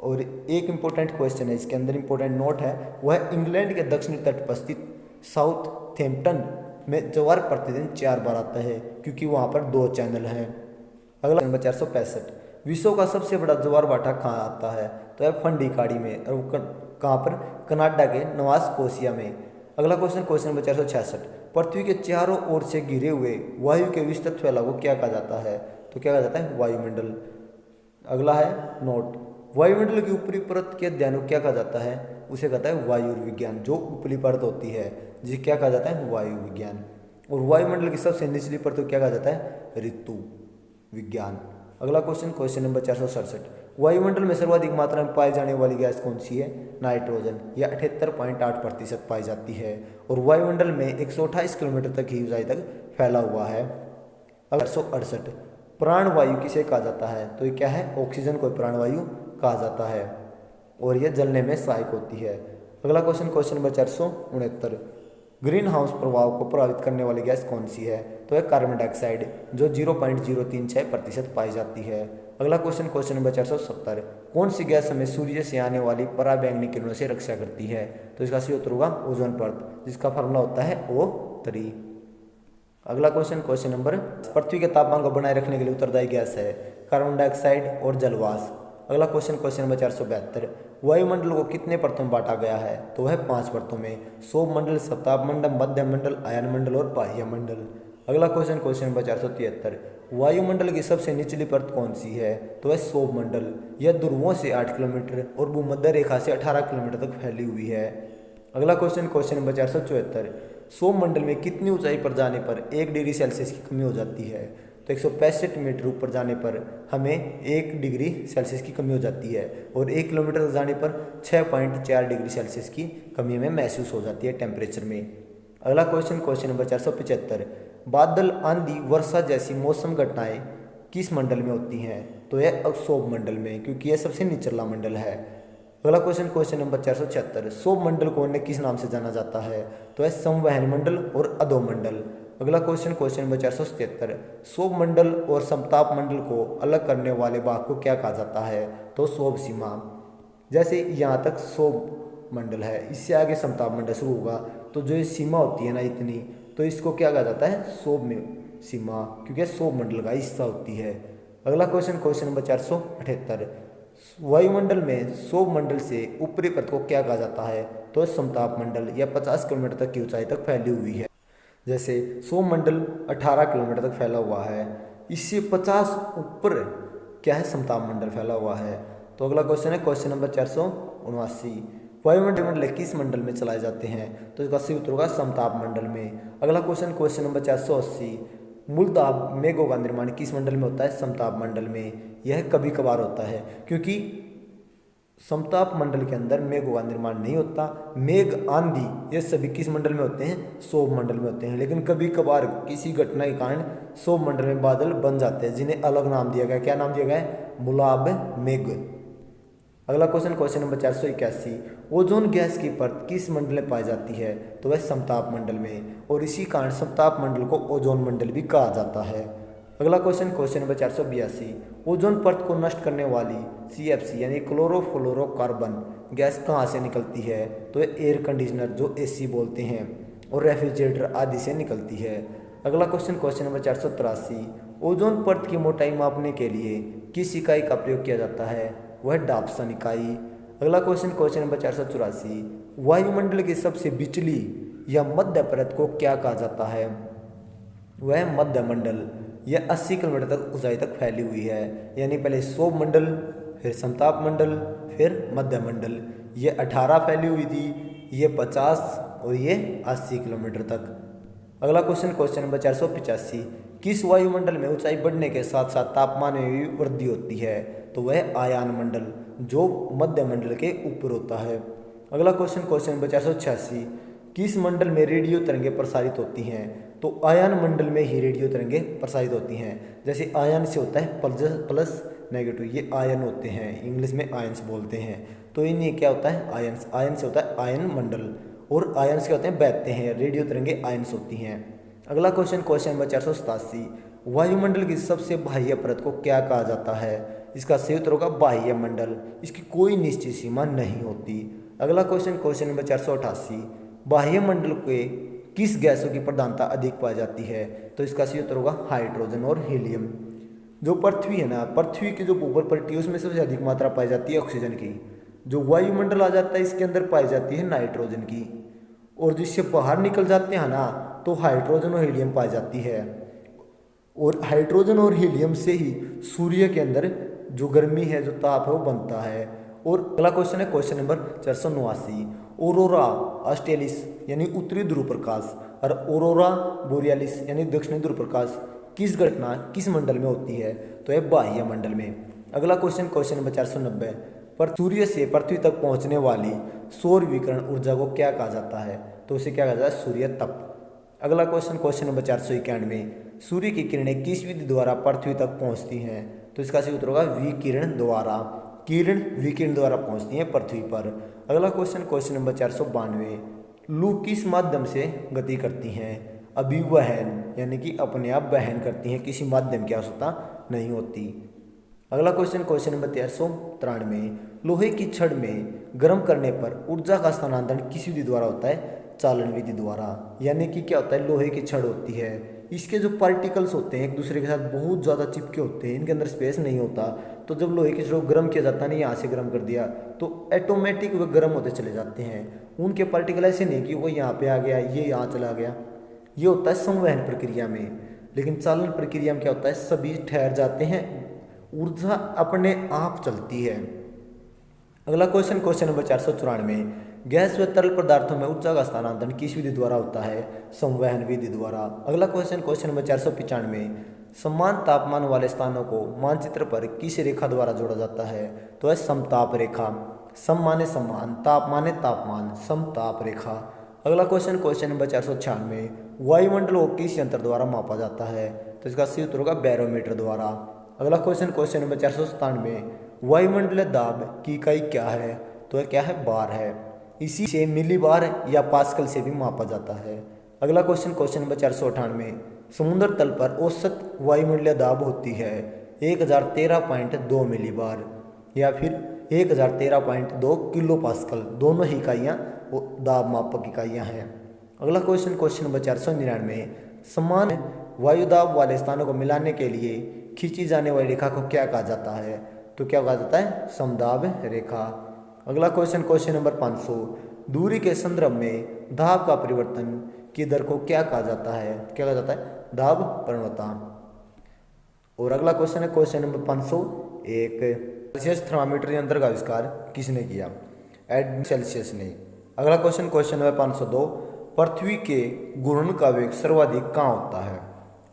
और एक इम्पोर्टेंट क्वेश्चन है, इसके अंदर इम्पोर्टेंट नोट है, वह है इंग्लैंड के दक्षिणी तट पर स्थित साउथहैम्पटन में ज्वार प्रतिदिन 4 बार आता है, क्योंकि वहाँ पर 2 चैनल हैं। अगला नंबर 465, विश्व का सबसे बड़ा ज्वार भाटा कहाँ आता है? तो है फंडी खाड़ी में, और कहाँ पर? कनाडा के नोवा स्कोशिया में। अगला क्वेश्चन नंबर 466, पृथ्वी के चारों ओर से घिरे हुए वायु के विस्तृत फैलाव को क्या कहा जाता है? तो क्या कहा जाता है? वायुमंडल। अगला है नोट, वायुमंडल की ऊपरी परत के अध्ययन को क्या कहा जाता है? उसे कहता है वायु विज्ञान। जो ऊपरी परत होती है जिसे क्या कहा जाता है? वायु विज्ञान। और वायुमंडल की सबसे निचली परत को क्या कहा जाता है? ऋतु विज्ञान। अगला क्वेश्चन नंबर 467, वायुमंडल में सर्वाधिक मात्रा में पाई जाने वाली गैस कौन सी है? नाइट्रोजन। यह 78.8% पाई जाती है, और वायुमंडल में 128 किलोमीटर तक ही ऊंचाई तक फैला हुआ है। 468, प्राणवायु किसे कहा जाता है? तो ये क्या है? ऑक्सीजन को प्राणवायु कहा जाता है, और यह जलने में सहायक होती है। अगला क्वेश्चन नंबर 469, ग्रीन हाउस प्रभाव को प्रभावित करने वाली गैस कौन सी है? तो है कार्बन डाइऑक्साइड, जो 0.036% पाई जाती है। अगला क्वेश्चन नंबर 470, कौन सी गैस हमें सूर्य से आने वाली पराबैंगनी किरणों से रक्षा करती है? तो इसका सही उत्तर होगा ओजोन परत, जिसका फॉर्मूला होता है O3। अगला क्वेश्चन नंबर, पृथ्वी के तापमान को बनाए रखने के लिए उत्तरदायी गैस है कार्बन डाइऑक्साइड और जलवाष्प। अगला क्वेश्चन नंबर 472, वायुमंडल को कितने परतों में बांटा गया है? तो वह 5 परतों में, सौर मंडल, सप्ताह मंडल, मध्य मंडल, आयन मंडल और बाह्य मंडल। अगला क्वेश्चन नंबर 473, वायुमंडल की सबसे निचली परत कौन सी है? तो वह सौर मंडल। यह ध्रुवों से 8 किलोमीटर और भूमध्य रेखा से 18 किलोमीटर तक फैली हुई है। अगला क्वेश्चन नंबर 474, सौर मंडल में कितनी ऊंचाई पर जाने पर 1 डिग्री सेल्सियस की कमी हो जाती है? तो 165 मीटर ऊपर जाने पर हमें 1 डिग्री सेल्सियस की कमी हो जाती है, और 1 किलोमीटर तक जाने पर 6.4 डिग्री सेल्सियस की कमी हमें महसूस हो जाती है टेम्परेचर में। अगला क्वेश्चन नंबर 475, बादल, आंधी, वर्षा जैसी मौसम घटनाएं किस मंडल में होती हैं? तो यह सौर मंडल में, क्योंकि यह सबसे निचला मंडल है। अगला क्वेश्चन नंबर 476, सौर मंडल को अन्य किस नाम से जाना जाता है? तो यह संवहन मंडल और अधोमंडल। अगला क्वेश्चन नंबर 477, सौर मंडल और समताप मंडल को अलग करने वाले भाग को क्या कहा जाता है? तो सौर सीमा। जैसे यहाँ तक सौर मंडल है। इससे आगे समताप मंडल शुरू होगा, तो जो ये सीमा होती है ना इतनी, तो इसको क्या कहा जाता है, सौम्य सीमा, क्योंकि सौम्य मंडल का हिस्सा होती है। अगला क्वेश्चन नंबर 478, वायुमंडल में सौम्य मंडल से ऊपरी परत को क्या कहा जाता है, तो समताप मंडल, या 50 किलोमीटर तक की ऊंचाई तक फैली हुई है। जैसे सौम्य मंडल 18 किलोमीटर तक फैला हुआ है, इससे 50 ऊपर क्या है, समताप मंडल फैला हुआ है। तो अगला क्वेश्चन नंबर 479, वायुमंडल किस मंडल में चलाए जाते हैं, तो इसका सही उत्तर होगा समताप मंडल में। अगला क्वेश्चन नंबर 480, मूलताप मेघों का निर्माण किस मंडल में होता है, समताप मंडल में। यह कभी कभार होता है, क्योंकि समताप मंडल के अंदर मेघों का निर्माण नहीं होता। मेघ, आंधी, ये सभी किस मंडल में होते हैं, सौम्य मंडल में होते हैं। लेकिन कभी कभार किसी घटना के कारण सौम्य मंडल में बादल बन जाते हैं, जिन्हें अलग नाम दिया गया। क्या नाम दिया गया है, मुलाब मेघ। अगला क्वेश्चन नंबर 481, ओजोन गैस की परत किस मंडल में पाई जाती है, तो वह समताप मंडल में, और इसी कारण समताप मंडल को ओजोन मंडल भी कहा जाता है। अगला क्वेश्चन नंबर 482, ओजोन परत को नष्ट करने वाली CFC यानी क्लोरोफ्लोरोकार्बन गैस कहाँ से निकलती है, तो एयर कंडीशनर जो AC बोलते हैं और रेफ्रिजरेटर आदि से निकलती है। अगला क्वेश्चन नंबर 483, ओजोन परत की मोटाई मापने के लिए किस इकाई का प्रयोग किया जाता है, वह डाप्सन इकाई। अगला क्वेश्चन नंबर 484, वायुमंडल की सबसे बिचली या मध्य परत को क्या कहा जाता है, वह मध्य मंडल। यह 80 किलोमीटर तक ऊंचाई तक फैली हुई है, यानी पहले सौम्य मंडल, फिर समताप मंडल, फिर मध्य मंडल। ये 18 फैली हुई थी, ये 50 और ये 80 किलोमीटर तक। अगला क्वेश्चन नंबर 485, किस वायुमंडल में ऊंचाई बढ़ने के साथ साथ तापमान में भी वृद्धि होती है, तो वह आयन मंडल जो मध्य मंडल के ऊपर होता है। अगला क्वेश्चन नंबर 486, किस मंडल में रेडियो तरंगें प्रसारित होती हैं, तो आयन मंडल में ही रेडियो तरंगें प्रसारित होती हैं। जैसे आयन से होता है प्लस नेगेटिव, ये आयन होते हैं, इंग्लिश में आयंस बोलते हैं। तो इन्हें क्या होता है, आयंस। आयन से होता है आयन मंडल, और आयंस क्या होते हैं, बहते हैं। रेडियो तरंगें आयंस होती हैं। अगला क्वेश्चन नंबर 487, वायुमंडल की सबसे बाह्य परत को क्या कहा जाता है, इसका सही उत्तर होगा बाह्य मंडल। इसकी कोई निश्चित सीमा नहीं होती। अगला क्वेश्चन नंबर 488, बाह्य मंडल के किस गैसों की प्रधानता अधिक पाई जाती है, तो इसका सही उत्तर होगा हाइड्रोजन और हीलियम। जो पृथ्वी है ना, पृथ्वी की जो ऊपर पलटी है उसमें सबसे अधिक मात्रा पाई जाती है ऑक्सीजन की। जो वायुमंडल आ जाता है इसके अंदर पाई जाती है नाइट्रोजन की, और जिससे बाहर निकल जाते हैं ना तो हाइड्रोजन और हीलियम पाई जाती है। और हाइड्रोजन और हीलियम से ही सूर्य के अंदर जो गर्मी है, जो ताप है, वो बनता है। और अगला क्वेश्चन नंबर 489, ओरोरा ऑस्ट्रेलिस यानी उत्तरी ध्रुव प्रकाश और ओरोरा बोरियालिस यानी दक्षिणी ध्रुव प्रकाश किस घटना किस मंडल में होती है, तो यह बाह्य मंडल में। अगला क्वेश्चन नंबर 490, पर सूर्य से पृथ्वी तक पहुंचने वाली सौर विकिरण ऊर्जा को क्या कहा जाता है, तो उसे क्या कहा जाता है, सूर्य तप। अगला क्वेश्चन नंबर 491, सूर्य की किरणें किस विधि द्वारा पृथ्वी तक पहुंचती हैं, तो इसका सही उत्तर होगा विकिरण द्वारा। किरण विकिरण द्वारा पहुंचती हैं पृथ्वी पर। अगला क्वेश्चन नंबर 492, लू किस माध्यम से गति करती हैं, अभिवहन यानी कि अपने आप वहन करती हैं, किसी माध्यम की आवश्यकता नहीं होती। अगला क्वेश्चन नंबर 393, लोहे की छड़ में गर्म करने पर ऊर्जा का स्थानांतरण किस विधि द्वारा होता है, चालन विधि द्वारा। यानी कि क्या होता है, लोहे की छड़ होती है, इसके जो पार्टिकल्स होते हैं एक दूसरे के साथ बहुत ज़्यादा चिपके होते हैं, इनके अंदर स्पेस नहीं होता। तो जब लोहे की छड़ को गर्म किया जाता है ना, यहाँ से गर्म कर दिया तो ऑटोमेटिक वे गर्म होते चले जाते हैं। उनके पार्टिकल ऐसे नहीं कि वो यहाँ पे आ गया, ये यहाँ चला गया। ये होता है संवहन प्रक्रिया में। लेकिन चालन प्रक्रिया में क्या होता है, सभी ठहर जाते हैं, ऊर्जा अपने आप चलती है। अगला क्वेश्चन नंबर 494, गैस व तरल पदार्थों में ऊर्जा का स्थानांतरण किस विधि द्वारा होता है, संवहन विधि द्वारा। अगला क्वेश्चन नंबर 495, समान तापमान वाले स्थानों को मानचित्र पर किस रेखा द्वारा जोड़ा जाता है, तो है समताप रेखा। सम माने समान, ताप माने तापमान, समताप रेखा। अगला क्वेश्चन नंबर 496, वायुमंडल को किस यंत्र द्वारा मापा जाता है, तो इसका सही उत्तर होगा बैरोमीटर द्वारा। अगला क्वेश्चन नंबर 497, वायुमंडलीय दाब की इकाई क्या है, तो क्या है, बार है। इसी से मिलीबार या पास्कल से भी मापा जाता है। अगला क्वेश्चन नंबर 498, समुद्र तल पर औसत वायुमंडलीय दाब होती है 1013.2 मिलीबार, या फिर 1013.2 किलो पास्कल, दोनों ही इकाइयाँ दाब मापक इकाइयाँ हैं। अगला क्वेश्चन नंबर 499, समान वायुदाब वाले स्थानों को मिलाने के लिए खींची जाने वाली रेखा को क्या कहा जाता है? तो क्या कहा जाता है? समदाब रेखा। अगला क्वेश्चन नंबर 500, दूरी के संदर्भ में दाब का परिवर्तन की दर को क्या कहा जाता है? क्या कहा जाता है? दाब प्रवणता। और अगला क्वेश्चन नंबर 501, सेल्सियस थर्मामीटर यंत्र का आविष्कार किसने किया? एडविन सेल्सियस ने। अगला क्वेश्चन नंबर 502, पृथ्वी के घूर्णन का वेग सर्वाधिक कहाँ होता है?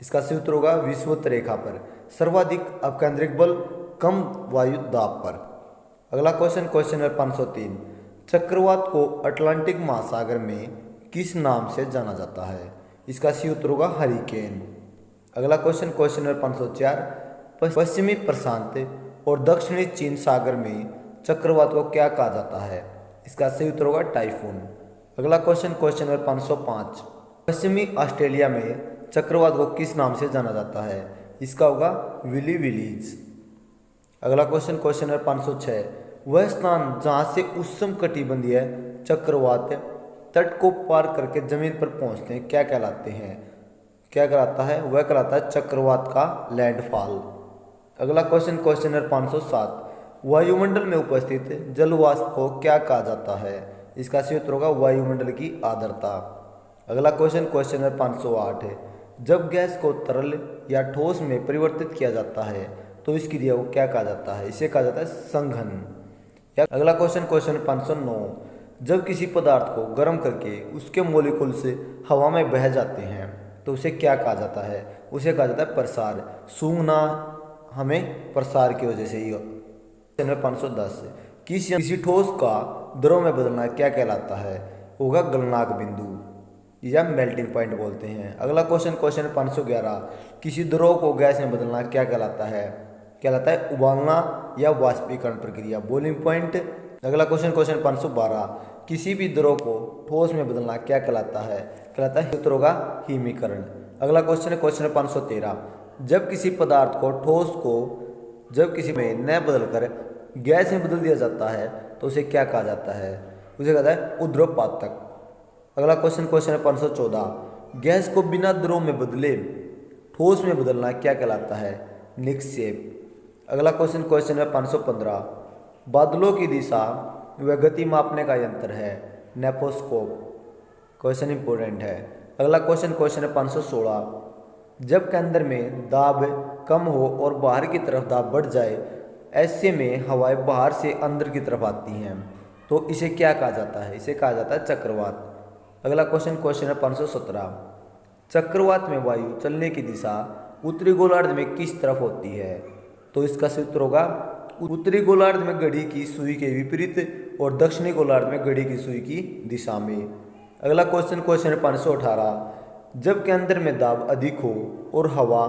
इसका सही उत्तर होगा विषुवत रेखा पर। सर्वाधिक अपकेंद्रिक बल कम वायु दाब पर। अगला क्वेश्चन नंबर 503, चक्रवात को अटलांटिक महासागर में किस नाम से जाना जाता है? इसका सही उत्तर होगा हरिकेन। अगला क्वेश्चन नंबर 504, पश्चिमी प्रशांत और दक्षिणी चीन सागर में चक्रवात को क्या कहा जाता है? इसका सही उत्तर होगा टाइफून। अगला क्वेश्चन नंबर 505, पश्चिमी ऑस्ट्रेलिया में चक्रवात को किस नाम से जाना जाता है? इसका होगा विली विलीज। अगला क्वेश्चन नंबर 506, वह स्थान जहाँ से उष्ण कटिबंधीय चक्रवात तट को पार करके जमीन पर पहुँचते हैं क्या कहलाते हैं? क्या कहलाता है? वह कहलाता है चक्रवात का लैंडफॉल। अगला क्वेश्चन नंबर 507, वायुमंडल में उपस्थित जलवाष्प को क्या कहा जाता है? इसका सही उत्तर होगा वायुमंडल की आर्द्रता। अगला क्वेश्चन नंबर 508, जब गैस को तरल या ठोस में परिवर्तित किया जाता है तो इस क्रिया को क्या कहा जाता है? इसे कहा जाता है संघनन। अगला क्वेश्चन 509, जब किसी पदार्थ को गर्म करके उसके मॉलिक्यूल्स हवा में बह जाते हैं तो उसे क्या कहा जाता है? उसे कहा जाता है प्रसार। सूंघना हमें प्रसार की वजह से ही। नंबर 510, किसी ठोस का द्रव में बदलना क्या कहलाता है? होगा गलनांक बिंदु या मेल्टिंग पॉइंट बोलते हैं। अगला क्वेश्चन 511, किसी द्रव को गैस में बदलना क्या कहलाता है? कहलाता है उबालना या वाष्पीकरण प्रक्रिया, बॉइलिंग पॉइंट। अगला क्वेश्चन 512, किसी भी द्रव को ठोस में बदलना क्या कहलाता है? कहलाता है उत्तर होगा हिमीकरण। अगला क्वेश्चन 513, जब किसी पदार्थ को ठोस को जब किसी में न बदलकर गैस में बदल दिया जाता है तो उसे क्या कहा जाता है? उसे कहता है उद्रवपातक। अगला क्वेश्चन 514, गैस को बिना द्रव में बदले ठोस में बदलना क्या कहलाता है? निक्षेप। अगला क्वेश्चन नंबर 515, बादलों की दिशा व गति मापने का यंत्र है नेपोस्कोप। क्वेश्चन इंपॉर्टेंट है। अगला क्वेश्चन नंबर 516, जब केंद्र में दाब कम हो और बाहर की तरफ दाब बढ़ जाए, ऐसे में हवाएं बाहर से अंदर की तरफ आती हैं तो इसे क्या कहा जाता है? इसे कहा जाता है चक्रवात। अगला क्वेश्चन नंबर 517, चक्रवात में वायु चलने की दिशा उत्तरी गोलार्ध में किस तरफ होती है? तो इसका सही उत्तर होगा उत्तरी गोलार्ध में घड़ी की सुई के विपरीत और दक्षिणी गोलार्ध में घड़ी की सुई की दिशा में। अगला क्वेश्चन नंबर 518, जब केंद्र में दाब अधिक हो और हवा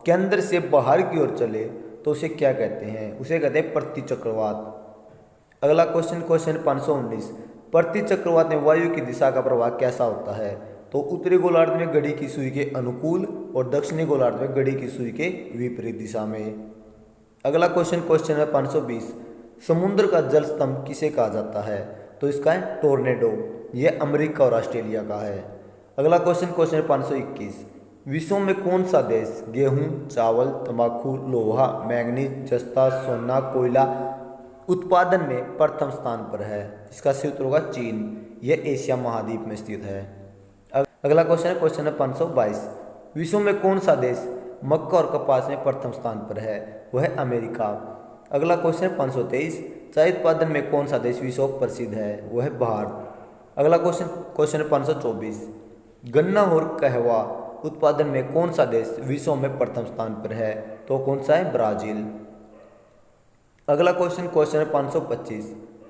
केंद्र से बाहर की ओर चले तो उसे क्या कहते हैं? उसे कहते हैं प्रतिचक्रवात। अगला क्वेश्चन 519, प्रतिचक्रवात में वायु की दिशा का प्रभाव कैसा होता है? तो उत्तरी गोलार्ध में घड़ी की सुई के अनुकूल और दक्षिणी गोलार्ध में घड़ी की सुई के विपरीत दिशा में। अगला क्वेश्चन नंबर 520, समुद्र का जल स्तंभ किसे कहा जाता है? तो इसका है टोर्नेडो। यह अमेरिका और ऑस्ट्रेलिया का है। अगला क्वेश्चन नंबर 521, विश्व में कौन सा देश गेहूं, चावल, तंबाकू, लोहा, मैंगनीज, जस्ता, सोना, कोयला उत्पादन में प्रथम स्थान पर है? इसका सही उत्तर होगा चीन। यह एशिया महाद्वीप में स्थित है। अगला क्वेश्चन नंबर 522, विश्व में कौन सा देश मक्का और कपास में प्रथम स्थान पर है? वह है अमेरिका। अगला क्वेश्चन 523, चाय उत्पादन में कौन सा देश विश्व प्रसिद्ध है? वह है भारत। अगला क्वेश्चन 524, गन्ना और कहवा उत्पादन में कौन सा देश विश्व में प्रथम स्थान पर है? तो कौन सा है? ब्राजील। अगला क्वेश्चन 525,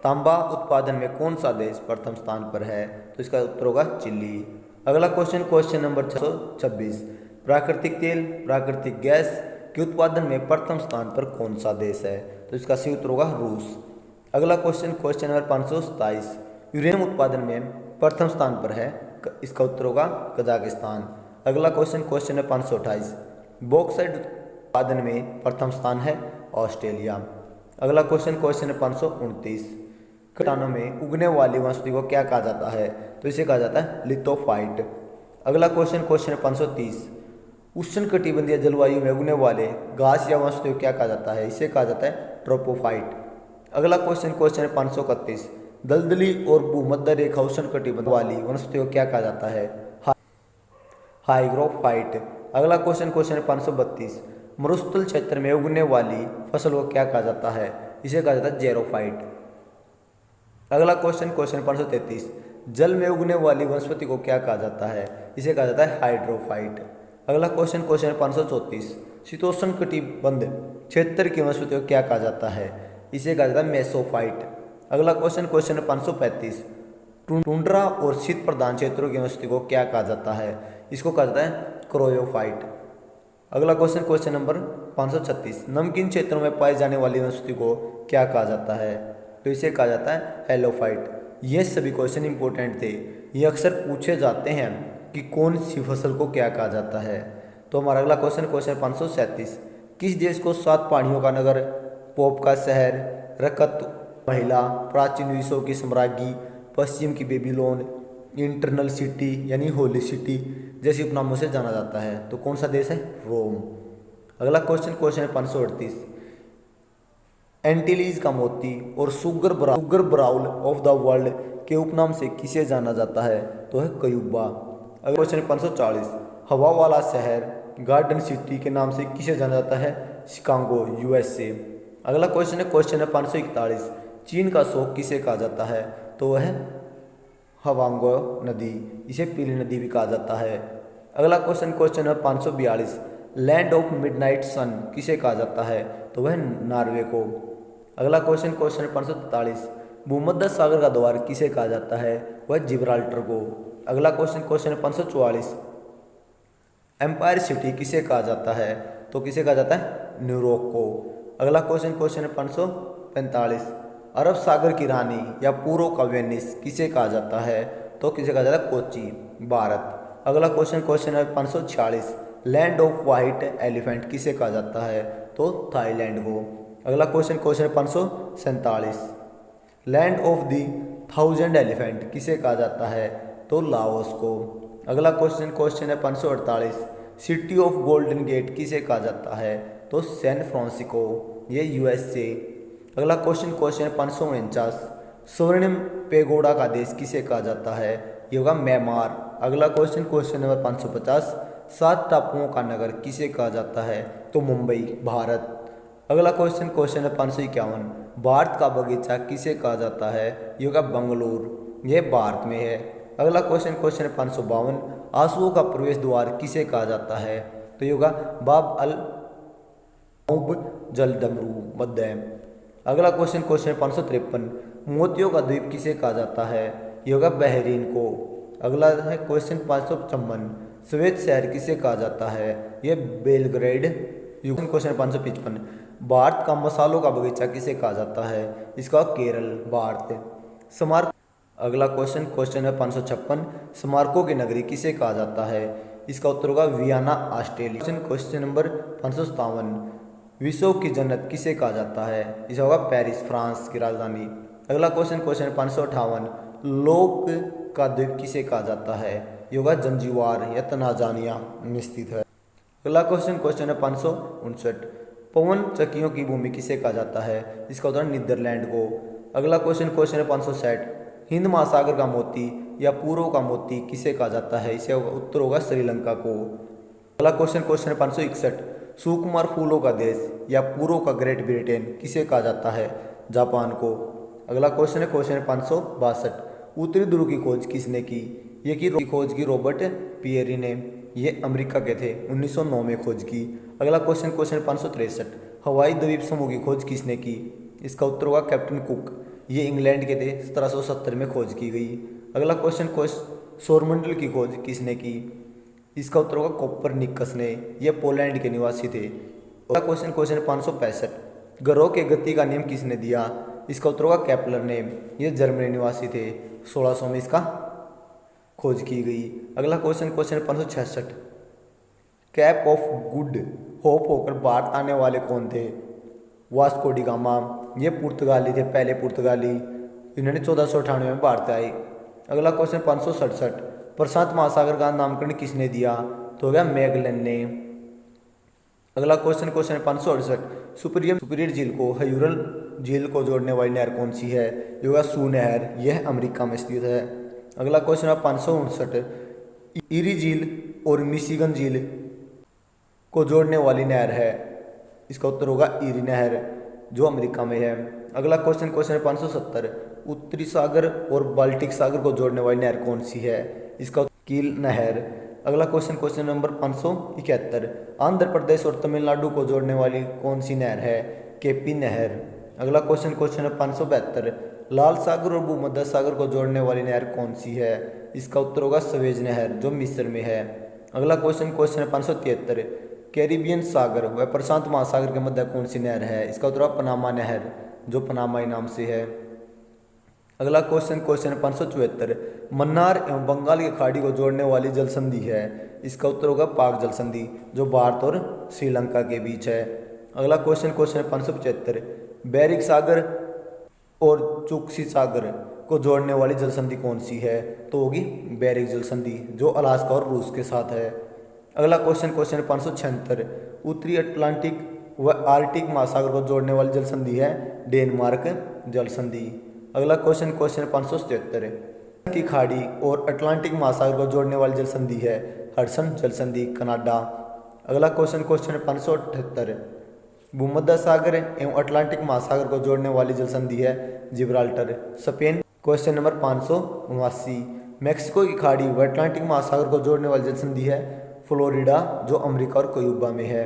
तांबा उत्पादन में कौन सा देश प्रथम स्थान पर है? तो इसका उत्तर होगा चिली। अगला क्वेश्चन नंबर 626, प्राकृतिक तेल, प्राकृतिक गैस के उत्पादन में प्रथम स्थान पर कौन सा देश है? तो इसका सही उत्तर होगा रूस। अगला क्वेश्चन नंबर 527, यूरेनियम उत्पादन में प्रथम स्थान पर है? इसका उत्तर होगा कजाकिस्तान। अगला क्वेश्चन नंबर 528, बॉक्साइट उत्पादन में प्रथम स्थान है? ऑस्ट्रेलिया। अगला क्वेश्चन है 529। चट्टानों में उगने वाली वनस्पति को क्या कहा जाता है? तो इसे कहा जाता है लिथोफाइट। अगला क्वेश्चन है 530। उष्णकटिबंधीय जलवायु में उगने वाले घास या वनस्पति को क्या कहा जाता है? इसे कहा जाता है ट्रोपोफाइट। अगला क्वेश्चन है 531। दलदली और भूमध्य रेखा उष्णकटिबंध वाली वनस्पति को क्या कहा जाता है? हाइग्रोफाइट। अगला क्वेश्चन है 532। मरुस्थल क्षेत्र में उगने वाली फसल को क्या कहा जाता है? इसे कहा जाता है जेरोफाइट। अगला क्वेश्चन है 533। जल में उगने वाली वनस्पति को क्या कहा जाता है? इसे कहा जाता है हाइड्रोफाइट। अगला क्वेश्चन है 534। शीतोष्ण कटिबंध क्षेत्र की वनस्पति को क्या कहा जाता है? इसे कहा जाता है मेसोफाइट। अगला क्वेश्चन है 535। टुंड्रा और शीत प्रधान क्षेत्रों की वनस्पति को क्या कहा जाता है? इसको कहा जाता है क्रोयोफाइट। अगला क्वेश्चन नंबर 536। नमकीन क्षेत्रों में पाई जाने वाली वनस्पति को क्या कहा जाता है? तो इसे कहा जाता है हेलोफाइट। ये सभी क्वेश्चन इंपॉर्टेंट थे। ये अक्सर पूछे जाते हैं कि कौन सी फसल को क्या कहा जाता है। तो हमारा अगला क्वेश्चन है 537। किस देश को 7 पहाड़ियों का नगर, पोप का शहर, रकत महिला, प्राचीन विश्व की साम्राज्ञी, पश्चिम की बेबीलोन, इंटरनल सिटी यानी होली सिटी जैसी उपनामों से जाना जाता है? तो कौन सा देश है? रोम। अगला क्वेश्चन है 538। एंटीलीज का मोती और sugar brawl of the world के उपनाम से किसे जाना जाता है? तो है क्यूबा। अगला क्वेश्चन है 540। हवा वाला शहर, गार्डन सिटी के नाम से किसे जाना जाता है? Chicago, USA. अगला क्वेश्चन है 541। चीन का शोक किसे कहा जाता है? तो वह हवांगो नदी, इसे पीली नदी भी कहा जाता है। अगला क्वेश्चन है 542। लैंड ऑफ मिडनाइट सन किसे कहा जाता है? तो वह नॉर्वे को। अगला क्वेश्चन है 543। भूमध्य सागर का द्वार किसे कहा जाता है? वह जिब्राल्टर को। अगला क्वेश्चन है 544। एम्पायर सिटी किसे कहा जाता है? तो किसे कहा जाता है? न्यूयॉर्क को। अगला क्वेश्चन है 545। अरब सागर की रानी या पूर्व का वेनिस किसे कहा जाता है? तो किसे कहा जाता है? कोची, भारत। अगला क्वेश्चन है 546। लैंड ऑफ वाइट एलिफेंट किसे कहा जाता है? तो थाईलैंड को। अगला क्वेश्चन है 547। लैंड ऑफ दी 1000 एलिफेंट किसे कहा जाता है? तो लाओस को। अगला क्वेश्चन है 548। सिटी ऑफ गोल्डन गेट किसे कहा जाता है? तो सैन फ्रांसिस्को, ये यूएसए। अगला क्वेश्चन है 549। स्वर्णिम पेगोडा का देश किसे कहा जाता है? ये होगा म्यांमार। अगला क्वेश्चन नंबर 550। 7 टापुओं का नगर किसे कहा जाता है? तो मुंबई, भारत। अगला क्वेश्चन है 551। भारत का बगीचा किसे कहा जाता है? ये होगा बंगलुरु, ये भारत में है। अगला क्वेश्चन है 552। आंसुओं का प्रवेश द्वार किसे कहा जाता है? तो ये होगा बाब अल जलडमरू, मध्यम। अगला क्वेश्चन है 553। मोतियों का द्वीप किसे कहा जाता है? ये होगा बहरीन को। अगला है क्वेश्चन 554। श्वेत शहर किसे कहा जाता है? ये बेलग्रेड। क्वेश्चन 555। भारत का मसालों का बगीचा किसे कहा जाता है? इसका केरल, भारत। स्मारक। अगला क्वेश्चन है 556। स्मारकों की नगरी किसे कहा जाता है? इसका उत्तर होगा वियना, ऑस्ट्रेलिया। Question number 557। विश्व की जन्नत किसे कहा जाता है? इसे होगा पेरिस, फ्रांस की राजधानी। अगला क्वेश्चन है 558। लोक का द्वीप किसे कहा जाता है? ये होगा जंजीबार या तंजानिया में स्थित है। अगला क्वेश्चन है 559। पवन चक्कियों की भूमि किसे कहा जाता है? इसका उत्तर नीदरलैंड को। अगला क्वेश्चन है 560। हिंद महासागर का मोती या पूर्व का मोती किसे कहा जाता है? इसे उत्तर होगा श्रीलंका को। अगला क्वेश्चन है 561। सुकुमार फूलों का देश या पूर्व का ग्रेट ब्रिटेन किसे कहा जाता है? जापान को। अगला क्वेश्चन है 562। उत्तरी ध्रुव की खोज किसने की? ये की खोज की रॉबर्ट पियरी ने, ये अमेरिका के थे, 1909 में खोज की। अगला क्वेश्चन है 563। हवाई द्वीप समूह की खोज किसने की? इसका उत्तर होगा कैप्टन कुक, ये इंग्लैंड के थे, 1770 में खोज की गई। अगला क्वेश्चन सौरमंडल की खोज किसने की? इसका उत्तर होगा कोपरनिकस ने, ये पोलैंड के निवासी थे। अगला क्वेश्चन है 565। ग्रहों के गति का नियम किसने दिया? इसका उत्तर होगा केपलर ने, ये जर्मनी निवासी थे, 1600 में इसका खोज की गई। अगला क्वेश्चन है 566। कैप ऑफ गुड होप होकर भारत आने वाले कौन थे? वास्को डी गामा, ये पुर्तगाली थे, पहले पुर्तगाली, इन्होंने 1498 में भारत आए। अगला क्वेश्चन 567, प्रशांत महासागर का नामकरण किसने दिया? तो हो गया मैगलन ने। अगला क्वेश्चन 568, सुपीरियर झील को हयूरल झील को जोड़ने वाली नहर कौन सी है? ये होगा सू नहर, यह अमेरिका में स्थित है। अगला क्वेश्चन है 559, इरी झील और मिशिगन झील को जोड़ने वाली नहर है? इसका उत्तर होगा इरी नहर, जो अमेरिका में है। अगला क्वेश्चन 570, उत्तरी सागर और बाल्टिक सागर को जोड़ने वाली नहर कौन सी है? इसका कील नहर। अगला क्वेश्चन नंबर 571, आंध्र प्रदेश और तमिलनाडु को जोड़ने वाली कौन सी नहर है? केपी नहर। अगला क्वेश्चन है 572, लाल सागर और भूमध्य सागर को जोड़ने वाली नहर कौन सी है? इसका उत्तर होगा सवेज नहर, जो मिस्र में है। अगला क्वेश्चन है 573, कैरिबियन सागर व प्रशांत महासागर के मध्य कौन सी नहर है? इसका उत्तर होगा पनामा नहर, जो पनामाई नाम से है। अगला क्वेश्चन है 574, मन्नार एवं बंगाल की खाड़ी को जोड़ने वाली जल संधि है? इसका उत्तर होगा पाक जल संधि, जो भारत और श्रीलंका के बीच है। अगला क्वेश्चन है 575, बेरिंग सागर और चुक्सी सागर को जोड़ने वाली जल संधि कौन सी है? तो होगी बेरिंग जल संधि, जो अलास्का और रूस के साथ है। अगला क्वेश्चन है 576, उत्तरी अटलांटिक व आर्कटिक महासागर को जोड़ने वाली जल संधि है? डेनमार्क जल संधि। अगला क्वेश्चन है 577, की खाड़ी और अटलांटिक महासागर को जोड़ने वाली जल संधि है? हडसन जल संधि, कनाडा। अगला क्वेश्चन है 578, भूमध्य सागर एवं अटलांटिक महासागर को जोड़ने वाली जल संधि है? Gibraltar, Spain. Question number 579, Mexico की खाड़ी व अटलांटिक महासागर को जोड़ने वाली जल संधि है? फ्लोरिडा, जो अमेरिका और क्यूबा में है।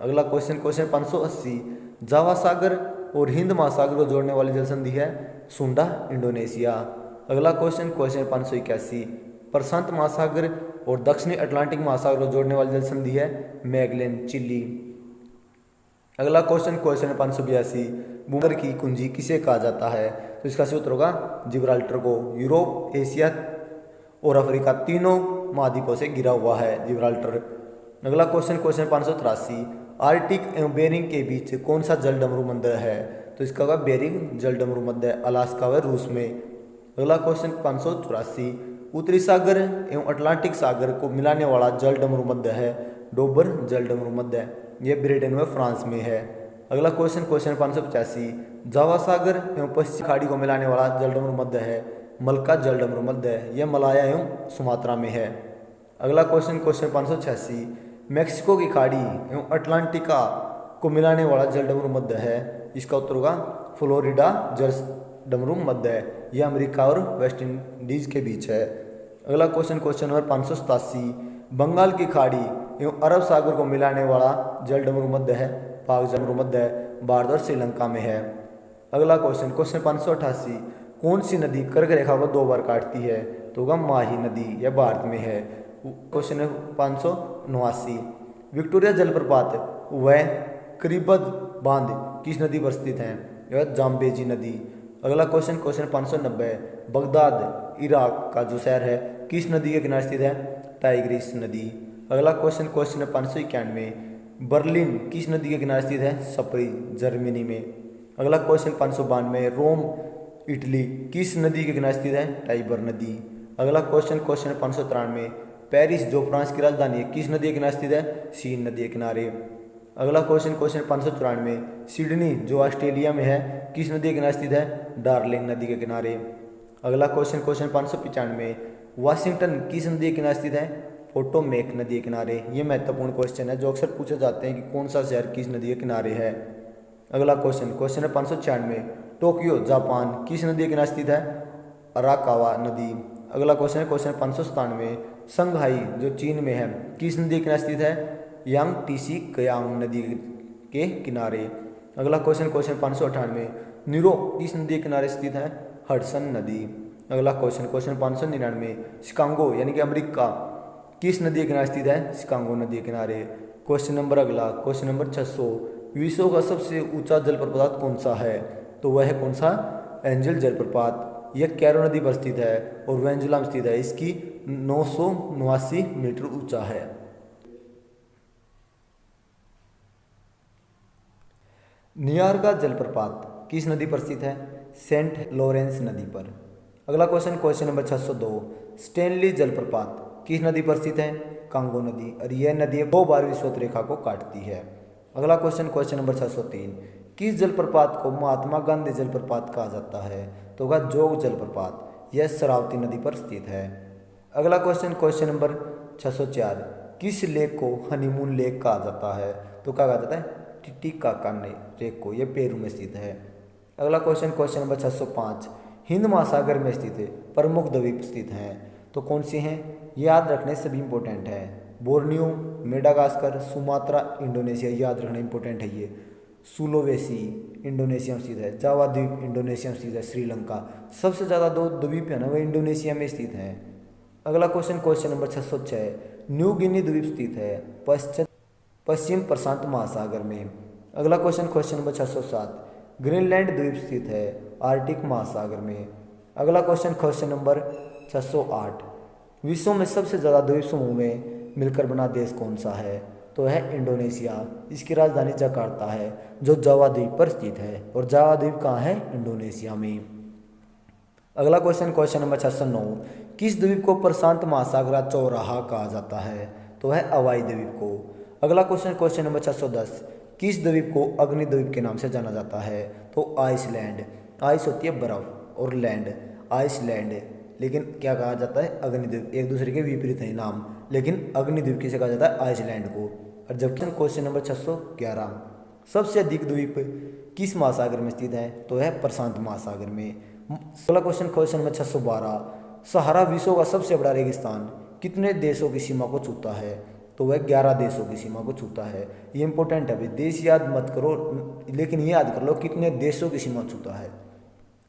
अगला क्वेश्चन 580, जावा सागर और हिंद महासागर को जोड़ने वाली जल संधि है? सुंडा, इंडोनेशिया। अगला क्वेश्चन 581, प्रशांत महासागर और दक्षिणी अटलांटिक महासागर को जोड़ने वाली जल संधि है? Magellan, chilli. अगला क्वेश्चन है 582, भूमध्य की कुंजी किसे कहा जाता है? तो इसका सही उत्तर होगा जिब्राल्टर को। यूरोप, एशिया और अफ्रीका तीनों महाद्वीपों से घिरा हुआ है जिब्राल्टर। अगला क्वेश्चन है 583, आर्कटिक एवं बेरिंग के बीच कौन सा जल डमरू मध्य है? तो इसका होगा बेरिंग जल डमरू मध्य, अलास्का व रूस में। अगला क्वेश्चन 584, उत्तरी सागर एवं अटलांटिक सागर को मिलाने वाला जल डमरू मध्य है? डोबर जल डमरू मध्य, यह ब्रिटेन व फ्रांस में है। अगला क्वेश्चन है 585, जावा सागर एवं पश्चिमी खाड़ी को मिलाने वाला जल डमरू मध्य है? मलका जल डमरू मध्य, यह मलाया एवं सुमात्रा में है। अगला क्वेश्चन है 586, मैक्सिको की खाड़ी एवं अटलांटिका को मिलाने वाला जल डमरू मध्य है? इसका उत्तर होगा फ्लोरिडा जल डमरू मध्य, यह अमेरिका और वेस्ट इंडीज के बीच है। अगला क्वेश्चन नंबर 587, बंगाल की खाड़ी एवं अरब सागर को मिलाने वाला जल डमरू मध्य है? पाक जल डमरू मध्य, भारत और श्रीलंका में है। अगला क्वेश्चन 588, कौन सी नदी कर्क रेखा को 2 बार काटती है? तो होगा माही नदी, यह भारत में है। क्वेश्चन है 589, विक्टोरिया जलप्रपात व करीबद बांध किस नदी पर स्थित है? यह जाम्बेजी नदी। अगला क्वेश्चन 590, बगदाद इराक का जो शहर है किस नदी के किनारे स्थित है? टाइग्रिस नदी। अगला क्वेश्चन है 591, बर्लिन किस नदी के किनारे स्थित है? सप्री, जर्मनी में। अगला क्वेश्चन 592, रोम इटली किस नदी के किनारे स्थित है? टाइबर नदी। अगला क्वेश्चन है 593, पेरिस जो फ्रांस की राजधानी है किस नदी के किनारे स्थित है? सीन नदी के किनारे। अगला क्वेश्चन है 594, सिडनी जो ऑस्ट्रेलिया में है किस नदी के किनारे स्थित है? डार्लिंग नदी के किनारे। अगला क्वेश्चन है 595, वाशिंगटन किस नदी के किनारे स्थित है? पोटोमेक नदी के किनारे। ये महत्वपूर्ण क्वेश्चन है जो अक्सर पूछे जाते हैं कि कौन सा शहर किस नदी के किनारे है। अगला क्वेश्चन है 596, टोक्यो जापान किस नदी के किनारे स्थित है? अराकावा नदी। अगला क्वेश्चन है 597, संघाई जो चीन में है किस नदी के किनारे स्थित है? यांग टीसी कयांग नदी के किनारे। अगला क्वेश्चन है 598, नीरो किस नदी के किनारे स्थित है? हडसन नदी। अगला क्वेश्चन 599, शिकागो यानी कि अमेरिका किस नदी के किनारे स्थित है? शिकागो नदी के किनारे। क्वेश्चन नंबर 600, विश्व का सबसे ऊंचा जलप्रपात कौन सा है? तो वह है कौन सा? एंजल जलप्रपात, यह कैरो नदी पर स्थित है और वेंजुला में स्थित है। इसकी 989 मीटर ऊंचा है। नियाग्रा जलप्रपात किस नदी पर स्थित है? सेंट लॉरेंस नदी पर। अगला क्वेश्चन नंबर 602, स्टेनली जलप्रपात किस नदी पर स्थित है? कांगो नदी, और यह नदी 2 बार विषुवत रेखा को काटती है। अगला क्वेश्चन नंबर 603, किस जलप्रपात को महात्मा गांधी जलप्रपात कहा जाता है? तो होगा जोग जलप्रपात, यह शरावती नदी पर स्थित है। अगला क्वेश्चन नंबर 604, किस लेक को हनीमून लेक कहा जाता है? तो क्या कहा जाता है? टिटिकाका लेक को, यह पेरू में स्थित है। अगला क्वेश्चन नंबर 605, हिंद महासागर में स्थित प्रमुख द्वीप स्थित हैं, तो कौन से हैं? याद रखने सभी इंपॉर्टेंट है। बोर्नियो, मेडागास्कर, सुमात्रा, इंडोनेशिया, याद रखना इंपॉर्टेंट है ये। सुलोवेसी इंडोनेशिया में स्थित है। जावा द्वीप इंडोनेशिया में स्थित है। श्रीलंका, सबसे ज़्यादा 2 द्वीप है ना, वह इंडोनेशिया में स्थित हैं। अगला क्वेश्चन नंबर 606, न्यू गिनी द्वीप स्थित है पश्चिम प्रशांत महासागर में। अगला क्वेश्चन नंबर 607, ग्रीनलैंड द्वीप स्थित है आर्कटिक महासागर में। अगला क्वेश्चन नंबर 608, विश्व में सबसे ज़्यादा द्वीप समूह में मिलकर बना देश कौन सा है? तो है इंडोनेशिया। इसकी राजधानी जकार्ता है, जो जावा द्वीप पर स्थित है, और जावा द्वीप कहाँ है? इंडोनेशिया में। अगला क्वेश्चन नंबर 609, किस द्वीप को प्रशांत महासागर चौराहा कहा जाता है? तो है हवाई द्वीप को। अगला क्वेश्चन नंबर 610, किस द्वीप को अग्नि द्वीप के नाम से जाना जाता है? तो आइसलैंड। आइस होती है बर्फ, और लैंड आइसलैंड, लेकिन क्या कहा जाता है? अग्निद्वीप। एक दूसरे के विपरीत है नाम, लेकिन अग्निद्वीप किसे कहा जाता है? आइसलैंड को। और जबकि क्वेश्चन नंबर 611, सबसे अधिक द्वीप किस महासागर में स्थित है? तो है प्रशांत महासागर में। अगला क्वेश्चन नंबर 612, सहारा विश्व का सबसे बड़ा रेगिस्तान कितने देशों की सीमा को छूता है? तो वह 11 देशों की सीमा को छूता है। ये इंपॉर्टेंट है भाई, देश याद मत करो, लेकिन ये याद कर लो कितने देशों की सीमा छूता है।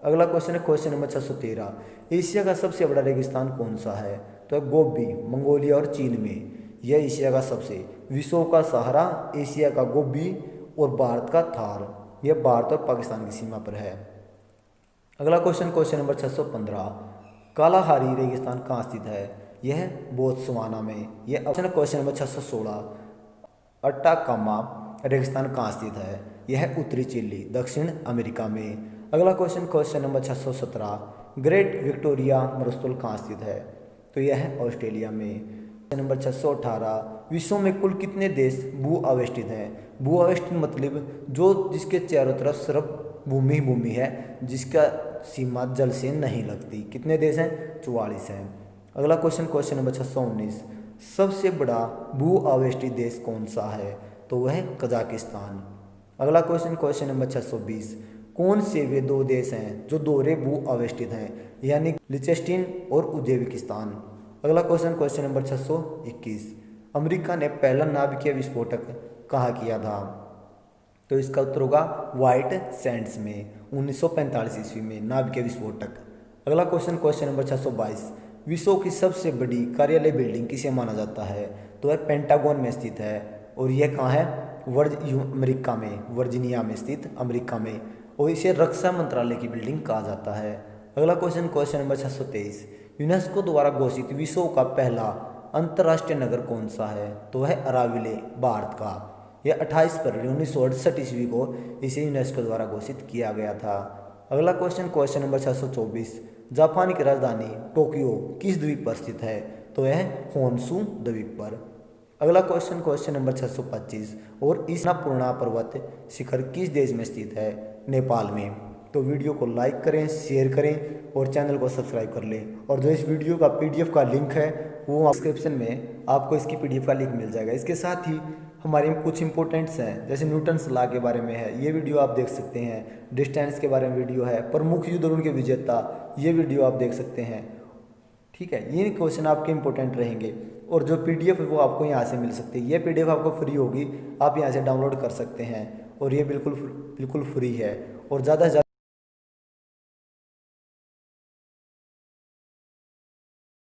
अगला क्वेश्चन नंबर 613, एशिया का सबसे बड़ा रेगिस्तान कौन सा है? तो है गोबी, मंगोलिया और चीन में। यह एशिया का सबसे, विश्व का सहारा, एशिया का गोबी और भारत का थार, यह भारत और पाकिस्तान की सीमा पर है। अगला क्वेश्चन नंबर 615, कालाहारी रेगिस्तान कहाँ स्थित है? यह बोत्सवाना में। यह क्वेश्चन नंबर 616, अट्टाकामा रेगिस्तान कहाँ स्थित है? यह उत्तरी चिली, दक्षिण अमेरिका में। अगला क्वेश्चन नंबर 617, ग्रेट विक्टोरिया मरुस्थल कहाँ स्थित है? तो यह है ऑस्ट्रेलिया में। क्वेश्चन नंबर 618, विश्व में कुल कितने देश भू आवेष्टित हैं? भू आवेष्टित मतलब जो जिसके चारों तरफ सिर्फ भूमि है, जिसका सीमा जल से नहीं लगती। कितने देश हैं? 44 हैं। अगला क्वेश्चन नंबर 619, सबसे बड़ा भू आवेष्टित देश कौन सा है? तो वह है कजाकिस्तान। अगला क्वेश्चन नंबर 620, कौन से वे 2 देश हैं जो दोहरे भू आवेष्टित हैं, यानी लिechtenstein और उज्बेकिस्तान? अगला क्वेश्चन नंबर 621, अमेरिका ने पहला नाभिकीय विस्फोटक कहाँ किया था? तो इसका उत्तर होगा व्हाइट सैंड्स में, 1945 ईस्वी में नाभिकीय विस्फोटक। अगला क्वेश्चन नंबर 622, विश्व की सबसे बड़ी कार्यालय बिल्डिंग किसे माना जाता है? तो वह पेंटागन में स्थित है, और यह कहाँ है? अमेरिका में, वर्जीनिया में स्थित अमेरिका में, और इसे रक्षा मंत्रालय की बिल्डिंग कहा जाता है। अगला क्वेश्चन नंबर 623, यूनेस्को द्वारा घोषित विश्व का पहला अंतर्राष्ट्रीय नगर कौन सा है? तो है अराविले, भारत का। यह 28 फरवरी 1968 ईस्वी को इसे यूनेस्को द्वारा घोषित किया गया था। अगला क्वेश्चन नंबर 624, जापान की राजधानी टोक्यो किस द्वीप पर स्थित है? तो यह होन्शु द्वीप पर। अगला क्वेश्चन नंबर 625, और अन्नपूर्णा पर्वत शिखर किस देश में स्थित है? नेपाल में। तो वीडियो को लाइक करें, शेयर करें और चैनल को सब्सक्राइब कर लें। और जो इस वीडियो का PDF का लिंक है वो डिस्क्रिप्शन में आपको इसकी PDF का लिंक मिल जाएगा। इसके साथ ही हमारे कुछ इंपॉर्टेंट्स हैं, जैसे न्यूटन्स लॉ के बारे में है, ये वीडियो आप देख सकते हैं। डिस्टेंस के बारे में वीडियो है, प्रमुख युद्ध और उनके विजेता, ये वीडियो आप देख सकते हैं। ठीक है, ये क्वेश्चन आपके इंपॉर्टेंट रहेंगे। और जो PDF है वो आपको यहाँ से मिल सकती है। ये PDF आपको फ्री होगी, आप यहाँ से डाउनलोड कर सकते हैं, और ये बिल्कुल फ्री है। और ज़्यादा से ज़्यादा